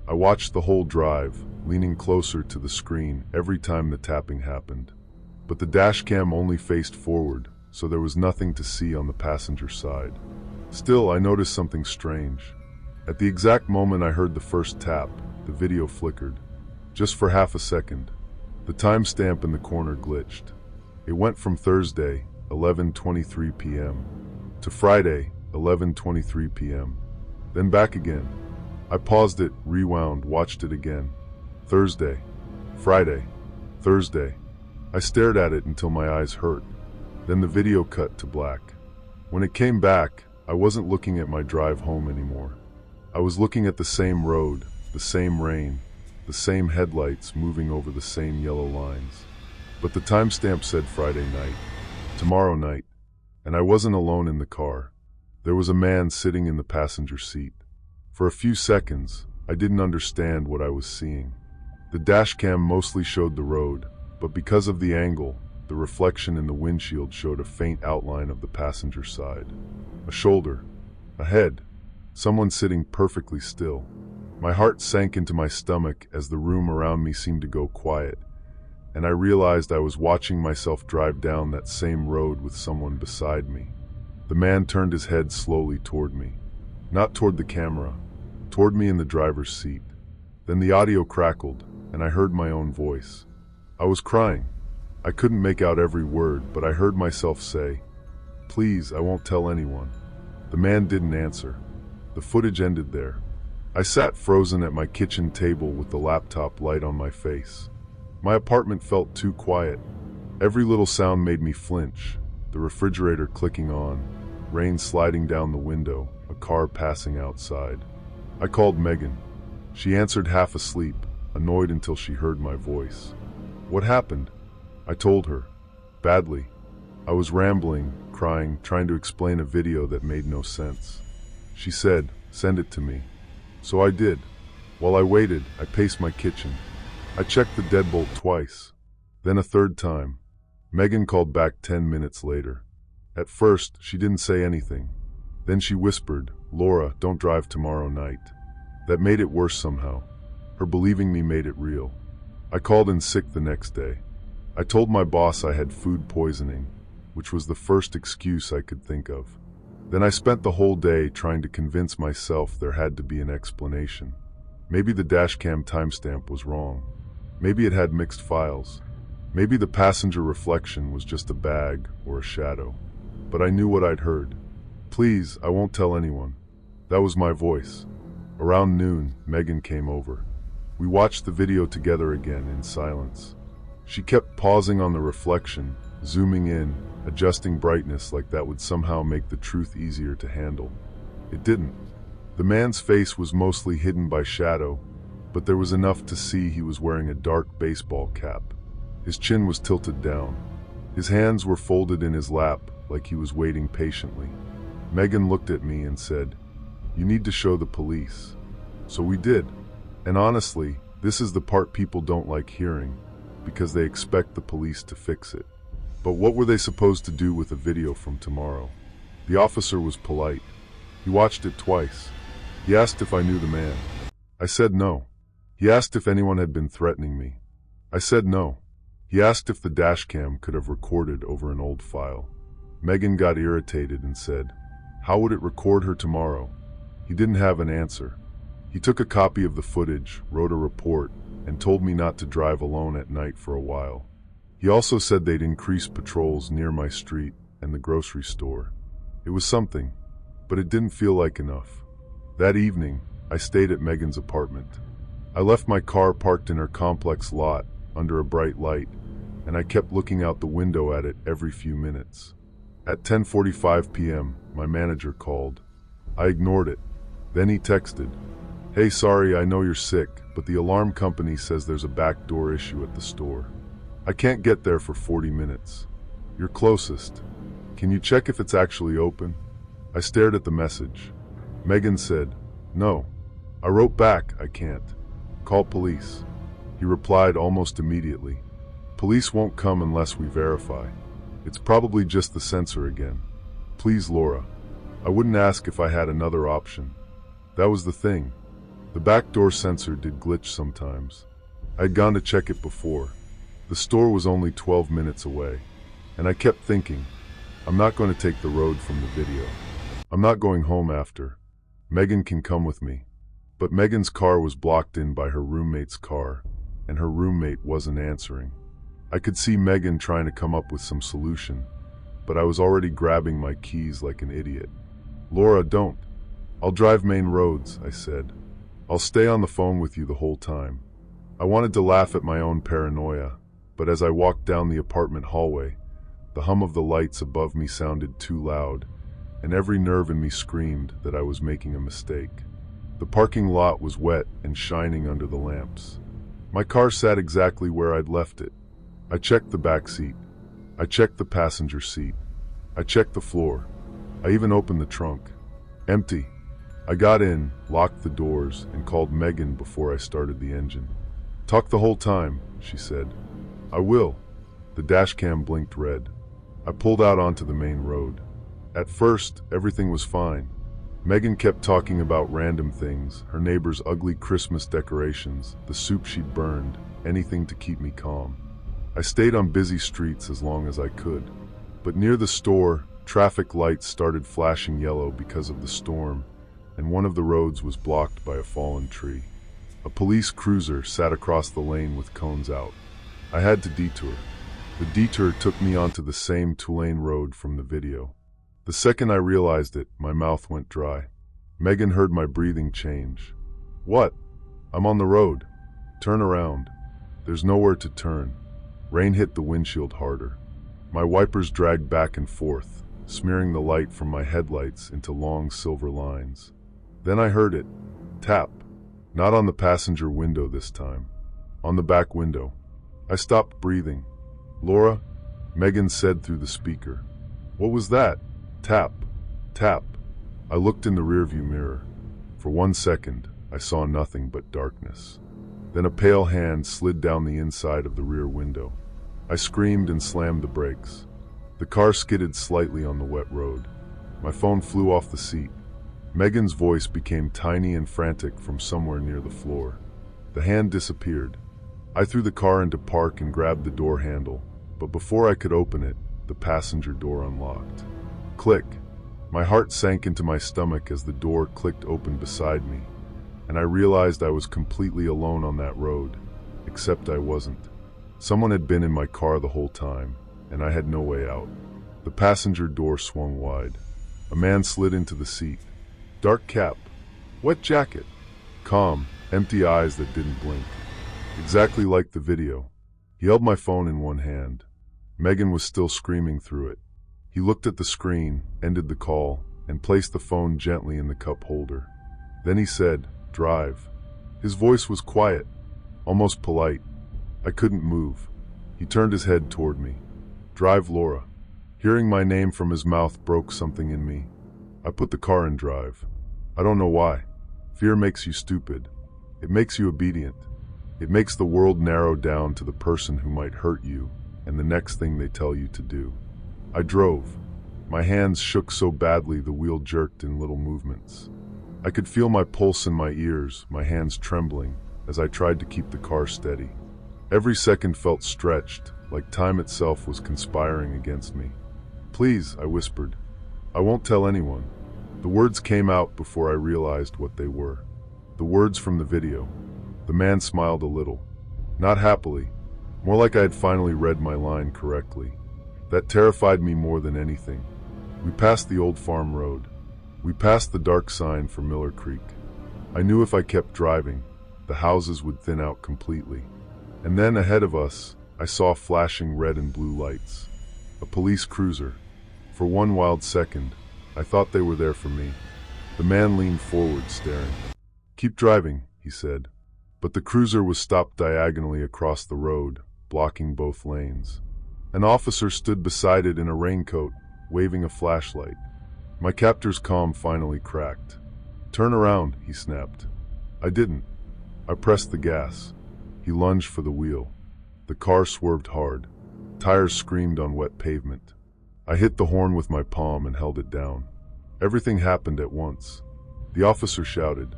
I watched the whole drive, leaning closer to the screen every time the tapping happened. But the dash cam only faced forward, so there was nothing to see on the passenger side. Still, I noticed something strange. At the exact moment I heard the first tap, the video flickered. Just for half a second. The timestamp in the corner glitched. It went from Thursday, 11:23 p.m., to Friday, 11:23 p.m., then back again. I paused it, rewound, watched it again. Thursday, Friday, Thursday. I stared at it until my eyes hurt. Then the video cut to black. When it came back, I wasn't looking at my drive home anymore. I was looking at the same road, the same rain, the same headlights moving over the same yellow lines. But the timestamp said Friday night, tomorrow night, and I wasn't alone in the car. There was a man sitting in the passenger seat. For a few seconds, I didn't understand what I was seeing. The dash cam mostly showed the road, but because of the angle, the reflection in the windshield showed a faint outline of the passenger side. A shoulder, a head, someone sitting perfectly still. My heart sank into my stomach as the room around me seemed to go quiet, and I realized I was watching myself drive down that same road with someone beside me. The man turned his head slowly toward me, not toward the camera, toward me in the driver's seat. Then the audio crackled, and I heard my own voice. I was crying. I couldn't make out every word, but I heard myself say, "Please, I won't tell anyone." The man didn't answer. The footage ended there. I sat frozen at my kitchen table with the laptop light on my face. My apartment felt too quiet. Every little sound made me flinch. The refrigerator clicking on, rain sliding down the window, a car passing outside. I called Megan. She answered half asleep, annoyed until she heard my voice. "What happened?" I told her. "Badly." I was rambling, crying, trying to explain a video that made no sense. She said, "Send it to me." So I did. While I waited, I paced my kitchen. I checked the deadbolt twice, then a third time. Megan called back 10 minutes later. At first, she didn't say anything. Then she whispered, "Laura, don't drive tomorrow night." That made it worse somehow. Her believing me made it real. I called in sick the next day. I told my boss I had food poisoning, which was the first excuse I could think of. Then I spent the whole day trying to convince myself there had to be an explanation. Maybe the dashcam timestamp was wrong. Maybe it had mixed files. Maybe the passenger reflection was just a bag or a shadow. But I knew what I'd heard. "Please, I won't tell anyone." That was my voice. Around noon, Megan came over. We watched the video together again in silence. She kept pausing on the reflection, zooming in, adjusting brightness like that would somehow make the truth easier to handle. It didn't. The man's face was mostly hidden by shadow, but there was enough to see he was wearing a dark baseball cap. His chin was tilted down. His hands were folded in his lap like he was waiting patiently. Megan looked at me and said, "You need to show the police." So we did. And honestly, this is the part people don't like hearing, because they expect the police to fix it. But what were they supposed to do with a video from tomorrow? The officer was polite. He watched it twice. He asked if I knew the man. I said no. He asked if anyone had been threatening me. I said no. He asked if the dashcam could have recorded over an old file. Megan got irritated and said, "How would it record her tomorrow?" He didn't have an answer. He took a copy of the footage, wrote a report, and told me not to drive alone at night for a while. He also said they'd increase patrols near my street and the grocery store. It was something, but it didn't feel like enough. That evening, I stayed at Megan's apartment. I left my car parked in her complex lot under a bright light, and I kept looking out the window at it every few minutes. At 10:45 p.m., my manager called. I ignored it. Then he texted, "Hey, sorry, I know you're sick, but the alarm company says there's a backdoor issue at the store. I can't get there for 40 minutes. You're closest. Can you check if it's actually open?" I stared at the message. Megan said, "No." I wrote back, "I can't. Call police." He replied almost immediately, "Police won't come unless we verify. It's probably just the sensor again. Please, Laura." I wouldn't ask if I had another option. That was the thing. The backdoor sensor did glitch sometimes. I'd gone to check it before. The store was only 12 minutes away, and I kept thinking, I'm not going to take the road from the video. I'm not going home after. Megan can come with me. But Megan's car was blocked in by her roommate's car, and her roommate wasn't answering. I could see Megan trying to come up with some solution, but I was already grabbing my keys like an idiot. "Laura, don't. I'll drive main roads," I said. "I'll stay on the phone with you the whole time." I wanted to laugh at my own paranoia, but as I walked down the apartment hallway, the hum of the lights above me sounded too loud, and every nerve in me screamed that I was making a mistake. The parking lot was wet and shining under the lamps. My car sat exactly where I'd left it. I checked the back seat. I checked the passenger seat. I checked the floor. I even opened the trunk. Empty. I got in, locked the doors, and called Megan before I started the engine. "Talk the whole time," she said. "I will." The dashcam blinked red. I pulled out onto the main road. At first, everything was fine. Megan kept talking about random things, her neighbor's ugly Christmas decorations, the soup she'd burned, anything to keep me calm. I stayed on busy streets as long as I could. But near the store, traffic lights started flashing yellow because of the storm, and one of the roads was blocked by a fallen tree. A police cruiser sat across the lane with cones out. I had to detour. The detour took me onto the same two-lane road from the video. The second I realized it, my mouth went dry. Megan heard my breathing change. "What?" "I'm on the road. Turn around." There's nowhere to turn. Rain hit the windshield harder. My wipers dragged back and forth, smearing the light from my headlights into long silver lines. Then I heard it. Tap. Not on the passenger window this time. On the back window. I stopped breathing. "Laura?" Megan said through the speaker. "What was that?" Tap. Tap. I looked in the rearview mirror. For 1 second, I saw nothing but darkness. Then a pale hand slid down the inside of the rear window. I screamed and slammed the brakes. The car skidded slightly on the wet road. My phone flew off the seat. Megan's voice became tiny and frantic from somewhere near the floor. The hand disappeared. I threw the car into park and grabbed the door handle, but before I could open it, the passenger door unlocked. Click. My heart sank into my stomach as the door clicked open beside me, and I realized I was completely alone on that road, except I wasn't. Someone had been in my car the whole time, and I had no way out. The passenger door swung wide. A man slid into the seat. Dark cap. Wet jacket. Calm, empty eyes that didn't blink. Exactly like the video. He held my phone in one hand. Megan was still screaming through it. He looked at the screen, ended the call, and placed the phone gently in the cup holder. Then he said, "Drive." His voice was quiet, almost polite. I couldn't move. He turned his head toward me. "Drive, Laura." Hearing my name from his mouth broke something in me. I put the car in drive. I don't know why. Fear makes you stupid. It makes you obedient. It makes the world narrow down to the person who might hurt you and the next thing they tell you to do. I drove. My hands shook so badly the wheel jerked in little movements. I could feel my pulse in my ears, my hands trembling, as I tried to keep the car steady. Every second felt stretched, like time itself was conspiring against me. "Please," I whispered. "I won't tell anyone." The words came out before I realized what they were. The words from the video. The man smiled a little. Not happily, more like I had finally read my line correctly. That terrified me more than anything. We passed the old farm road. We passed the dark sign for Miller Creek. I knew if I kept driving, the houses would thin out completely. And then ahead of us, I saw flashing red and blue lights. A police cruiser. For one wild second, I thought they were there for me. The man leaned forward, staring. "Keep driving," he said. But the cruiser was stopped diagonally across the road, blocking both lanes. An officer stood beside it in a raincoat, waving a flashlight. My captor's calm finally cracked. "Turn around," he snapped. I didn't. I pressed the gas. He lunged for the wheel. The car swerved hard. Tires screamed on wet pavement. I hit the horn with my palm and held it down. Everything happened at once. The officer shouted.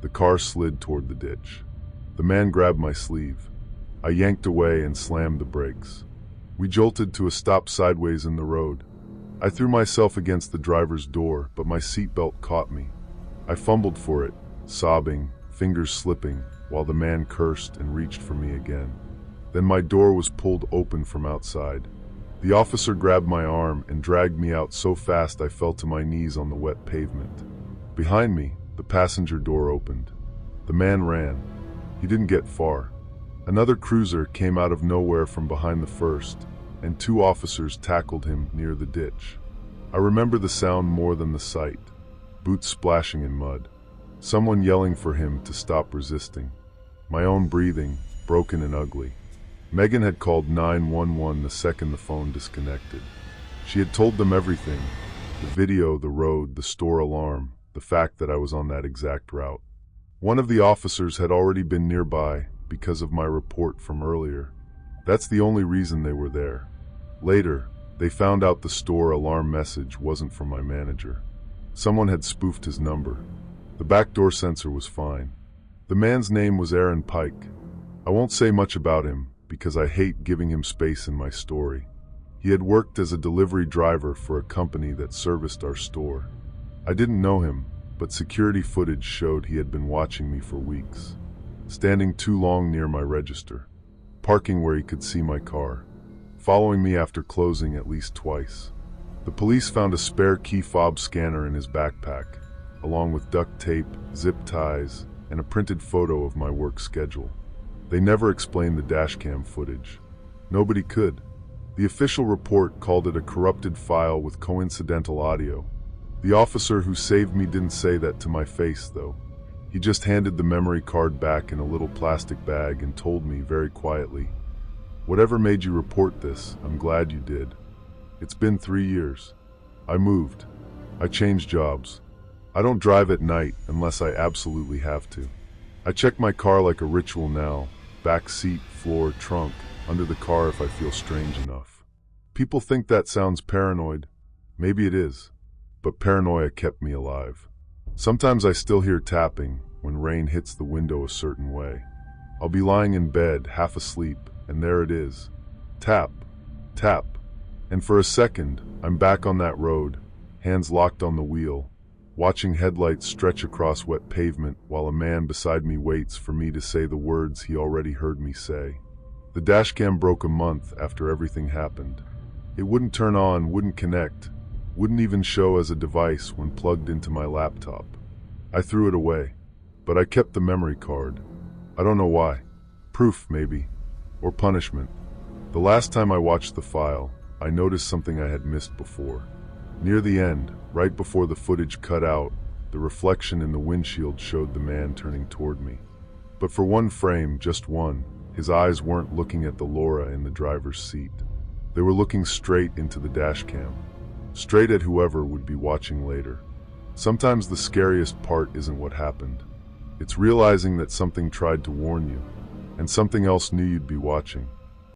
The car slid toward the ditch. The man grabbed my sleeve. I yanked away and slammed the brakes. We jolted to a stop sideways in the road. I threw myself against the driver's door, but my seatbelt caught me. I fumbled for it, sobbing, fingers slipping, while the man cursed and reached for me again. Then my door was pulled open from outside. The officer grabbed my arm and dragged me out so fast I fell to my knees on the wet pavement. Behind me, the passenger door opened. The man ran. He didn't get far. Another cruiser came out of nowhere from behind the first, and two officers tackled him near the ditch. I remember the sound more than the sight. Boots splashing in mud. Someone yelling for him to stop resisting. My own breathing, broken and ugly. Megan had called 911 the second the phone disconnected. She had told them everything. The video, the road, the store alarm, the fact that I was on that exact route. One of the officers had already been nearby because of my report from earlier. That's the only reason they were there. Later, they found out the store alarm message wasn't from my manager. Someone had spoofed his number. The backdoor sensor was fine. The man's name was Aaron Pike. I won't say much about him because I hate giving him space in my story. He had worked as a delivery driver for a company that serviced our store. I didn't know him, but security footage showed he had been watching me for weeks. Standing too long near my register. Parking where he could see my car. Following me after closing at least twice. The police found a spare key fob scanner in his backpack, along with duct tape, zip ties, and a printed photo of my work schedule. They never explained the dashcam footage. Nobody could. The official report called it a corrupted file with coincidental audio. The officer who saved me didn't say that to my face, though. He just handed the memory card back in a little plastic bag and told me very quietly, "Whatever made you report this, I'm glad you did. It's been 3 years. I moved. I changed jobs. I don't drive at night unless I absolutely have to. I check my car like a ritual now. Back seat, floor, trunk, under the car if I feel strange enough." People think that sounds paranoid. Maybe it is. But paranoia kept me alive. Sometimes I still hear tapping when rain hits the window a certain way. I'll be lying in bed, half asleep, and there it is. Tap, tap. And for a second, I'm back on that road, hands locked on the wheel, watching headlights stretch across wet pavement while a man beside me waits for me to say the words he already heard me say. The dashcam broke a month after everything happened. It wouldn't turn on, wouldn't connect, wouldn't even show as a device when plugged into my laptop. I threw it away, but I kept the memory card. I don't know why. Proof, maybe. Or punishment. The last time I watched the file, I noticed something I had missed before. Near the end, right before the footage cut out, the reflection in the windshield showed the man turning toward me. But for one frame, just one, his eyes weren't looking at the Laura in the driver's seat. They were looking straight into the dash cam, straight at whoever would be watching later. Sometimes the scariest part isn't what happened. It's realizing that something tried to warn you, and something else knew you'd be watching.